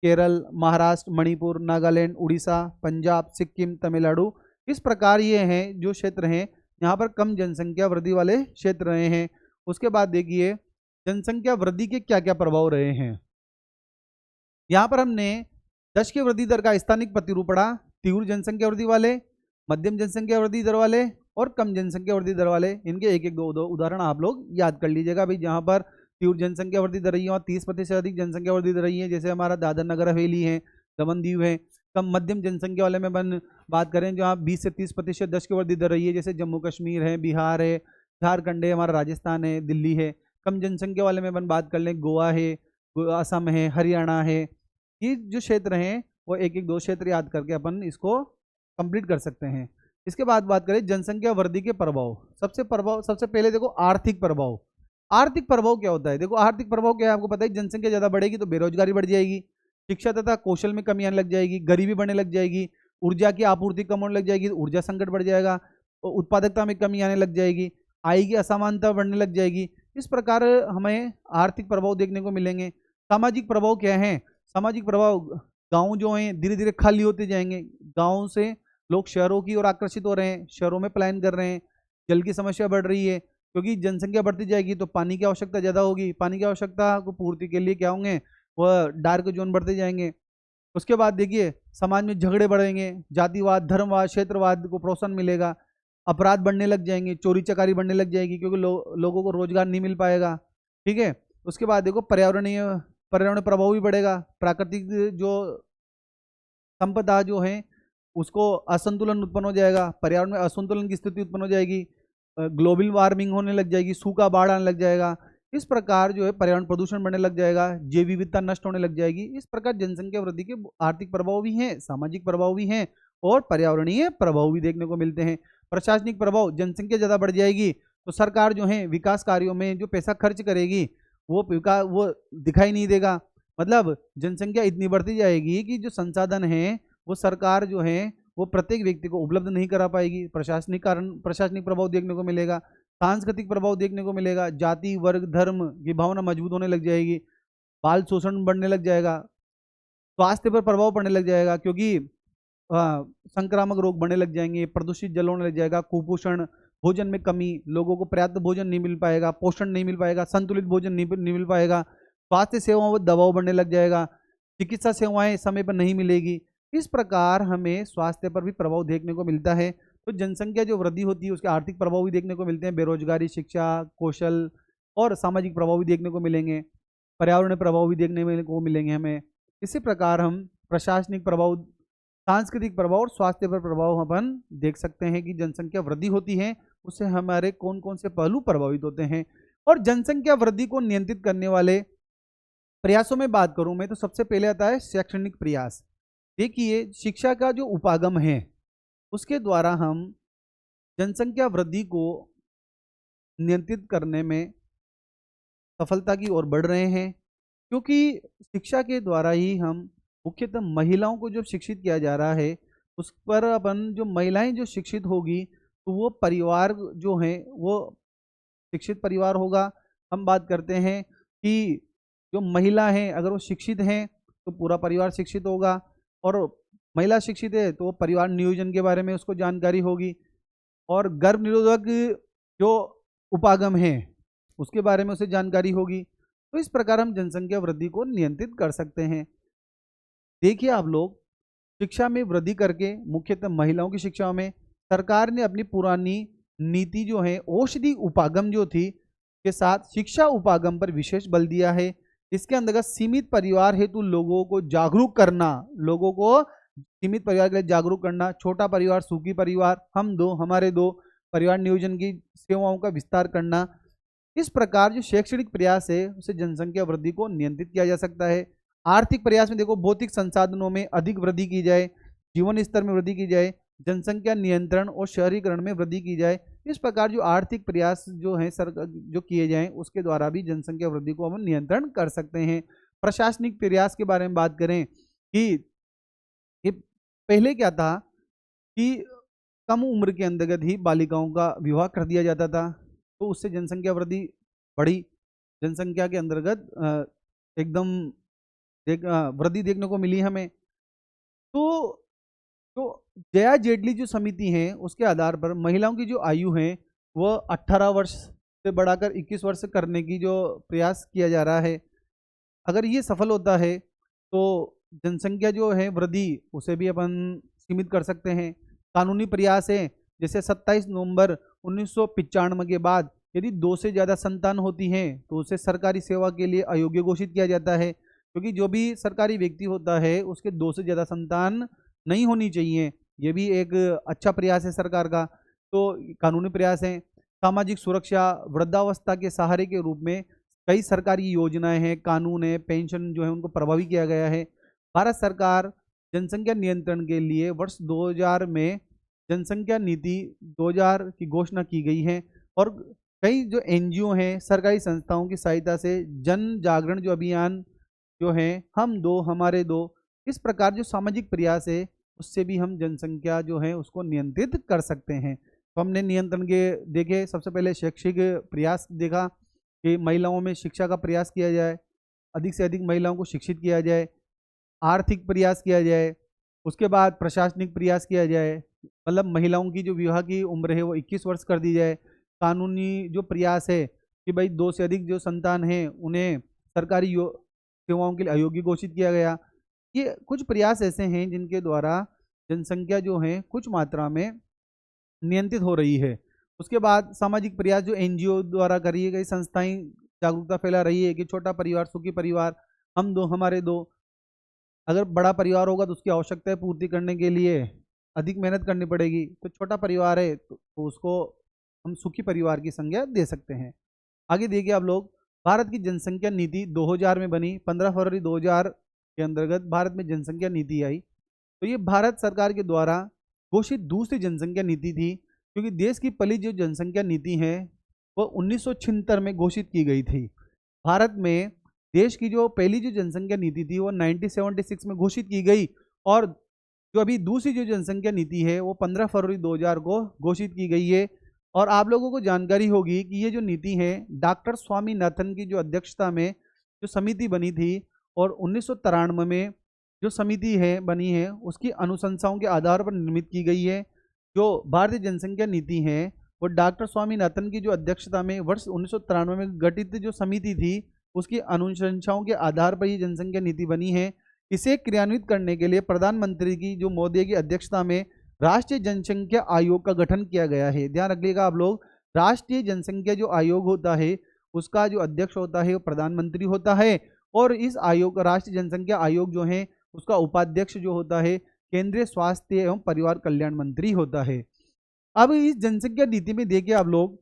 Speaker 1: केरल, महाराष्ट्र, मणिपुर, नागालैंड, उड़ीसा, पंजाब, सिक्किम, तमिलनाडु। इस प्रकार ये हैं जो क्षेत्र हैं यहाँ पर कम जनसंख्या वृद्धि वाले क्षेत्र रहे हैं। उसके बाद देखिए जनसंख्या वृद्धि के क्या क्या प्रभाव रहे हैं। यहाँ पर हमने दशकीय वृद्धि दर का स्थानिक प्रतिरूप पढ़ा, तीव्र जनसंख्या वृद्धि वाले, मध्यम जनसंख्या वृद्धि दर वाले और कम जनसंख्या वृद्धि दर वाले। इनके एक एक दो उदाहरण आप लोग याद कर लीजिएगा भाई। जहाँ पर तीव्र जनसंख्या वृद्धि दर रही है और 30% से अधिक जनसंख्या वृद्धि दर रही है, जैसे हमारा दादर नगर हवेली है, दमन दीव है। कम मध्यम जनसंख्या वाले में अपन बात करें जहाँ 20 से 30% दशकीय वृद्धि दर रही है, जैसे जम्मू कश्मीर है, बिहार है, झारखंड है, हमारा राजस्थान है, दिल्ली है। कम जनसंख्या वाले में अपन बात कर लें, गोवा है, असम है, हरियाणा है, ये जो क्षेत्र हैं वो एक एक 2 क्षेत्र याद करके अपन इसको कंप्लीट कर सकते हैं। इसके बाद बात करें जनसंख्या वृद्धि के प्रभाव। सबसे पहले देखो आर्थिक प्रभाव। आर्थिक प्रभाव क्या होता है? देखो आर्थिक प्रभाव क्या है आपको पता है, जनसंख्या ज्यादा बढ़ेगी तो बेरोजगारी बढ़ जाएगी, शिक्षा तथा कौशल में कमी आने लग जाएगी, गरीबी बढ़ने लग जाएगी, ऊर्जा की आपूर्ति कम होने लग जाएगी, ऊर्जा संकट बढ़ जाएगा, तो उत्पादकता में कमी आने लग जाएगी, आय की असमानता बढ़ने लग जाएगी। इस प्रकार हमें आर्थिक प्रभाव देखने को मिलेंगे। सामाजिक प्रभाव क्या है? सामाजिक प्रभाव, गांव जो हैं धीरे धीरे खाली होते जाएंगे, गांव से लोग शहरों की ओर आकर्षित हो रहे हैं, शहरों में पलायन कर रहे हैं, जल की समस्या बढ़ रही है, क्योंकि जनसंख्या बढ़ती जाएगी तो पानी की आवश्यकता ज़्यादा होगी, पानी की आवश्यकता को पूर्ति के लिए क्या होंगे, वह डार्क जोन बढ़ते जाएंगे। उसके बाद देखिए समाज में झगड़े बढ़ेंगे, जातिवाद, धर्मवाद, क्षेत्रवाद को प्रोत्साहन मिलेगा, अपराध बढ़ने लग जाएंगे, चोरी चकारी बढ़ने लग जाएगी, क्योंकि लोगों को रोजगार नहीं मिल पाएगा। ठीक है। उसके बाद देखो पर्यावरण प्रभाव भी बढ़ेगा, प्राकृतिक जो संपदा जो है उसको असंतुलन उत्पन्न हो जाएगा, पर्यावरण में असंतुलन की स्थिति उत्पन्न हो जाएगी, ग्लोबल वार्मिंग होने लग जाएगी, सूखा बाढ़ आने लग जाएगा। इस प्रकार जो है पर्यावरण प्रदूषण बढ़ने लग जाएगा, जैव विविधता नष्ट होने लग जाएगी। इस प्रकार जनसंख्या वृद्धि के आर्थिक प्रभाव भी हैं, सामाजिक प्रभाव भी हैं और पर्यावरणीय प्रभाव भी देखने को मिलते हैं। प्रशासनिक प्रभाव, जनसंख्या ज़्यादा बढ़ जाएगी तो सरकार जो है विकास कार्यों में जो पैसा खर्च करेगी वो दिखाई नहीं देगा। मतलब जनसंख्या इतनी बढ़ती जाएगी कि जो संसाधन है वो सरकार जो है वो प्रत्येक व्यक्ति को उपलब्ध नहीं करा पाएगी। प्रशासनिक प्रभाव देखने को मिलेगा। सांस्कृतिक प्रभाव देखने को मिलेगा, जाति वर्ग धर्म की भावना मजबूत होने लग जाएगी, बाल शोषण बढ़ने लग जाएगा, स्वास्थ्य पर प्रभाव पड़ने लग जाएगा, क्योंकि संक्रामक रोग बढ़ने लग जाएंगे, प्रदूषित जल होने लग जाएगा, कुपोषण, भोजन में कमी, लोगों को पर्याप्त भोजन नहीं मिल पाएगा, पोषण नहीं मिल पाएगा, संतुलित भोजन नहीं मिल पाएगा, स्वास्थ्य सेवाओं पर दबाव बढ़ने लग जाएगा, चिकित्सा सेवाएं समय पर नहीं मिलेगी। इस प्रकार हमें स्वास्थ्य पर भी प्रभाव देखने को मिलता है। तो जनसंख्या जो वृद्धि होती है उसके आर्थिक प्रभाव भी देखने को मिलते हैं, बेरोजगारी, शिक्षा, कौशल और सामाजिक प्रभाव भी देखने को मिलेंगे, पर्यावरण प्रभाव भी देखने को मिलेंगे हमें। इसी प्रकार हम प्रशासनिक प्रभाव, सांस्कृतिक प्रभाव और स्वास्थ्य पर प्रभाव अपन देख सकते हैं कि जनसंख्या वृद्धि होती है उससे हमारे कौन कौन से पहलू प्रभावित होते हैं। और जनसंख्या वृद्धि को नियंत्रित करने वाले प्रयासों में बात करूं मैं तो सबसे पहले आता है शैक्षणिक प्रयास। देखिए शिक्षा का जो उपागम है उसके द्वारा हम जनसंख्या वृद्धि को नियंत्रित करने में सफलता की ओर बढ़ रहे हैं, क्योंकि शिक्षा के द्वारा ही हम मुख्यतः महिलाओं को जो शिक्षित किया जा रहा है उस पर अपन जो महिलाएं जो शिक्षित होगी तो वो परिवार जो है वो शिक्षित परिवार होगा। हम बात करते हैं कि जो महिला हैं अगर वो शिक्षित हैं तो पूरा परिवार शिक्षित होगा, और महिला शिक्षित है तो परिवार नियोजन के बारे में उसको जानकारी होगी, और गर्भ निरोधक जो उपागम है उसके बारे में उसे जानकारी होगी। तो इस प्रकार हम जनसंख्या वृद्धि को नियंत्रित कर सकते हैं। देखिए आप लोग, शिक्षा में वृद्धि करके मुख्यतः महिलाओं की शिक्षा में सरकार ने अपनी पुरानी नीति जो है औषधि उपागम जो थी के साथ शिक्षा उपागम पर विशेष बल दिया है। इसके अंतर्गत सीमित परिवार हेतु लोगों को जागरूक करना, लोगों को सीमित परिवार के लिए जागरूक करना, छोटा परिवार, सुखी परिवार, हम दो हमारे दो, परिवार नियोजन की सेवाओं का विस्तार करना। इस प्रकार जो शैक्षणिक प्रयास है उससे जनसंख्या वृद्धि को नियंत्रित किया जा सकता है। आर्थिक प्रयास में देखो भौतिक संसाधनों में अधिक वृद्धि की जाए, जीवन स्तर में वृद्धि की जाए, जनसंख्या नियंत्रण और शहरीकरण में वृद्धि की जाए। इस प्रकार जो आर्थिक प्रयास जो है सरकार जो किए जाएं उसके द्वारा भी जनसंख्या वृद्धि को हम नियंत्रण कर सकते हैं। प्रशासनिक प्रयास के बारे में बात करें कि पहले क्या था कि कम उम्र के अंतर्गत ही बालिकाओं का विवाह कर दिया जाता था, तो उससे जनसंख्या वृद्धि बढ़ी, जनसंख्या के अंतर्गत एकदम वृद्धि देखने को मिली हमें। तो जया जेटली जो समिति है उसके आधार पर महिलाओं की जो आयु है वह 18 वर्ष से बढ़ाकर 21 वर्ष करने की जो प्रयास किया जा रहा है, अगर ये सफल होता है तो जनसंख्या जो है वृद्धि उसे भी अपन सीमित कर सकते हैं। कानूनी प्रयास है, जैसे 27 नवंबर 1995 के बाद यदि 2 से ज़्यादा संतान होती हैं तो उसे सरकारी सेवा के लिए अयोग्य घोषित किया जाता है, क्योंकि जो भी सरकारी व्यक्ति होता है उसके 2 से ज़्यादा संतान नहीं होनी चाहिए। ये भी एक अच्छा प्रयास है सरकार का, तो कानूनी प्रयास है। सामाजिक सुरक्षा, वृद्धावस्था के सहारे के रूप में कई सरकारी योजनाएं हैं, कानून है, पेंशन जो है उनको प्रभावी किया गया है। भारत सरकार जनसंख्या नियंत्रण के लिए वर्ष 2000 में जनसंख्या नीति 2000 की घोषणा की गई है और कई जो एनजीओ हैं, सरकारी संस्थाओं की सहायता से जन जागरण जो अभियान जो है, हम दो हमारे दो, इस प्रकार जो सामाजिक प्रयास है उससे भी हम जनसंख्या जो है उसको नियंत्रित कर सकते हैं। तो हमने नियंत्रण के देखे, सबसे पहले शैक्षिक प्रयास देखा कि महिलाओं में शिक्षा का प्रयास किया जाए, अधिक से अधिक महिलाओं को शिक्षित किया जाए, आर्थिक प्रयास किया जाए, उसके बाद प्रशासनिक प्रयास किया जाए, मतलब महिलाओं की जो विवाह की उम्र है वो 21 वर्ष कर दी जाए। कानूनी जो प्रयास है कि भाई 2 से अधिक जो संतान हैं उन्हें सरकारी सेवाओं के लिए अयोग्य घोषित किया गया। ये कुछ प्रयास ऐसे हैं जिनके द्वारा जनसंख्या जो है कुछ मात्रा में नियंत्रित हो रही है। उसके बाद सामाजिक प्रयास जो एनजीओ द्वारा करी गई संस्थाएं जागरूकता फैला रही है कि छोटा परिवार सुखी परिवार, हम दो हमारे दो। अगर बड़ा परिवार होगा तो उसकी आवश्यकताएं पूर्ति करने के लिए अधिक मेहनत करनी पड़ेगी, तो छोटा परिवार है तो उसको हम सुखी परिवार की संज्ञा दे सकते हैं। आगे देखिए आप लोग, भारत की जनसंख्या नीति 2000 में बनी। 15 फरवरी 2000 के अंतर्गत भारत में जनसंख्या नीति आई। तो ये भारत सरकार के द्वारा घोषित दूसरी जनसंख्या नीति थी, क्योंकि देश की पहली जो जनसंख्या नीति है वो 1976 में घोषित की गई थी। भारत में देश की जो पहली जो जनसंख्या नीति थी वो 1976 में घोषित की गई और जो अभी दूसरी जो जनसंख्या नीति है वो 15 फरवरी 2000 को घोषित की गई है। और आप लोगों को जानकारी होगी कि ये जो नीति है डॉक्टर स्वामीनाथन की जो अध्यक्षता में जो समिति बनी थी और 1993 में जो समिति है बनी है उसकी अनुशंसाओं के आधार पर निर्मित की गई है। जो भारतीय जनसंख्या नीति है वो डॉक्टर स्वामीनाथन की जो अध्यक्षता में वर्ष 1993 में गठित जो समिति थी उसकी अनुशंसाओं के आधार पर ये जनसंख्या नीति बनी है। इसे क्रियान्वित करने के लिए प्रधानमंत्री की जो मोदी की अध्यक्षता में राष्ट्रीय जनसंख्या आयोग का गठन किया गया है। ध्यान रखिएगा आप लोग, राष्ट्रीय जनसंख्या जो आयोग होता है उसका जो अध्यक्ष होता है वो प्रधानमंत्री होता है और इस आयोग राष्ट्रीय जनसंख्या आयोग जो है उसका उपाध्यक्ष जो होता है केंद्रीय स्वास्थ्य एवं परिवार कल्याण मंत्री होता है। अब इस जनसंख्या नीति में देखिए आप लोग,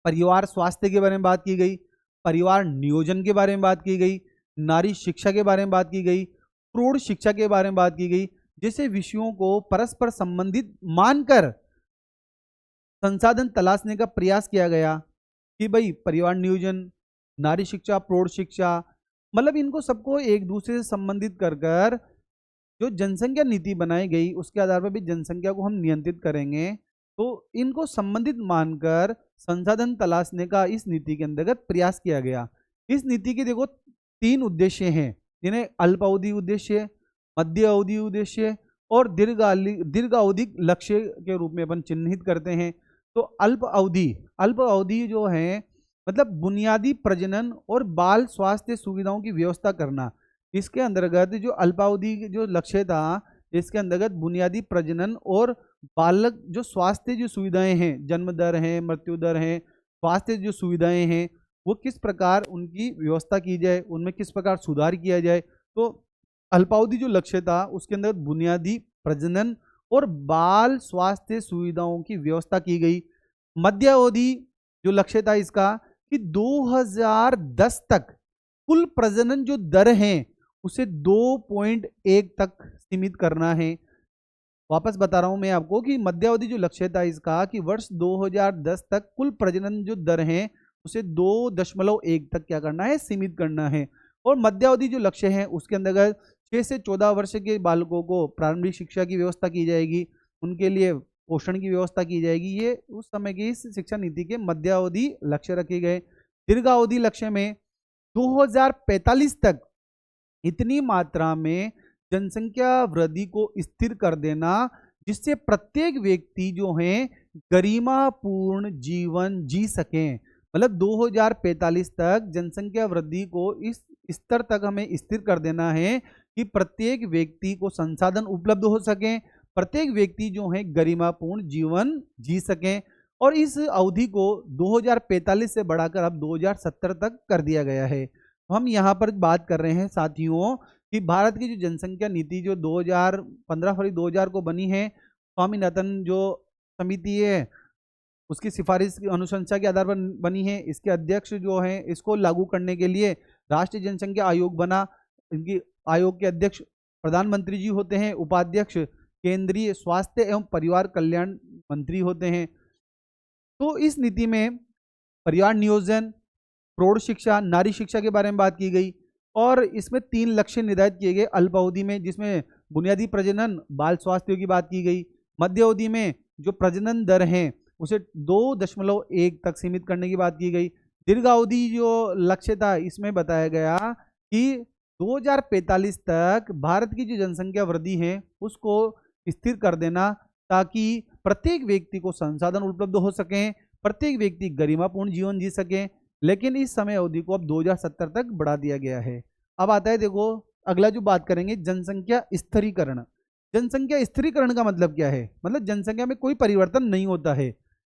Speaker 1: परिवार स्वास्थ्य के बारे में बात की गई, परिवार नियोजन के बारे में बात की गई, नारी शिक्षा के बारे में बात की गई, प्रौढ़ शिक्षा के बारे में बात की गई, जैसे विषयों को परस्पर संबंधित मानकर संसाधन तलाशने का प्रयास किया गया कि भाई परिवार नियोजन, नारी शिक्षा, प्रौढ़ शिक्षा, मतलब इनको सबको एक दूसरे से संबंधित कर कर जो जनसंख्या नीति बनाई गई उसके आधार पर भी जनसंख्या को हम नियंत्रित करेंगे। तो इनको संबंधित मानकर संसाधन तलाशने का इस नीति के अंतर्गत प्रयास किया गया। इस नीति के देखो 3 उद्देश्य हैं, जिन्हें अल्पावधि उद्देश्य, मध्य अवधि उद्देश्य और दीर्घावधि लक्ष्य के रूप में अपन चिन्हित करते हैं। तो अल्प अवधि जो है मतलब बुनियादी प्रजनन और बाल स्वास्थ्य सुविधाओं की व्यवस्था करना। इसके अंतर्गत जो अल्पावधि जो लक्ष्य था इसके अंतर्गत बुनियादी प्रजनन और बालक जो स्वास्थ्य जो सुविधाएं हैं, जन्म दर है, मृत्यु दर है, स्वास्थ्य जो सुविधाएं हैं वो किस प्रकार उनकी व्यवस्था की जाए, उनमें किस प्रकार सुधार किया जाए। तो अल्पावधि जो लक्ष्य था उसके अंदर बुनियादी प्रजनन और बाल स्वास्थ्य सुविधाओं की व्यवस्था की गई। मध्यावधि जो लक्ष्य था इसका कि 2010 तक कुल प्रजनन जो दर है उसे 2.1 तक सीमित करना है। वापस बता रहा हूं मैं आपको कि मध्यावधि जो लक्ष्य था इसका कि वर्ष 2010 तक कुल प्रजनन जो दर है उसे 2.1 तक क्या करना है, सीमित करना है। और मध्यावधि जो लक्ष्य है उसके अंतर्गत 6 से 14 वर्ष के बालकों को प्रारंभिक शिक्षा की व्यवस्था की जाएगी, उनके लिए पोषण की व्यवस्था की जाएगी। ये उस समय की इस शिक्षा नीति के मध्यावधि लक्ष्य रखे गए। दीर्घावधि लक्ष्य में 2045 तक इतनी मात्रा में जनसंख्या वृद्धि को स्थिर कर देना जिससे प्रत्येक व्यक्ति जो है गरिमापूर्ण जीवन जी सकें। मतलब 2045 तक जनसंख्या वृद्धि को इस स्तर तक हमें स्थिर कर देना है कि प्रत्येक व्यक्ति को संसाधन उपलब्ध हो सके, प्रत्येक व्यक्ति जो है गरिमापूर्ण जीवन जी सकें। और इस अवधि को 2045 से बढ़ाकर अब 2070 तक कर दिया गया है। तो हम यहाँ पर बात कर रहे हैं साथियों कि भारत की जो जनसंख्या नीति जो 15 फरवरी 2000 को बनी है, स्वामीनाथन जो समिति है उसकी सिफारिश की अनुशंसा के आधार पर बनी है। इसके अध्यक्ष जो हैं, इसको लागू करने के लिए राष्ट्रीय जनसंख्या आयोग बना। इनकी आयोग के अध्यक्ष प्रधानमंत्री जी होते हैं, उपाध्यक्ष केंद्रीय स्वास्थ्य एवं परिवार कल्याण मंत्री होते हैं। तो इस नीति में परिवार नियोजन, प्रौढ़ शिक्षा, नारी शिक्षा के बारे में बात की गई और इसमें 3 लक्ष्य निर्धारित किए गए अल्पावधि में, जिसमें बुनियादी प्रजनन, बाल स्वास्थ्य की बात की गई। मध्य अवधि में जो प्रजनन दर है उसे 2.1 तक सीमित करने की बात की गई। दीर्घावधि जो लक्ष्य था, इसमें बताया गया कि 2045 तक भारत की जो जनसंख्या वृद्धि है उसको स्थिर कर देना, ताकि प्रत्येक व्यक्ति को संसाधन उपलब्ध हो सकें, प्रत्येक व्यक्ति गरिमापूर्ण जीवन जी सके। लेकिन इस समय अवधि को अब 2070 तक बढ़ा दिया गया है। अब आता है, देखो अगला जो बात करेंगे, जनसंख्या स्थिरीकरण। जनसंख्या स्थिरीकरण का मतलब क्या है? मतलब जनसंख्या में कोई परिवर्तन नहीं होता है,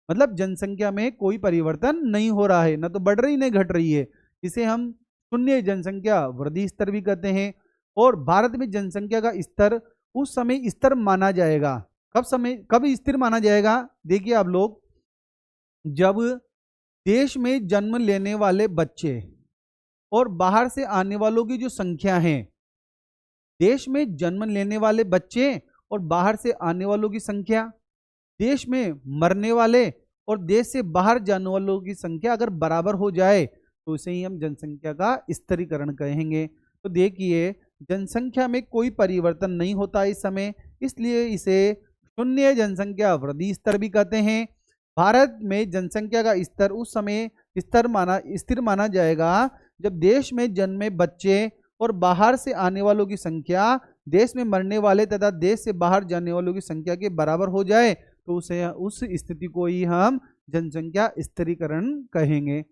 Speaker 1: मतलब जनसंख्या में कोई परिवर्तन नहीं हो रहा है, ना तो बढ़ रही न घट रही है। इसे हम शून्य जनसंख्या वृद्धि स्तर भी कहते हैं। और भारत में जनसंख्या का स्तर उस समय स्तर माना जाएगा, कब स्थिर माना जाएगा? देखिए आप लोग, जब देश में जन्म लेने वाले बच्चे और बाहर से आने वालों की जो संख्या है, देश में जन्म लेने वाले बच्चे और बाहर से आने वालों की संख्या, देश में मरने वाले और देश से बाहर जाने वालों की संख्या अगर बराबर हो जाए तो इसे ही हम जनसंख्या का स्थिरीकरण कहेंगे। तो देखिए, जनसंख्या में कोई परिवर्तन नहीं होता इस समय, इसलिए इसे शून्य जनसंख्या वृद्धि स्तर भी कहते हैं। भारत में जनसंख्या का स्तर उस समय स्थिर माना जाएगा जब देश में जन्मे बच्चे और बाहर से आने वालों की संख्या देश में मरने वाले तथा देश से बाहर जाने वालों की संख्या के बराबर हो जाए, तो उस स्थिति को ही हम जनसंख्या स्थिरीकरण कहेंगे।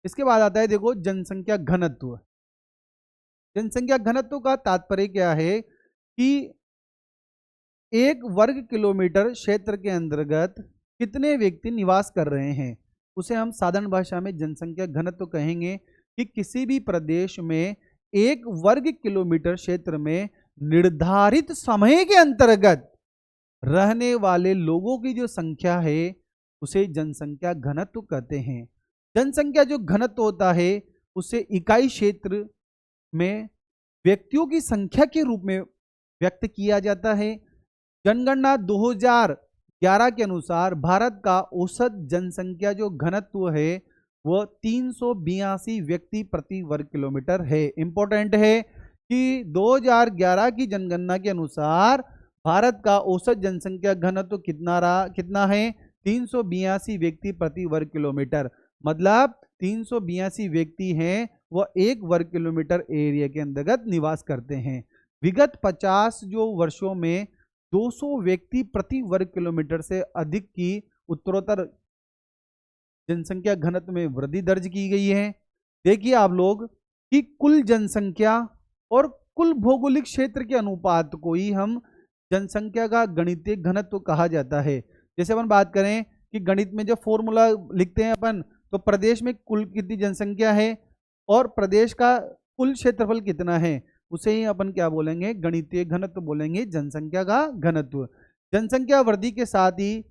Speaker 1: इसके बाद आता है, देखो जनसंख्या घनत्व। जनसंख्या घनत्व का तात्पर्य क्या है कि 1 वर्ग किलोमीटर क्षेत्र के अंतर्गत कितने व्यक्ति निवास कर रहे हैं, उसे हम साधारण भाषा में जनसंख्या घनत्व कहेंगे। कि किसी भी प्रदेश में 1 वर्ग किलोमीटर क्षेत्र में निर्धारित समय के अंतर्गत रहने वाले लोगों की जो संख्या है उसे जनसंख्या घनत्व कहते हैं। जनसंख्या जो घनत्व होता है उसे इकाई क्षेत्र में व्यक्तियों की संख्या के रूप में व्यक्त किया जाता है। जनगणना 2011 के अनुसार भारत का औसत जनसंख्या जो घनत्व है वह 382 व्यक्ति प्रति वर्ग किलोमीटर है। इंपॉर्टेंट है कि 2011 की जनगणना के अनुसार भारत का औसत जनसंख्या घनत्व कितना है? 382 व्यक्ति प्रति वर्ग किलोमीटर। मतलब 382 व्यक्ति हैं वह 1 वर्ग किलोमीटर एरिया के अंतर्गत निवास करते हैं। विगत 50 जो वर्षों में 200 व्यक्ति प्रति वर्ग किलोमीटर से अधिक की उत्तरोत्तर जनसंख्या घनत्व में वृद्धि दर्ज की गई है। देखिए आप लोग कि कुल जनसंख्या और कुल भौगोलिक क्षेत्र के अनुपात को ही हम जनसंख्या का गणितीय घनत्व कहा जाता है। जैसे अपन बात करें कि गणित में जब फॉर्मूला लिखते हैं अपन, तो प्रदेश में कुल कितनी जनसंख्या है और प्रदेश का कुल क्षेत्रफल कितना है, उसे ही अपन क्या बोलेंगे? गणितीय घनत्व बोलेंगे, जनसंख्या का घनत्व। जनसंख्या वृद्धि के साथ ही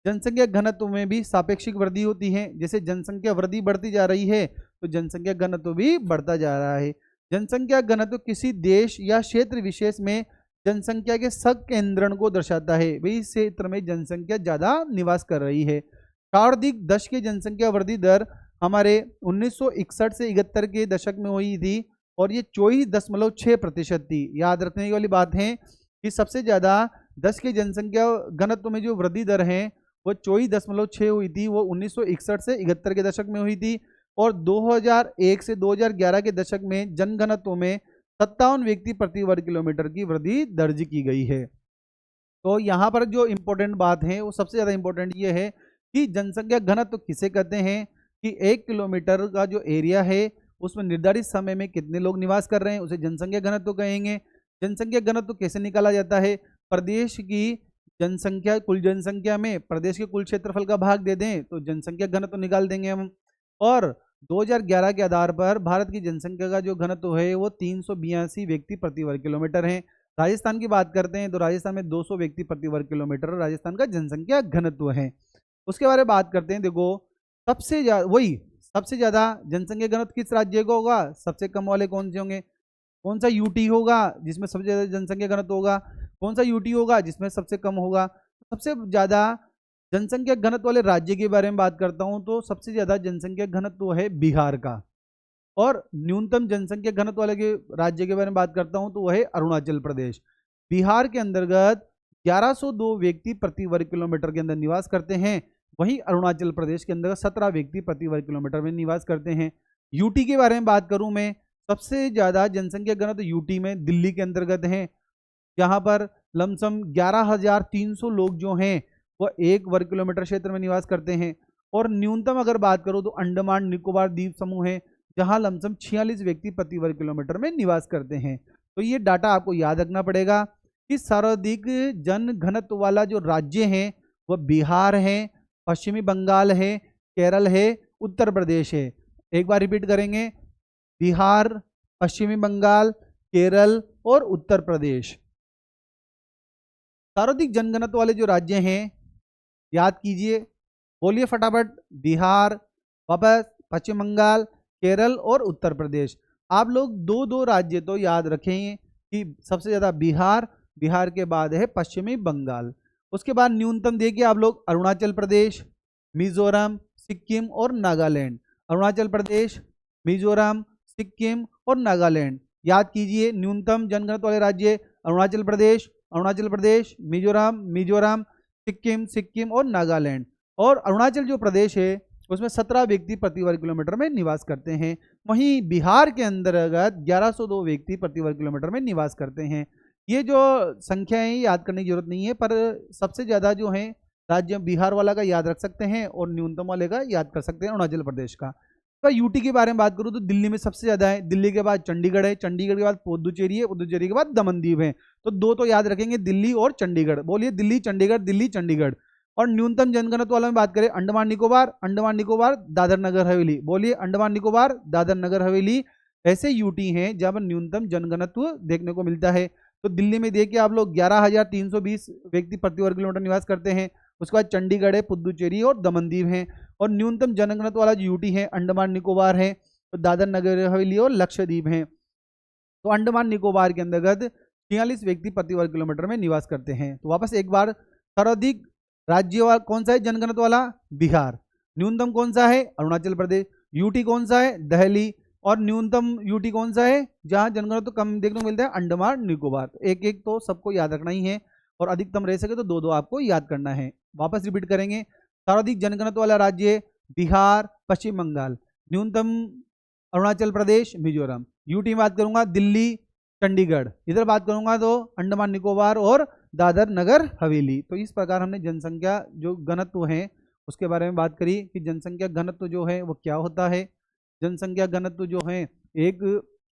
Speaker 1: जनसंख्या घनत्व में भी सापेक्षिक वृद्धि होती है। जैसे जनसंख्या वृद्धि बढ़ती जा रही है तो जनसंख्या घनत्व भी बढ़ता जा रहा है। जनसंख्या घनत्व किसी देश या क्षेत्र विशेष में जनसंख्या के संकेंद्रण को दर्शाता है। भाई इस क्षेत्र में जनसंख्या ज्यादा निवास कर रही है। सर्वाधिक दशक की जनसंख्या वृद्धि दर हमारे 1961 से 71 के दशक में हुई थी और ये 24.6% थी। याद रखने वाली बात है कि सबसे ज्यादा 10 की जनसंख्या घनत्व में जो वृद्धि दर है वो 24.6 हुई थी, वो 1961 से 71 के दशक में हुई थी। और 2001 से 2011 के दशक में जनघनत्व में 57 व्यक्ति प्रति वर्ग किलोमीटर की वृद्धि दर्ज की गई है। तो यहाँ पर जो इम्पोर्टेंट बात है वो सबसे ज़्यादा इम्पोर्टेंट ये है कि जनसंख्या घनत्व किसे कहते हैं कि 1 किलोमीटर का जो एरिया है उसमें निर्धारित समय में कितने लोग निवास कर रहे हैं उसे जनसंख्या घनत्व कहेंगे। जनसंख्या घनत्व कैसे निकाला जाता है? प्रदेश की जनसंख्या कुल जनसंख्या में प्रदेश के कुल क्षेत्रफल का भाग दे दें तो जनसंख्या घनत्व निकाल देंगे हम। और 2011 के आधार पर भारत की जनसंख्या का जो घनत्व है वो 382 व्यक्ति प्रति वर्ग किलोमीटर है। राजस्थान की बात करते हैं तो राजस्थान में 200 व्यक्ति प्रति वर्ग किलोमीटर राजस्थान का जनसंख्या घनत्व है। उसके बारे में बात करते हैं। देखो सबसे ज़्यादा जनसंख्या घनत्व किस राज्य का होगा, सबसे कम वाले कौन से होंगे, कौन सा यूटी होगा जिसमें सबसे ज़्यादा जनसंख्या घनत्व होगा, कौन सा यूटी होगा जिसमें सबसे कम होगा। सबसे ज़्यादा जनसंख्या घनत्व वाले राज्य के बारे में बात करता हूँ तो सबसे ज़्यादा जनसंख्या घनत्व है बिहार का, और न्यूनतम जनसंख्या घनत्व वाले के राज्य के बारे में बात करता हूँ तो वह है अरुणाचल प्रदेश। बिहार के अंतर्गत 1102 व्यक्ति प्रति वर्ग किलोमीटर के अंदर निवास करते हैं, वहीं अरुणाचल प्रदेश के अंदर 17 व्यक्ति प्रति वर्ग किलोमीटर में निवास करते हैं। यूटी के बारे में बात करूं मैं, सबसे ज्यादा जनसंख्या घनत्व यूटी में दिल्ली के अंतर्गत है, जहां पर लमसम 11,300 लोग जो हैं वह 1 वर्ग किलोमीटर क्षेत्र में निवास करते हैं। और न्यूनतम अगर बात करूं तो अंडमान निकोबार द्वीप समूह है, जहां लमसम 46 व्यक्ति प्रति वर्ग किलोमीटर में निवास करते हैं। तो ये डाटा आपको याद रखना पड़ेगा कि सर्वाधिक जन घनत्व वाला जो राज्य है वह बिहार है, पश्चिमी बंगाल है, केरल है, उत्तर प्रदेश है। एक बार रिपीट करेंगे, बिहार, पश्चिमी बंगाल, केरल और उत्तर प्रदेश। सर्वाधिक जनघनत्व वाले जो राज्य हैं याद कीजिए, बोलिए फटाफट, बिहार, वापस पश्चिम बंगाल, केरल और उत्तर प्रदेश। आप लोग दो दो राज्य तो याद रखेंगे कि सबसे ज़्यादा बिहार के बाद है पश्चिमी बंगाल। उसके बाद न्यूनतम देखिए आप लोग, अरुणाचल प्रदेश, मिजोरम, सिक्किम और नागालैंड। अरुणाचल प्रदेश, मिजोरम, सिक्किम और नागालैंड याद कीजिए। न्यूनतम जनघनत्व वाले राज्य अरुणाचल प्रदेश, मिजोरम, सिक्किम और नागालैंड। और अरुणाचल जो प्रदेश है उसमें 17 व्यक्ति प्रति वर्ग किलोमीटर में निवास करते हैं, वहीं बिहार के अंतर्गत 1102 व्यक्ति प्रति वर्ग किलोमीटर में निवास करते हैं। ये जो संख्याएं याद करने की जरूरत नहीं है, पर सबसे ज़्यादा जो है राज्य बिहार वाला का याद रख सकते हैं और न्यूनतम वाले का याद कर सकते हैं अरुणाचल प्रदेश का। तो यूटी के बारे में बात करूँ तो दिल्ली में सबसे ज़्यादा है, दिल्ली के बाद चंडीगढ़ है, चंडीगढ़ के बाद पुदुचेरी है, पुदुचेरी के बाद दमनदीप है। तो दो तो याद रखेंगे, दिल्ली और चंडीगढ़। बोलिए दिल्ली चंडीगढ़। और न्यूनतम जनघनत्व वाला में बात करें, अंडमान निकोबार, दादर नगर हवेली। बोलिए अंडमान निकोबार, दादर नगर हवेली ऐसे यूटी हैं जहां पर न्यूनतम जनघनत्व देखने को मिलता है। तो दिल्ली में देखिए आप लोग 11,320 व्यक्ति प्रति वर्ग किलोमीटर निवास करते हैं। उसके बाद चंडीगढ़ है, पुदुचेरी और दमनदीप है। और न्यूनतम जनघनत्व वाला जो यूटी है अंडमान निकोबार है, तो दादर नगर हवेली और लक्षद्वीप है। तो अंडमान निकोबार के अंतर्गत 46 व्यक्ति प्रति वर्ग किलोमीटर में निवास करते हैं। तो वापस एक बार, सर्वाधिक राज्य कौन सा है जनघनत्व वाला, बिहार। न्यूनतम कौन सा है, अरुणाचल प्रदेश। यूटी कौन सा है, दिल्ली। और न्यूनतम यूटी कौन सा है जहां जनघनत्व कम देखने को मिलता है, अंडमान निकोबार। एक एक तो सबको याद रखना ही है, और अधिकतम रह सके तो दो दो आपको याद करना है। वापस रिपीट करेंगे, सर्वाधिक जनघनत्व वाला राज्य बिहार, पश्चिम बंगाल। न्यूनतम अरुणाचल प्रदेश, मिजोरम। यूटी में बात करूंगा दिल्ली, चंडीगढ़। इधर बात करूंगा तो अंडमान निकोबार और दादर नगर हवेली। तो इस प्रकार हमने जनसंख्या जो घनत्व है उसके बारे में बात करी कि जनसंख्या घनत्व जो है वो क्या होता है। जनसंख्या घनत्व जो है एक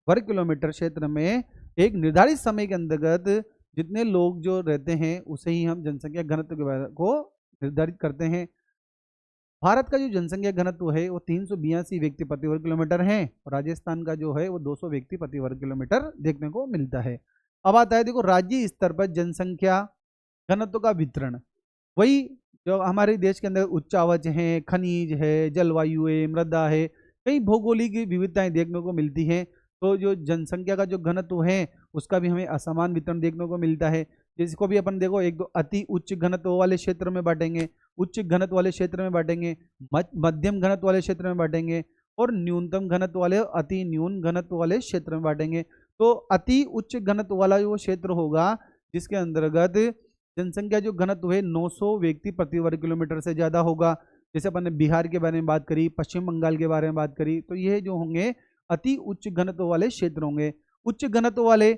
Speaker 1: वर्ग किलोमीटर क्षेत्र में एक निर्धारित समय के अंतर्गत जितने लोग जो रहते हैं उसे ही हम जनसंख्या घनत्व के बारे को निर्धारित करते हैं। भारत का जो जनसंख्या घनत्व है वो 382 व्यक्ति प्रति वर्ग किलोमीटर है, और राजस्थान का जो है वो 200 व्यक्ति प्रति वर्ग किलोमीटर देखने को मिलता है। अब आता है देखो राज्य स्तर पर जनसंख्या घनत्व का वितरण। वही जो हमारे देश के अंदर उच्चावच है, खनिज है, जलवायु है, मृदा है, कई भौगोलिक विविधताएं देखने को मिलती हैं। तो जो जनसंख्या का जो घनत्व है उसका भी हमें असमान वितरण देखने को मिलता है। जिसको भी अपन देखो, एक तो अति उच्च घनत्व वाले क्षेत्र में बांटेंगे, उच्च घनत्व वाले क्षेत्र में बांटेंगे, मध्यम घनत्व वाले क्षेत्र में बांटेंगे, और न्यूनतम घनत्व वाले अति न्यून घनत्व वाले क्षेत्र में बांटेंगे। तो अति उच्च घनत्व वाला जो क्षेत्र होगा जिसके अंतर्गत जनसंख्या जो घनत्व है 900 व्यक्ति प्रति वर्ग किलोमीटर से ज़्यादा होगा। जैसे अपन ने बिहार के बारे में बात करी, पश्चिम बंगाल के बारे में बात करी, तो ये जो होंगे अति उच्च घनत्व वाले क्षेत्र होंगे। उच्च घनत्व वाले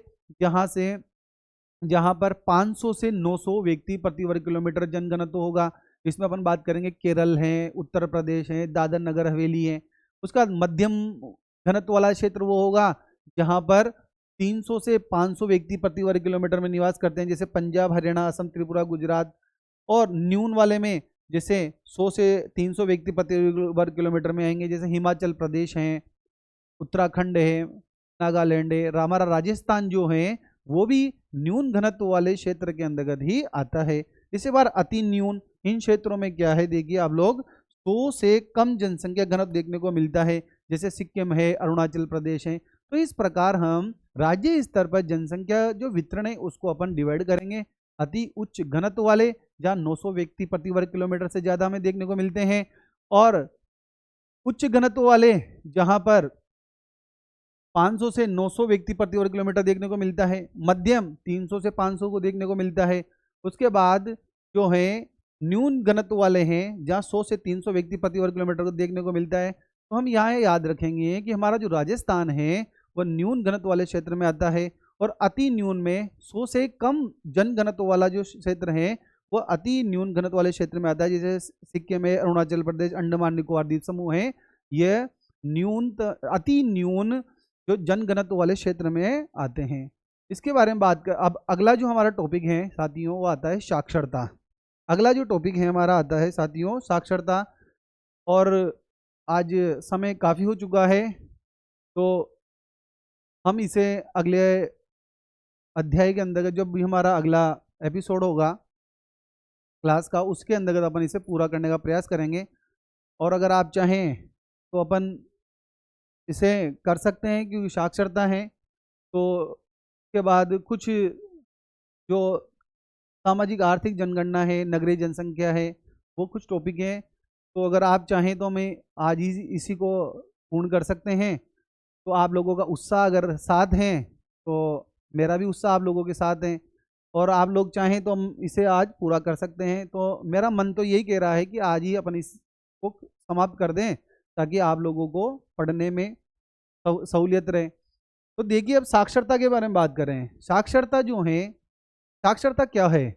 Speaker 1: जहाँ पर 500 से 900 व्यक्ति प्रति वर्ग किलोमीटर जनघनत्व होगा। इसमें अपन बात करेंगे केरल है, उत्तर प्रदेश है, दादर नगर हवेली है। उसका मध्यम घनत्व वाला क्षेत्र वो होगा जहाँ पर 300 से 500 व्यक्ति प्रति वर्ग किलोमीटर में निवास करते हैं, जैसे पंजाब, हरियाणा, असम, त्रिपुरा, गुजरात। और न्यून वाले में जैसे 100 से 300 व्यक्ति प्रति वर्ग किलोमीटर में आएंगे, जैसे हिमाचल प्रदेश हैं, उत्तराखंड है, नागालैंड है, हमारा राजस्थान जो है वो भी न्यून घनत्व वाले क्षेत्र के अंतर्गत ही आता है। इसी बार अति न्यून इन क्षेत्रों में क्या है, देखिए आप लोग 100 से कम जनसंख्या घनत्व देखने को मिलता है, जैसे सिक्किम है, अरुणाचल प्रदेश है। तो इस प्रकार हम राज्य स्तर पर जनसंख्या जो वितरण है उसको अपन डिवाइड करेंगे। अति उच्च घनत्व वाले जहाँ 900 व्यक्ति प्रति वर्ग किलोमीटर से ज़्यादा हमें देखने को मिलते हैं, और उच्च घनत्व वाले जहाँ पर 500 से 900 व्यक्ति प्रति वर्ग किलोमीटर देखने को मिलता है, मध्यम 300 से 500 को देखने को मिलता है। उसके बाद जो है न्यून घनत्व वाले हैं जहाँ 100 से 300 व्यक्ति प्रति वर्ग किलोमीटर को देखने को मिलता है। तो हम यहाँ याद रखेंगे कि हमारा जो राजस्थान है वह न्यून घनत्व वाले क्षेत्र में आता है, और अति न्यून में 100 से कम जन घनत्व वाला जो क्षेत्र है वो अति न्यून घनत्व वाले क्षेत्र में आता है, जैसे सिक्किम है, अरुणाचल प्रदेश, अंडमान निकोबार द्वीप समूह है, ये अति न्यून जो जन घनत्व वाले क्षेत्र में आते हैं। इसके बारे में बात कर, अब अगला जो हमारा टॉपिक है साथियों वो आता है साक्षरता। अगला जो टॉपिक है हमारा आता है साथियों साक्षरता। और आज समय काफ़ी हो चुका है, तो हम इसे अगले अध्याय के अंतर्गत जब भी हमारा अगला एपिसोड होगा क्लास का, उसके अंतर्गत अपन इसे पूरा करने का प्रयास करेंगे। और अगर आप चाहें तो अपन इसे कर सकते हैं, क्योंकि साक्षरता है तो उसके बाद कुछ जो सामाजिक आर्थिक जनगणना है, नगरीय जनसंख्या है, वो कुछ टॉपिक हैं। तो अगर आप चाहें तो हमें आज ही इसी को पूर्ण कर सकते हैं। तो आप लोगों का उत्साह अगर साथ हैं तो मेरा भी उत्साह आप लोगों के साथ है, और आप लोग चाहें तो हम इसे आज पूरा कर सकते हैं। तो मेरा मन तो यही कह रहा है कि आज ही अपन इसको समाप्त कर दें ताकि आप लोगों को पढ़ने में सहूलियत रहे। तो देखिए अब साक्षरता के बारे में बात करें। साक्षरता जो है, साक्षरता क्या है?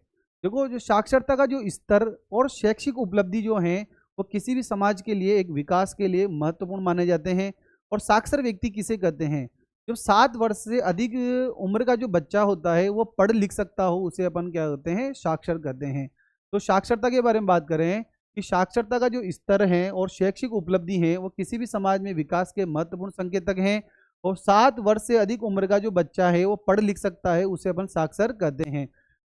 Speaker 1: देखो, जो साक्षरता का जो स्तर और शैक्षिक उपलब्धि जो है वो किसी भी समाज के लिए एक विकास के लिए महत्वपूर्ण माने जाते हैं। और साक्षर व्यक्ति किसे कहते हैं? जो 7 वर्ष से अधिक उम्र का जो बच्चा होता है वो पढ़ लिख सकता हो, उसे अपन क्या कहते हैं? साक्षर कहते हैं। तो साक्षरता के बारे में बात करें कि साक्षरता का जो स्तर है और शैक्षिक उपलब्धि है वो किसी भी समाज में विकास के महत्वपूर्ण संकेतक हैं। और 7 वर्ष से अधिक उम्र का जो बच्चा है वो पढ़ लिख सकता है, उसे अपन साक्षर कहते हैं।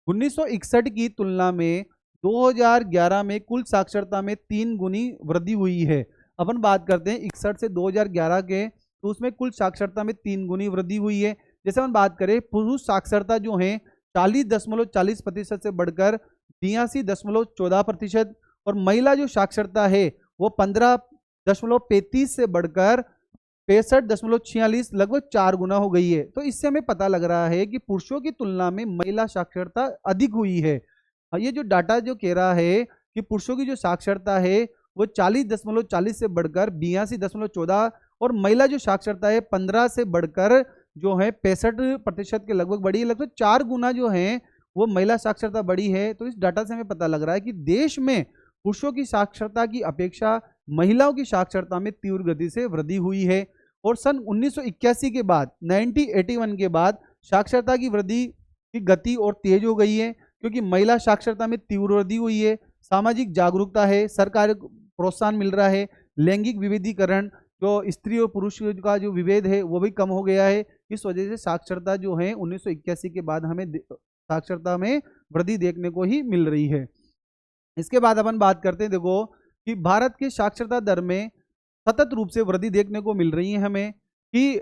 Speaker 1: 1961 की तुलना में 2011 में कुल साक्षरता में 3 गुनी वृद्धि हुई है। अपन बात करते हैं 61 से 2011 के, तो उसमें कुल साक्षरता में 3 गुनी वृद्धि हुई है। जैसे हम बात करें पुरुष साक्षरता जो है 40.40% से बढ़कर 82.14%, और महिला जो साक्षरता है वो 15.35 से बढ़कर 65.46, लगभग 4 गुना हो गई है। तो इससे हमें पता लग रहा है कि पुरुषों की तुलना में महिला साक्षरता अधिक हुई है। ये जो डाटा जो कह रहा है कि पुरुषों की जो साक्षरता है वो 40.40 से बढ़कर 82.14, और महिला जो साक्षरता है 15 से बढ़कर जो है 65% के लगभग बढ़ी है। लगभग 4 गुना जो है वो महिला साक्षरता बढ़ी है। तो इस डाटा से हमें पता लग रहा है कि देश में पुरुषों की साक्षरता की अपेक्षा महिलाओं की साक्षरता में तीव्र गति से वृद्धि हुई है। और सन 1981 के बाद 1981 के बाद साक्षरता की वृद्धि की गति और तेज हो गई है, क्योंकि महिला साक्षरता में तीव्र वृद्धि हुई है, सामाजिक जागरूकता है, सरकार प्रोत्साहन मिल रहा है, लैंगिक विविधीकरण, जो स्त्री और पुरुष का जो विभेद है वो भी कम हो गया है। इस वजह से साक्षरता जो है 1981 के बाद हमें साक्षरता में वृद्धि देखने को ही मिल रही है। इसके बाद अपन बात करते हैं, देखो कि भारत की साक्षरता दर में सतत रूप से वृद्धि देखने को मिल रही है हमें, कि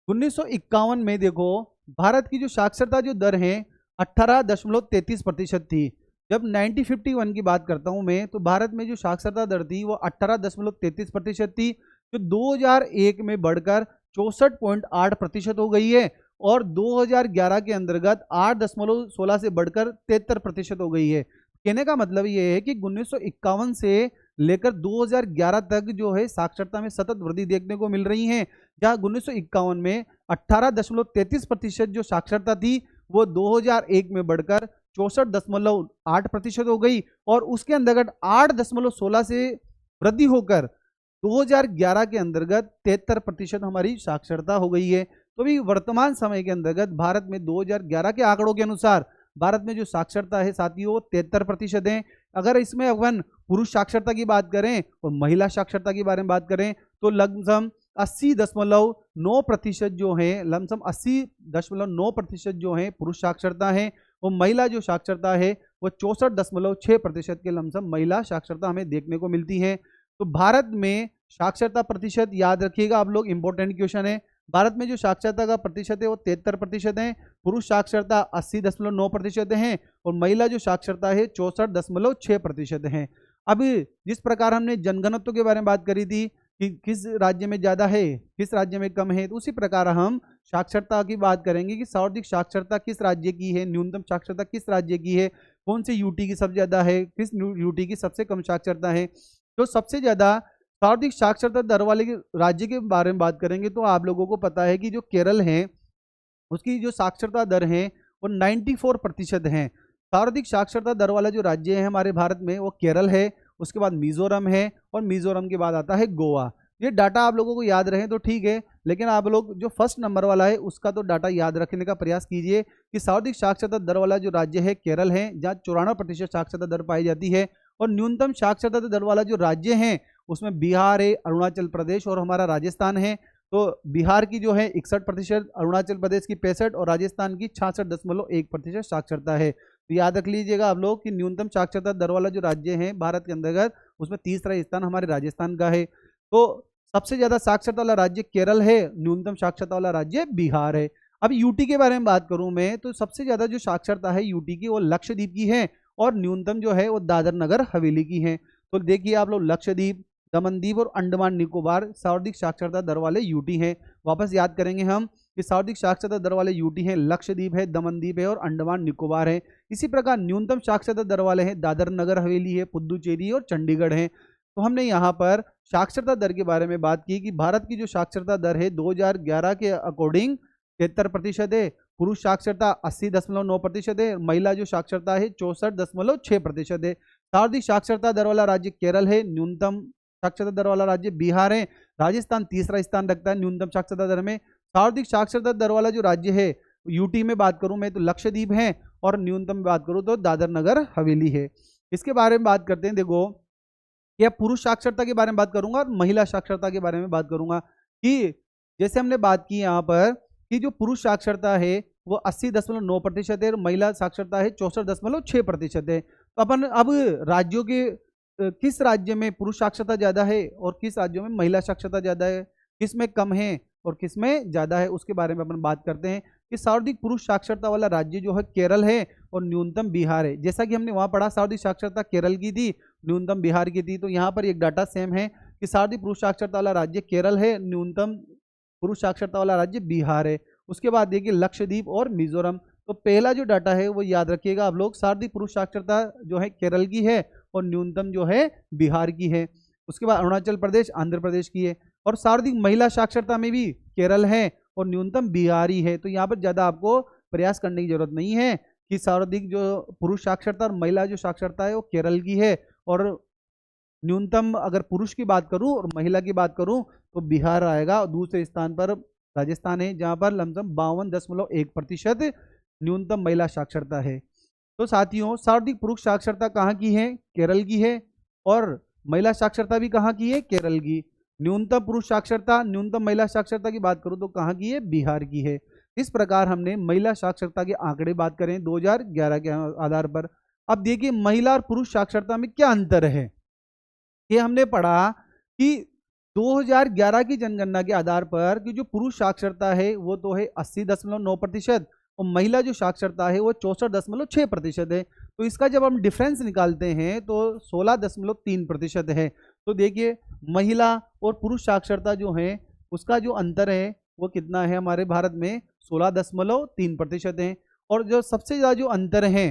Speaker 1: 1951 में देखो भारत की जो साक्षरता जो दर है 18.33% थी। जब 1951 की बात करता हूं मैं, तो भारत में जो साक्षरता दर थी वो 18.33% थी, जो 2001 में बढ़कर 64.8% हो गई है, और 2011 के अंतर्गत 8.16 से बढ़कर 73% हो गई है। कहने का मतलब ये है कि 1951 से लेकर 2011 तक जो है साक्षरता में सतत वृद्धि देखने को मिल रही है। जहां 1951 में 18.33% जो साक्षरता थी वो 2001 में बढ़कर 64.8% हो गई, और उसके अंतर्गत 8.16 से वृद्धि होकर 2011 के अंतर्गत 73% हमारी साक्षरता हो गई है। तो भी वर्तमान समय के अंतर्गत भारत में 2011 के आंकड़ों के अनुसार भारत में जो साक्षरता है साथियों 73% है। अगर इसमें अपन पुरुष साक्षरता की बात करें और महिला साक्षरता की बारे में बात करें तो लमसम 80.9% जो है, लमसम 80.9% जो है पुरुष साक्षरता है, और महिला जो साक्षरता है वो 64.6% के लमसम महिला साक्षरता हमें देखने को मिलती है। तो भारत में साक्षरता प्रतिशत याद रखिएगा आप लोग, इंपॉर्टेंट क्वेश्चन है। भारत में जो साक्षरता का प्रतिशत है वो 73% है, पुरुष साक्षरता 80.9% है और महिला जो साक्षरता है 64.6% है। अभी जिस प्रकार हमने जनघनत्व के बारे में बात करी थी कि किस राज्य में ज़्यादा है किस राज्य में कम है, तो उसी प्रकार हम साक्षरता की बात करेंगे कि सर्वाधिक साक्षरता किस राज्य की है, न्यूनतम साक्षरता किस राज्य की है, कौन से यूटी की सबसे ज़्यादा है, किस यूटी की सबसे कम साक्षरता है। तो सबसे ज़्यादा सर्वाधिक साक्षरता दर वाले राज्य के बारे में बात करेंगे तो आप लोगों को पता है कि जो केरल है उसकी जो साक्षरता दर है वो 94% है। सर्वाधिक साक्षरता दर वाला जो राज्य है हमारे भारत में वो केरल है, उसके बाद मिजोरम है और मिजोरम के बाद आता है गोवा। ये डाटा आप लोगों को याद रहे तो ठीक है, लेकिन आप लोग जो फर्स्ट नंबर वाला है उसका तो डाटा याद रखने का प्रयास कीजिए कि सर्वाधिक साक्षरता दर वाला जो राज्य है केरल है, जहाँ 94% साक्षरता दर पाई जाती है। और न्यूनतम साक्षरता दर वाला जो राज्य है उसमें बिहार है, अरुणाचल प्रदेश और हमारा राजस्थान है। तो बिहार की जो है 61%, अरुणाचल प्रदेश की 65% और राजस्थान की 66.1% साक्षरता है। तो याद रख लीजिएगा आप लोग कि न्यूनतम साक्षरता दर वाला जो राज्य है भारत के अंतर्गत उसमें तीसरा स्थान हमारे राजस्थान का है। तो सबसे ज्यादा साक्षरता वाला राज्य केरल है, न्यूनतम साक्षरता वाला राज्य बिहार है। अब यूटी के बारे में बात करूं मैं तो सबसे ज्यादा जो साक्षरता है यूटी की वो लक्षद्वीप की है और न्यूनतम जो है वो दादर नगर हवेली की है। तो देखिए आप लोग लक्षद्वीप, दमनदीप और अंडमान निकोबार सर्वाधिक साक्षरता दर वाले यूटी हैं। वापस याद करेंगे हम कि सर्वाधिक साक्षरता दर वाले यूटी हैं लक्षद्वीप है, दमनदीप है और अंडमान निकोबार है। इसी प्रकार न्यूनतम साक्षरता दर वाले हैं दादर नगर हवेली है, पुदुचेरी और चंडीगढ़ है। तो हमने यहाँ पर साक्षरता दर के बारे में बात की कि भारत की जो साक्षरता दर है 2011 के अकॉर्डिंग 73% है, पुरुष साक्षरता 80.9% है, महिला जो साक्षरता है 64.6% है। सर्वाधिक साक्षरता दर वाला राज्य केरल है, न्यूनतम साक्षरता दर वाला राज्य बिहार है, राजस्थान तीसरा स्थान रखता है न्यूनतम साक्षरता दर में। सर्वाधिक साक्षरता दर वाला जो राज्य है यूटी में बात करूं मैं तो लक्षद्वीप है और न्यूनतम में बात करूं तो दादर नगर हवेली है। इसके बारे में बात करते हैं। देखो यह पुरुष साक्षरता के बारे में बात करूंगा और महिला साक्षरता के बारे में बात करूंगा कि जैसे हमने बात की यहाँ पर कि जो पुरुष साक्षरता है वो 80.9% है और महिला साक्षरता है 64.6% है। तो अपन अब राज्यों के किस राज्य में पुरुष साक्षरता ज़्यादा है और किस राज्यों में महिला साक्षरता ज़्यादा है, किस में कम है और किस में ज़्यादा है, उसके बारे में अपन बात करते हैं कि सर्वाधिक पुरुष साक्षरता वाला राज्य जो है केरल है और न्यूनतम बिहार है। जैसा कि हमने वहाँ पढ़ा सर्वाधिक साक्षरता केरल की थी, न्यूनतम बिहार की थी, तो यहाँ पर एक डाटा सेम है कि सर्वाधिक पुरुष साक्षरता वाला राज्य केरल है, न्यूनतम पुरुष साक्षरता वाला राज्य बिहार है। उसके बाद देखिए लक्षद्वीप और मिजोरम। तो पहला जो डाटा है वो याद रखिएगा आप लोग, सर्वाधिक पुरुष साक्षरता जो है केरल की है और न्यूनतम जो है बिहार की है। उसके बाद अरुणाचल प्रदेश, आंध्र प्रदेश की है। और सर्वाधिक महिला साक्षरता में भी केरल है और न्यूनतम बिहार ही है। तो यहाँ पर ज़्यादा आपको प्रयास करने की जरूरत नहीं है कि सर्वाधिक जो पुरुष साक्षरता और महिला जो साक्षरता है वो केरल की है और न्यूनतम अगर पुरुष की बात करूं और महिला की बात करूं तो बिहार आएगा और दूसरे स्थान पर राजस्थान है जहां पर लमसम 52.1% न्यूनतम महिला साक्षरता है। तो साथियों सर्वाधिक पुरुष साक्षरता कहाँ की है, केरल की है और महिला साक्षरता भी कहाँ की है, केरल की। न्यूनतम पुरुष साक्षरता, न्यूनतम महिला साक्षरता की बात करूं तो कहाँ की है, बिहार की है। इस प्रकार हमने महिला साक्षरता के आंकड़े बात करें 2011 के आधार पर। अब देखिए महिला और पुरुष साक्षरता में क्या अंतर है, ये हमने पढ़ा कि 2011 की जनगणना के आधार पर कि जो पुरुष साक्षरता है वो तो है 80.9% और महिला जो साक्षरता है वो 64.6% है। तो इसका जब हम डिफरेंस निकालते हैं तो 16.3% है। तो देखिए महिला और पुरुष साक्षरता जो है उसका जो अंतर है वो कितना है, हमारे भारत में 16.3% है। और जो सबसे ज़्यादा जो अंतर है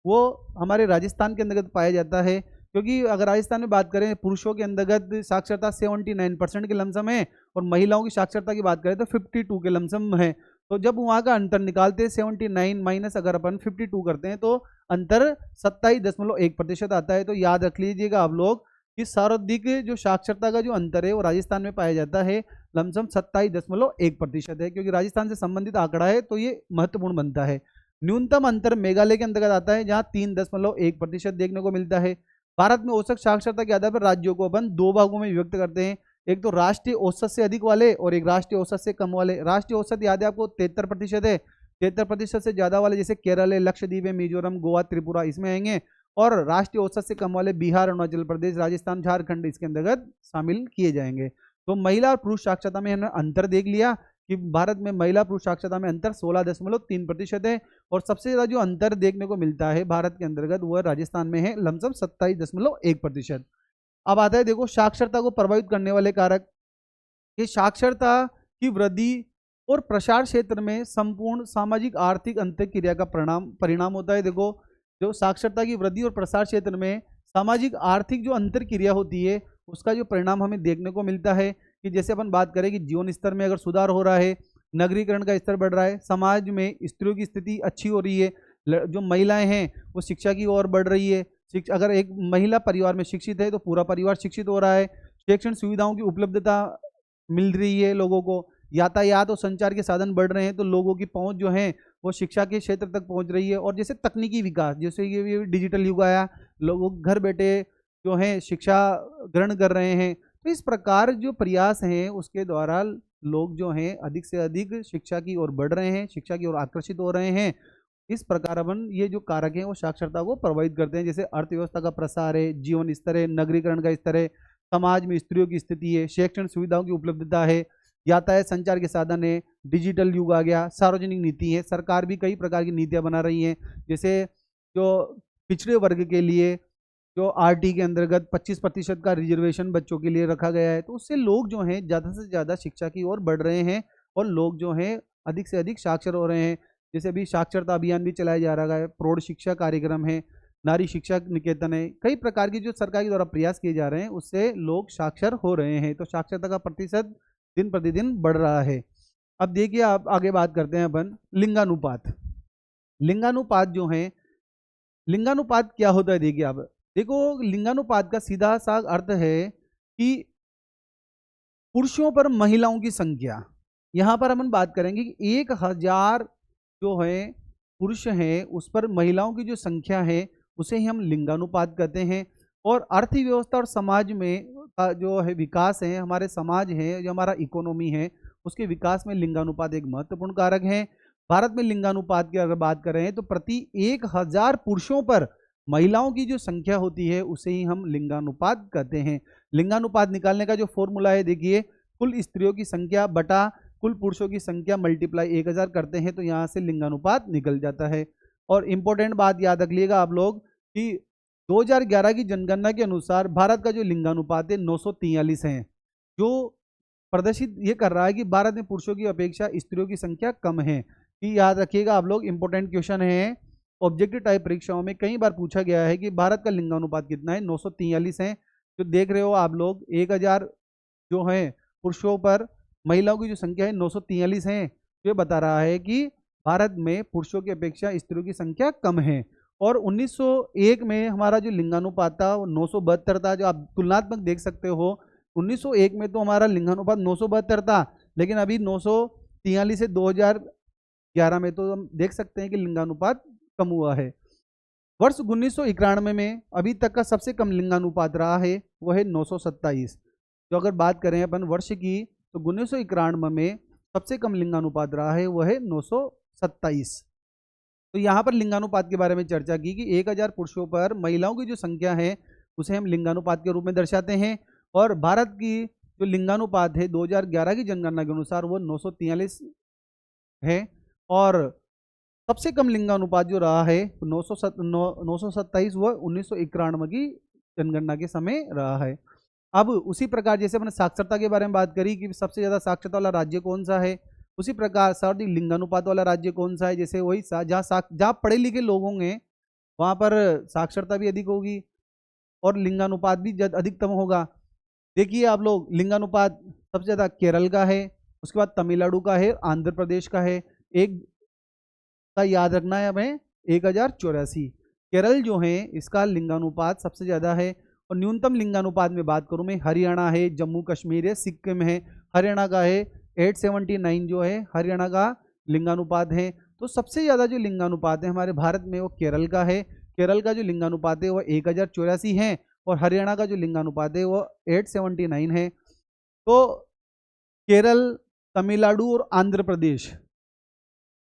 Speaker 1: वो हमारे राजस्थान के अंतर्गत पाया जाता है, क्योंकि अगर राजस्थान में बात करें पुरुषों के अंतर्गत साक्षरता 79% के लमसम है और महिलाओं की साक्षरता की बात करें तो 52 के लमसम है। तो जब वहाँ का अंतर निकालते हैं 79 माइनस अगर अपन 52 करते हैं तो अंतर 27.1% आता है। तो याद रख लीजिएगा आप लोग कि सर्वाधिक जो साक्षरता का जो अंतर है वो राजस्थान में पाया जाता है, लमसम 27.1% है, क्योंकि राजस्थान से संबंधित आंकड़ा है तो ये महत्वपूर्ण बनता है। न्यूनतम अंतर मेघालय के अंतर्गत आता है जहाँ 3.1% देखने को मिलता है। भारत में औसत साक्षरता के आधार पर राज्यों को अपन दो भागों में विभक्त करते हैं, एक तो राष्ट्रीय औसत से अधिक वाले और एक राष्ट्रीय औसत से कम वाले। राष्ट्रीय औसत याद है आपको 73% है, 73% से ज़्यादा वाले जैसे केरल है, लक्षद्वीप है, मिजोरम, गोवा, त्रिपुरा इसमें आएंगे। और राष्ट्रीय औसत से कम वाले बिहार, अरुणाचल प्रदेश, राजस्थान, झारखंड इसके अंतर्गत शामिल किए जाएंगे। तो महिला और पुरुष साक्षरता में हमने अंतर देख लिया कि भारत में महिला पुरुष साक्षरता में अंतर 16.3% है। और सबसे ज़्यादा जो अंतर देखने को मिलता है भारत के अंतर्गत वो राजस्थान में है, लमसम 27.1%। अब आता है देखो साक्षरता को प्रभावित करने वाले कारक। कि साक्षरता की वृद्धि और प्रसार क्षेत्र में संपूर्ण सामाजिक आर्थिक अंतःक्रिया का परिणाम होता है। देखो जो साक्षरता की वृद्धि और प्रसार क्षेत्र में सामाजिक आर्थिक जो अंतर्क्रिया होती है उसका जो परिणाम हमें देखने को मिलता है कि जैसे अपन बात करें कि जीवन स्तर में अगर सुधार हो रहा है, नगरीकरण का स्तर बढ़ रहा है, समाज में स्त्रियों की स्थिति अच्छी हो रही है, जो महिलाएं हैं वो शिक्षा की ओर बढ़ रही है। अगर एक महिला परिवार में शिक्षित है तो पूरा परिवार शिक्षित हो रहा है। शैक्षणिक सुविधाओं की उपलब्धता मिल रही है लोगों को, यातायात और संचार के साधन बढ़ रहे हैं तो लोगों की पहुंच जो है वो शिक्षा के क्षेत्र तक पहुंच रही है। और जैसे तकनीकी विकास, जैसे ये डिजिटल युग आया, लोग घर बैठे जो है शिक्षा ग्रहण कर रहे हैं। तो इस प्रकार जो प्रयास हैं उसके द्वारा लोग जो हैं अधिक से अधिक शिक्षा की ओर बढ़ रहे हैं, शिक्षा की ओर आकर्षित हो रहे हैं। इस प्रकार अपन ये जो कारक हैं वो साक्षरता को प्रभावित करते हैं। जैसे अर्थव्यवस्था का प्रसार है, जीवन स्तर है, नगरीकरण का स्तर है, समाज में स्त्रियों की स्थिति है, शैक्षणिक सुविधाओं की उपलब्धता है, यातायात संचार के साधन है, डिजिटल युग आ गया, सार्वजनिक नीति है, सरकार भी कई प्रकार की नीतियां बना रही हैं। जैसे जो पिछड़े वर्ग के लिए जो आरटी के अंतर्गत 25% का रिजर्वेशन बच्चों के लिए रखा गया है, तो उससे लोग जो हैं ज़्यादा से ज़्यादा शिक्षा की ओर बढ़ रहे हैं और लोग जो हैं अधिक से अधिक साक्षर हो रहे हैं। जैसे अभी साक्षरता अभियान भी चलाया जा रहा है, प्रौढ़ शिक्षा कार्यक्रम है, नारी शिक्षा निकेतन है, कई प्रकार की जो सरकार के द्वारा प्रयास किए जा रहे हैं उससे लोग साक्षर हो रहे हैं। तो साक्षरता का प्रतिशत दिन प्रतिदिन बढ़ रहा है। अब देखिए आप आगे बात करते हैं अपन लिंगानुपात। लिंगानुपात जो है, लिंगानुपात क्या होता है देखिए आप, देखो लिंगानुपात का सीधा सा अर्थ है कि पुरुषों पर महिलाओं की संख्या। यहाँ पर अपन बात करेंगे कि 1000 जो है पुरुष हैं उस पर महिलाओं की जो संख्या है उसे ही हम लिंगानुपात कहते हैं। और अर्थव्यवस्था और समाज में जो है विकास है, हमारे समाज है, जो हमारा इकोनॉमी है उसके विकास में लिंगानुपात एक महत्वपूर्ण कारक है। भारत में लिंगानुपात की अगर बात करें तो प्रति 1000 पुरुषों पर महिलाओं की जो संख्या होती है उसे ही हम लिंगानुपात कहते हैं। लिंगानुपात निकालने का जो फॉर्मूला है देखिए, कुल स्त्रियों की संख्या बटा कुल पुरुषों की संख्या मल्टीप्लाई 1000 करते हैं तो यहाँ से लिंगानुपात निकल जाता है। और इम्पोर्टेंट बात याद रख लीजिएगा आप लोग कि 2011 की जनगणना के अनुसार भारत का जो लिंगानुपात है 943 है, जो प्रदर्शित ये कर रहा है कि भारत में पुरुषों की अपेक्षा स्त्रियों की संख्या कम है। कि याद रखिएगा आप लोग, इंपॉर्टेंट क्वेश्चन है, ऑब्जेक्टिव टाइप परीक्षाओं में कई बार पूछा गया है कि भारत का लिंगानुपात कितना है, 943 है। जो देख रहे हो आप लोग 1000 जो है पुरुषों पर महिलाओं की जो संख्या है 943 है, ये बता रहा है कि भारत में पुरुषों की अपेक्षा स्त्रियों की संख्या कम है। और 1901 में हमारा जो लिंगानुपात था वो 972 था, जो आप तुलनात्मक देख सकते हो। 1901 में तो हमारा लिंगानुपात 972 था, लेकिन अभी 943 से 2011 में तो हम देख सकते हैं कि लिंगानुपात कम हुआ है। वर्ष 1991 में अभी तक का सबसे कम लिंगानुपात रहा है वह है 927। जो अगर बात करें अपन वर्ष की तो 1991 में सबसे कम लिंगानुपात रहा है वह है 927। तो यहाँ पर लिंगानुपात के बारे में चर्चा की कि 1000 पुरुषों पर महिलाओं की जो संख्या है उसे हम लिंगानुपात के रूप में दर्शाते हैं। और भारत की जो लिंगानुपात है 2011 की जनगणना के अनुसार वो 943 है। और सबसे कम लिंगानुपात जो रहा है 927 वह 1991 की जनगणना के समय रहा है। अब उसी प्रकार जैसे हमने साक्षरता के बारे में बात करी कि सबसे ज़्यादा साक्षरता वाला राज्य कौन सा है, उसी प्रकार सर्वाधिक लिंगानुपात वाला राज्य कौन सा है, जैसे वही जहाँ पढ़े लिखे लोग होंगे वहाँ पर साक्षरता भी अधिक होगी और लिंगानुपात भी अधिकतम होगा। देखिए आप लोग, लिंगानुपात सबसे ज़्यादा केरल का है, उसके बाद तमिलनाडु का है, आंध्र प्रदेश का है। एक का याद रखना है हमें, 1084 केरल जो है इसका लिंगानुपात सबसे ज़्यादा है। और न्यूनतम लिंगानुपात में बात करूँ मैं, हरियाणा है, जम्मू कश्मीर है, सिक्किम है। हरियाणा का है 879 जो है हरियाणा का लिंगानुपात है। तो सबसे ज़्यादा जो लिंगानुपात है हमारे भारत में वो केरल का है। केरल का जो लिंगानुपात है वो 1084 है और हरियाणा का जो लिंगानुपात है वो 879 है। तो केरल, तमिलनाडु और आंध्र प्रदेश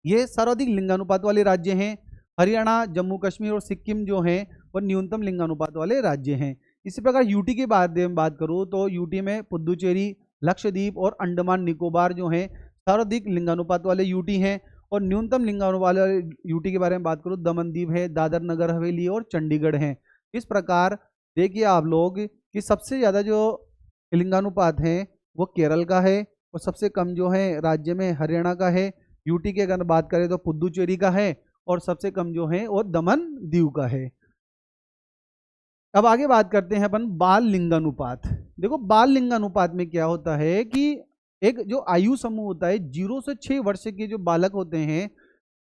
Speaker 1: ये सर्वाधिक लिंगानुपात वाले राज्य हैं। हरियाणा, जम्मू कश्मीर और सिक्किम जो हैं वो न्यूनतम लिंगानुपात वाले राज्य हैं। इसी प्रकार यूटी की बात करूँ तो यूटी में पुदुचेरी, लक्षद्वीप और अंडमान निकोबार जो हैं सर्वाधिक लिंगानुपात वाले यूटी हैं। और न्यूनतम लिंगानुपात वाले यूटी के बारे में बात करूँ, दमन दीव है, दादर नगर हवेली और चंडीगढ़ हैं। इस प्रकार देखिए आप लोग कि सबसे ज़्यादा जो लिंगानुपात हैं वो केरल का है, और सबसे कम जो है राज्य में हरियाणा का है। यूटी की अगर बात करें तो पुदुचेरी का है, और सबसे कम जो है वो दमन दीव का है। अब आगे बात करते हैं अपन बाल लिंगानुपात। देखो बाल लिंगानुपात में क्या होता है कि एक जो आयु समूह होता है 0 से 6 वर्ष के जो बालक होते हैं,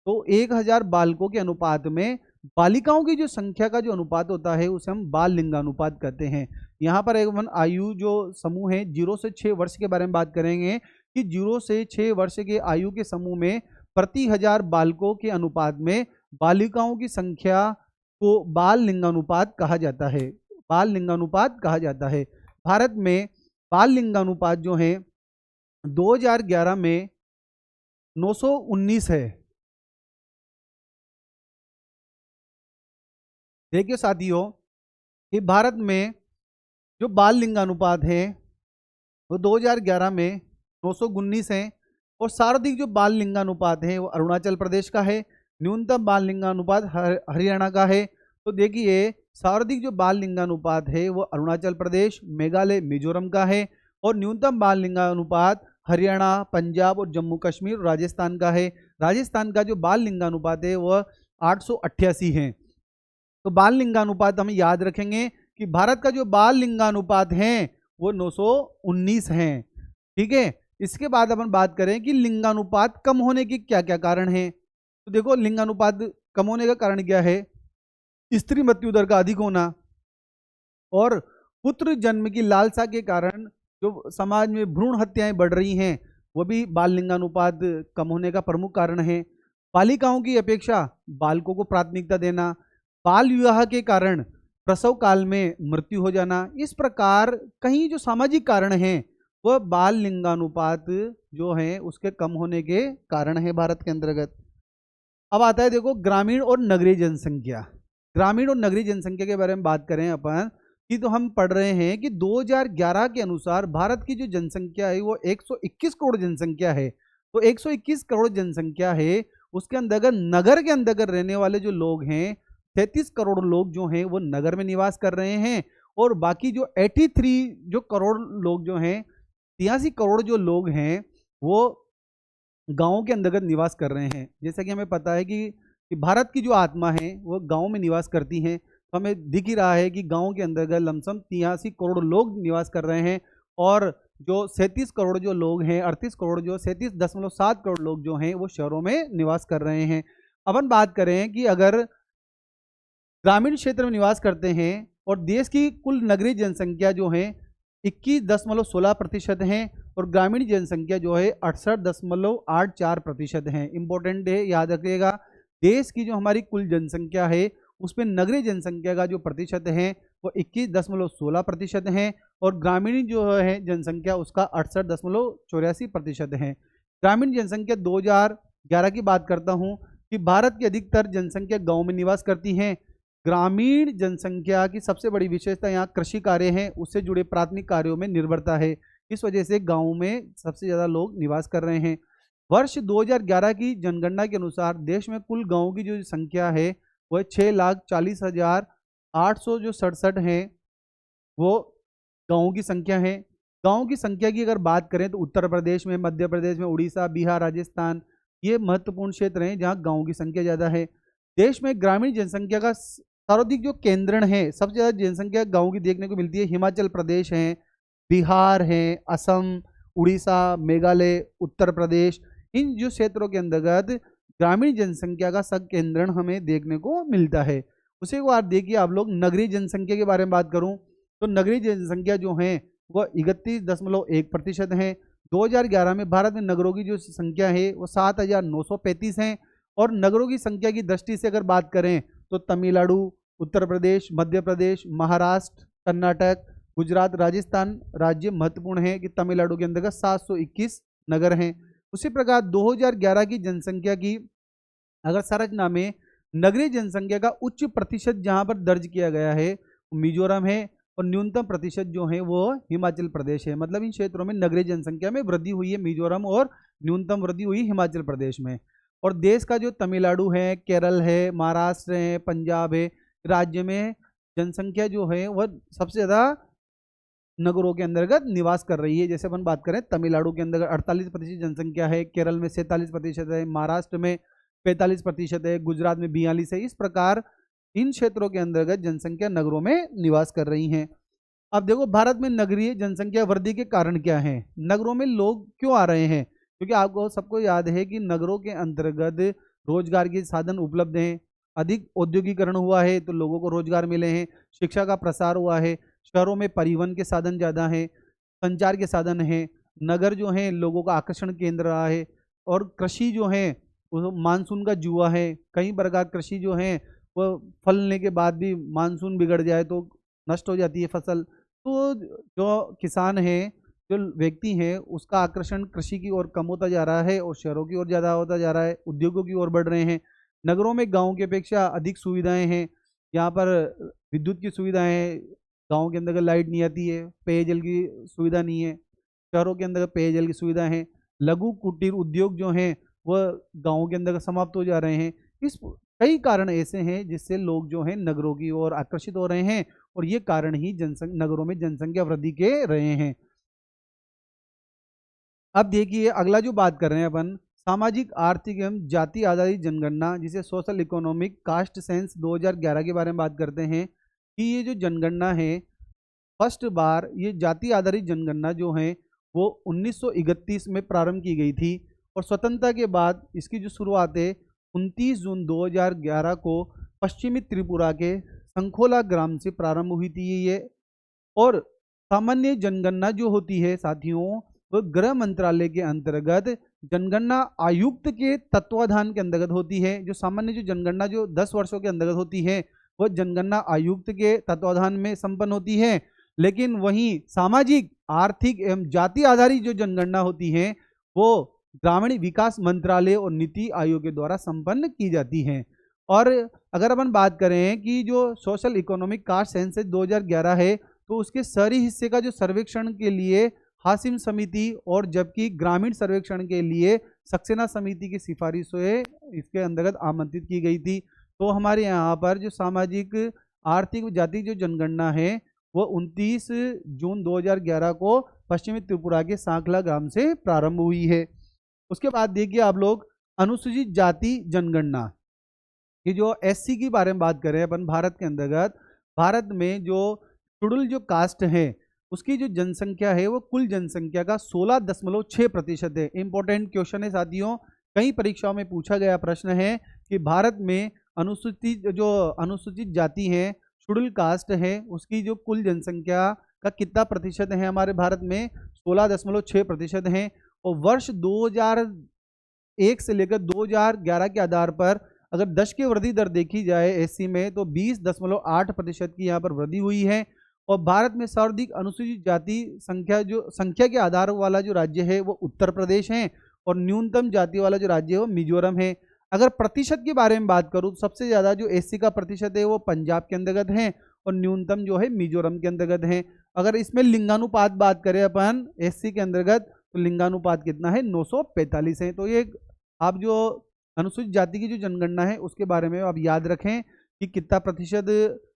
Speaker 1: तो 1000 बालकों के अनुपात में बालिकाओं की जो संख्या का जो अनुपात होता है उसे हम बाल लिंगानुपात कहते हैं। यहाँ पर एक अपन आयु जो समूह है 0 से 6 वर्ष के बारे में बात करेंगे कि 0 से 6 वर्ष के आयु के समूह में प्रति 1000 बालकों के अनुपात में बालिकाओं की संख्या को बाल लिंगानुपात कहा जाता है। बाल लिंगानुपात कहा जाता है। भारत में बाल लिंगानुपात जो है 2011 में 919 है। देखिए साथियों कि भारत में जो बाल लिंगानुपात है वो 2011 में 919 है, और सर्वाधिक जो बाल लिंगानुपात है वो अरुणाचल प्रदेश का है। न्यूनतम बाल लिंगानुपात हरियाणा का है। तो देखिए सर्वाधिक जो बाल लिंगानुपात है वो अरुणाचल प्रदेश, मेघालय, मिजोरम का है, और न्यूनतम बाल लिंगानुपात हरियाणा, पंजाब और जम्मू कश्मीर, राजस्थान का है। राजस्थान का जो बाल लिंगानुपात है वह 888 है। तो बाल लिंगानुपात हम याद रखेंगे कि भारत का जो बाल लिंगानुपात है वो 919 है। ठीक है। इसके बाद अपन बात करें कि लिंगानुपात कम होने के क्या क्या कारण हैं। तो देखो लिंगानुपात कम होने का कारण क्या है? स्त्री मृत्यु दर का अधिक होना, और पुत्र जन्म की लालसा के कारण जो समाज में भ्रूण हत्याएं बढ़ रही हैं वो भी बाल लिंगानुपात कम होने का प्रमुख कारण है। बालिकाओं की अपेक्षा बालकों को प्राथमिकता देना, बाल विवाह के कारण प्रसव काल में मृत्यु हो जाना, इस प्रकार कई जो सामाजिक कारण हैं वह बाल लिंगानुपात जो है उसके कम होने के कारण है भारत के अंतर्गत। अब आता है देखो ग्रामीण और नगरीय जनसंख्या। ग्रामीण और नगरीय जनसंख्या के बारे में बात करें अपन कि तो हम पढ़ रहे हैं कि 2011 के अनुसार भारत की जो जनसंख्या है वो 121 करोड़ जनसंख्या है। तो 121 करोड़ जनसंख्या है, उसके अंतर्गत नगर के अंतर्गत रहने वाले जो लोग हैं 33 करोड़ लोग जो हैं वो नगर में निवास कर रहे हैं, और बाकी जो 83 जो करोड़ लोग जो हैं 83 करोड़ जो लोग हैं वो गाँव के अंतर्गत निवास कर रहे हैं। जैसा कि हमें पता है कि भारत की जो आत्मा है वो गाँव में निवास करती हैं। तो हमें दिख ही रहा है कि गाँव के अंतर्गत लमसम 83 करोड़ लोग निवास कर रहे हैं, और जो 37 करोड़ जो लोग हैं 38 करोड़ जो 37.7 करोड़ लोग जो हैं वो शहरों में निवास कर रहे हैं। अपन बात करें कि अगर ग्रामीण क्षेत्र में निवास करते हैं और देश की कुल नगरीय जनसंख्या जो है 21.16% है, और ग्रामीण जनसंख्या जो है 68.84% है। इंपॉर्टेंट है, याद रखिएगा। देश की जो हमारी कुल जनसंख्या है उसमें नगरीय जनसंख्या का जो प्रतिशत है वो 21.16% है, और ग्रामीण जो है जनसंख्या उसका 68.84% है। ग्रामीण जनसंख्या 2011 की बात करता हूँ कि भारत की अधिकतर जनसंख्या गाँव में निवास करती है। ग्रामीण जनसंख्या की सबसे बड़ी विशेषता यहाँ कृषि कार्य है, उससे जुड़े प्राथमिक कार्यों में निर्भरता है। इस वजह से गाँव में सबसे ज़्यादा लोग निवास कर रहे हैं। वर्ष 2011 की जनगणना के अनुसार देश में कुल गाँव की जो संख्या है वह 6,40,800 जो 67 है वो गाँव की संख्या है। गाँव की संख्या की अगर बात करें तो उत्तर प्रदेश में, मध्य प्रदेश में, उड़ीसा, बिहार, राजस्थान ये महत्वपूर्ण क्षेत्र हैं जहाँ गाँव की संख्या ज़्यादा है। देश में ग्रामीण जनसंख्या का सर्वाधिक जो केंद्रण है, सबसे ज़्यादा जनसंख्या गाँव की देखने को मिलती है। हिमाचल प्रदेश है, बिहार है, असम, उड़ीसा, मेघालय, उत्तर प्रदेश, इन जो क्षेत्रों के अंतर्गत ग्रामीण जनसंख्या का संकेंद्रण हमें देखने को मिलता है। उसी को आप देखिए आप लोग नगरीय जनसंख्या के बारे में बात करूं तो नगरीय जनसंख्या जो है वह 31.1% है। 2011 में भारत में नगरों की जो संख्या है वो 7,935 है, और नगरों की संख्या की दृष्टि से अगर बात करें तो तमिलनाडु, उत्तर प्रदेश, मध्य प्रदेश, महाराष्ट्र, कर्नाटक, गुजरात, राजस्थान राज्य महत्वपूर्ण है कि तमिलनाडु के अंतर्गत 721 नगर हैं। उसी प्रकार 2011 की जनसंख्या की अगर संरचना में नगरीय जनसंख्या का उच्च प्रतिशत जहां पर दर्ज किया गया है मिजोरम है, और न्यूनतम प्रतिशत जो है वो हिमाचल प्रदेश है। मतलब इन क्षेत्रों में नगरीय जनसंख्या में वृद्धि हुई है मिजोरम, और न्यूनतम वृद्धि हुई हिमाचल प्रदेश में। और देश का जो तमिलनाडु है, केरल है, महाराष्ट्र है, पंजाब है, राज्य में जनसंख्या जो है वह सबसे ज़्यादा नगरों के अंतर्गत निवास कर रही है। जैसे अपन बात करें तमिलनाडु के अंदर 48% जनसंख्या है, केरल में 47% है, महाराष्ट्र में 45% है, गुजरात में 42 है। इस प्रकार इन क्षेत्रों के अंतर्गत जनसंख्या नगरों में निवास कर रही हैं। अब देखो भारत में नगरीय जनसंख्या वृद्धि के कारण क्या है, नगरों में लोग क्यों आ रहे हैं? क्योंकि आपको सबको याद है कि नगरों के अंतर्गत रोजगार के साधन उपलब्ध हैं, अधिक औद्योगिकरण हुआ है तो लोगों को रोजगार मिले हैं, शिक्षा का प्रसार हुआ है, शहरों में परिवहन के साधन ज़्यादा हैं, संचार के साधन हैं, नगर जो है लोगों का आकर्षण केंद्र रहा है, और कृषि जो है वो मानसून का जुआ है। कई प्रकार कृषि जो है वो फलने के बाद भी मानसून बिगड़ जाए तो नष्ट हो जाती है फसल। तो जो किसान है, जो व्यक्ति है, उसका आकर्षण कृषि की ओर कम होता जा रहा है और शहरों की ओर ज़्यादा होता जा रहा है, उद्योगों की ओर बढ़ रहे हैं। नगरों में गाँव की अपेक्षा अधिक सुविधाएं हैं, यहाँ पर विद्युत की सुविधाएं हैं, गाँव के अंदर लाइट नहीं आती है, पेयजल की सुविधा नहीं है, शहरों के अंदर पेयजल की सुविधा है। लघु कुटीर उद्योग जो हैं वह गाँव के अंदर समाप्त हो जा रहे हैं। इस कई कारण ऐसे हैं जिससे लोग जो हैं नगरों की ओर आकर्षित हो रहे हैं, और ये कारण ही नगरों में जनसंख्या वृद्धि के रहे हैं। अब देखिए अगला जो बात कर रहे हैं अपन, सामाजिक आर्थिक एवं जाति आधारित जनगणना, जिसे सोशल इकोनॉमिक कास्ट सेंस 2011 के बारे में बात करते हैं। कि ये जो जनगणना है, फर्स्ट बार ये जाति आधारित जनगणना जो है वो 1931 में प्रारंभ की गई थी, और स्वतंत्रता के बाद इसकी जो शुरुआत है 29 जून 2011 को पश्चिमी त्रिपुरा के संखोला ग्राम से प्रारंभ हुई थी ये। और सामान्य जनगणना जो होती है साथियों, वो गृह मंत्रालय के अंतर्गत जनगणना आयुक्त के तत्वाधान के अंतर्गत होती है। जो सामान्य जो जनगणना जो 10 वर्षों के अंतर्गत होती है वह जनगणना आयुक्त के तत्वाधान में संपन्न होती है, लेकिन वहीं सामाजिक आर्थिक एवं जाति आधारित जो जनगणना होती है वो ग्रामीण विकास मंत्रालय और नीति आयोग के द्वारा संपन्न की जाती है। और अगर अपन बात करें कि जो सोशल इकोनॉमिक कास्ट सेंसस 2011 है, तो उसके शहरी हिस्से का जो सर्वेक्षण के लिए हासिम समिति, और जबकि ग्रामीण सर्वेक्षण के लिए सक्सेना समिति की सिफारिशें इसके अंतर्गत आमंत्रित की गई थी। तो हमारे यहाँ पर जो सामाजिक आर्थिक जाति जो जनगणना है वो 29 जून 2011 को पश्चिमी त्रिपुरा के सांखला ग्राम से प्रारंभ हुई है। उसके बाद देखिए आप लोग अनुसूचित जाति जनगणना की जो एससी की बारे में बात करें अपन भारत के अंतर्गत, भारत में जो शेड्यूल जो कास्ट है उसकी जो जनसंख्या है वो कुल जनसंख्या का 16.6% है। इंपॉर्टेंट क्वेश्चन है साथियों, कई परीक्षाओं में पूछा गया प्रश्न है कि भारत में अनुसूचित जाति है, शेड्यूल कास्ट है, उसकी जो कुल जनसंख्या का कितना प्रतिशत है हमारे भारत में, 16.6% है। और वर्ष 2001 से लेकर 2011 के आधार पर अगर 10 की वृद्धि दर देखी जाए एससी में तो 20.8% की यहाँ पर वृद्धि हुई है। और भारत में सर्वाधिक अनुसूचित जाति संख्या के आधार वाला जो राज्य है वो उत्तर प्रदेश है, और न्यूनतम जाति वाला जो राज्य है वो मिजोरम है। अगर प्रतिशत के बारे में बात करूँ तो सबसे ज़्यादा जो एससी का प्रतिशत है वो पंजाब के अंतर्गत है, और न्यूनतम जो है मिजोरम के अंतर्गत है। अगर इसमें लिंगानुपात बात करें अपन एससी के अंतर्गत, तो लिंगानुपात कितना है, 945 है। तो ये आप जो अनुसूचित जाति की जो जनगणना है उसके बारे में आप याद रखें कि कितना प्रतिशत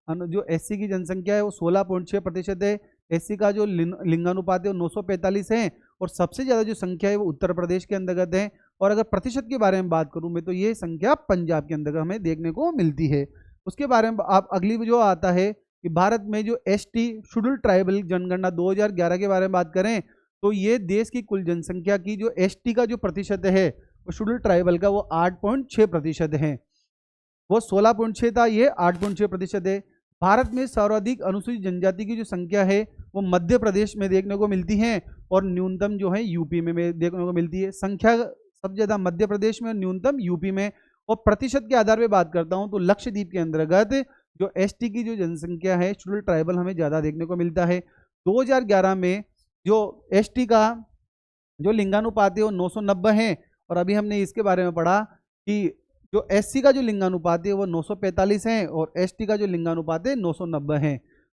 Speaker 1: जो एससी की जनसंख्या है वो 16.6% है, एससी का जो लिंगानुपात है वो 945 है, और सबसे ज़्यादा जो संख्या है वो उत्तर प्रदेश के अंतर्गत है। और अगर प्रतिशत के बारे में बात करूँ मैं तो ये संख्या पंजाब के अंतर्गत हमें देखने को मिलती है। उसके बारे में आप अगली जो आता है कि भारत में जो एसटी शेड्यूल ट्राइबल जनगणना 2011 के बारे में बात करें तो ये देश की कुल जनसंख्या की जो एसटी का जो प्रतिशत है वो शेड्यूल ट्राइबल का वो 8.6% है, वो 16.6 था, ये 8.6% है। भारत में सर्वाधिक अनुसूचित जनजाति की जो संख्या है वो मध्य प्रदेश में देखने को मिलती है, और न्यूनतम जो है यूपी में देखने को मिलती है। संख्या सबसे ज़्यादा मध्य प्रदेश में और न्यूनतम यूपी में। और प्रतिशत के आधार पर बात करता हूँ तो लक्षद्वीप के अंतर्गत जो एसटी की जो जनसंख्या है शेड्यूल ट्राइबल हमें ज़्यादा देखने को मिलता है। 2011 में जो एसटी का जो लिंगानुपात है वो 990 है। और अभी हमने इसके बारे में पढ़ा कि जो एससी का जो लिंगानुपात है वो 945 है और एसटी का जो लिंगानुपात है 990 है।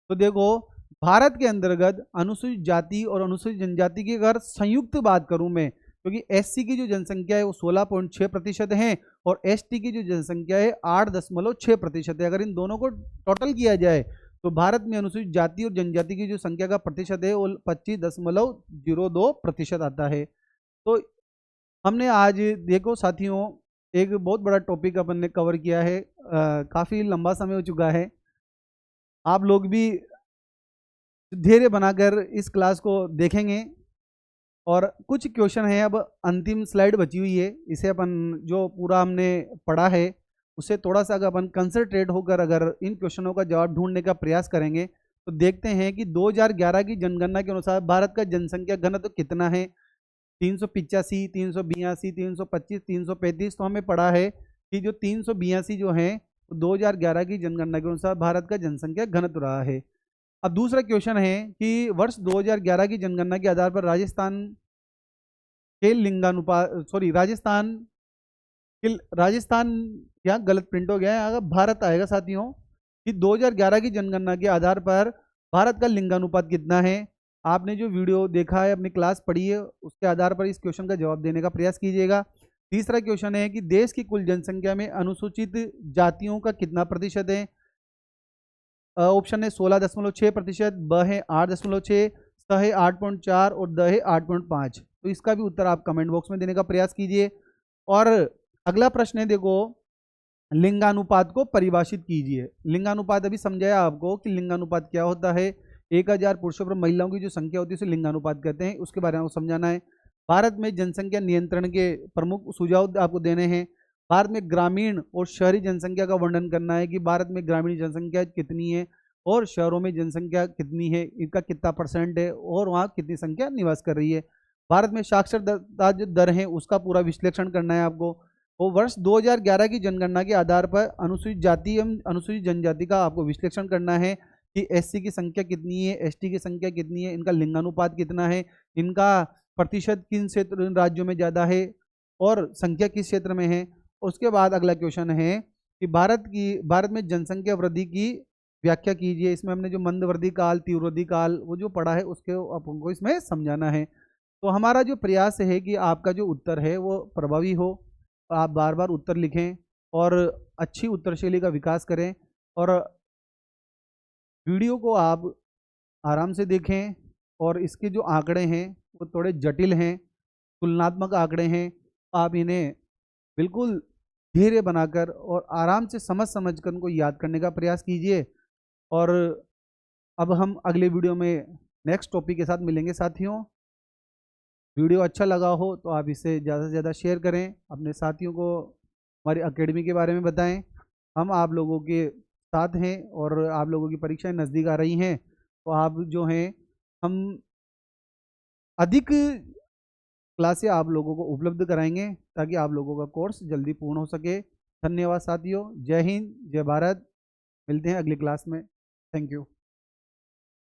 Speaker 1: तो देखो, भारत के अंतर्गत अनुसूचित जाति और अनुसूचित जनजाति की अगर संयुक्त बात करूं मैं, क्योंकि एससी की जो जनसंख्या है वो 16.6% है और एसटी की जो जनसंख्या है 8.6% है। अगर इन दोनों को टोटल किया जाए तो भारत में अनुसूचित जाति और जनजाति की जो संख्या का प्रतिशत है वो 25.02% आता है। तो हमने आज देखो साथियों, एक बहुत बड़ा टॉपिक अपन ने कवर किया है। काफ़ी लंबा समय हो चुका है। आप लोग भी धैर्य बनाकर इस क्लास को देखेंगे और कुछ क्वेश्चन है, अब अंतिम स्लाइड बची हुई है, इसे अपन जो पूरा हमने पढ़ा है उससे थोड़ा सा अगर अपन कंसंट्रेट होकर अगर इन क्वेश्चनों का जवाब ढूंढने का प्रयास करेंगे तो देखते हैं कि 2011 की जनगणना के अनुसार भारत का जनसंख्या घनत्व कितना है। 385, 382, 325, 335। तो हमें पढ़ा है कि जो 382 जो है 2011 की जनगणना के अनुसार भारत का जनसंख्या घनत्व रहा है। अब दूसरा क्वेश्चन है कि वर्ष 2011 की जनगणना के आधार पर राजस्थान के लिंगानुपात, सॉरी राजस्थान यहाँ गलत प्रिंट हो गया है, अगर भारत आएगा साथियों कि 2011 की जनगणना के आधार पर भारत का लिंगानुपात कितना है। आपने जो वीडियो देखा है, अपनी क्लास पढ़ी है, उसके आधार पर इस क्वेश्चन का जवाब देने का प्रयास कीजिएगा। तीसरा क्वेश्चन है कि देश की कुल जनसंख्या में अनुसूचित जातियों का कितना प्रतिशत है। ऑप्शन है 16.6%, ब है 8.6%, स है 8.4 और द है 8.5। तो इसका भी उत्तर आप कमेंट बॉक्स में देने का प्रयास कीजिए। और अगला प्रश्न है, देखो, लिंगानुपात को परिभाषित कीजिए। लिंगानुपात अभी समझाया आपको कि लिंगानुपात क्या होता है। 1000 पुरुषों पर महिलाओं की जो संख्या होती है उसे लिंगानुपात कहते हैं, उसके बारे में आपको समझाना है। भारत में जनसंख्या नियंत्रण के प्रमुख सुझाव आपको देने हैं। भारत में ग्रामीण और शहरी जनसंख्या का वर्णन करना है कि भारत में ग्रामीण जनसंख्या कितनी है और शहरों में जनसंख्या कितनी है, इनका कितना % है और वहाँ कितनी संख्या निवास कर रही है। भारत में साक्षरता जो दर है उसका पूरा विश्लेषण करना है आपको। और वर्ष 2011 की जनगणना के आधार पर अनुसूचित जाति एवं अनुसूचित जनजाति का आपको विश्लेषण करना है कि एससी की संख्या कितनी है, एसटी की संख्या कितनी है, इनका लिंगानुपात कितना है, इनका प्रतिशत किन क्षेत्र राज्यों में ज़्यादा है और संख्या किस क्षेत्र में है। उसके बाद अगला क्वेश्चन है कि भारत में जनसंख्या वृद्धि की व्याख्या कीजिए। इसमें हमने जो मंदवृद्धि काल, तीव्रवृद्धि काल वो जो पढ़ा है उसके आपको इसमें समझाना है। तो हमारा जो प्रयास है कि आपका जो उत्तर है वो प्रभावी हो, आप बार बार उत्तर लिखें और अच्छी उत्तर शैली का विकास करें और वीडियो को आप आराम से देखें। और इसके जो आंकड़े हैं वो थोड़े जटिल हैं, तुलनात्मक आंकड़े हैं, आप इन्हें बिल्कुल धैर्य बनाकर और आराम से समझ कर उनको याद करने का प्रयास कीजिए। और अब हम अगले वीडियो में नेक्स्ट टॉपिक के साथ मिलेंगे साथियों। वीडियो अच्छा लगा हो तो आप इसे ज़्यादा से ज़्यादा शेयर करें, अपने साथियों को हमारी एकेडमी के बारे में बताएं। हम आप लोगों के साथ हैं और आप लोगों की परीक्षाएं नज़दीक आ रही हैं, तो आप जो हैं हम अधिक क्लासें आप लोगों को उपलब्ध कराएंगे ताकि आप लोगों का कोर्स जल्दी पूर्ण हो सके। धन्यवाद साथियों, जय हिंद, जय भारत। मिलते हैं अगली क्लास में। Thank you.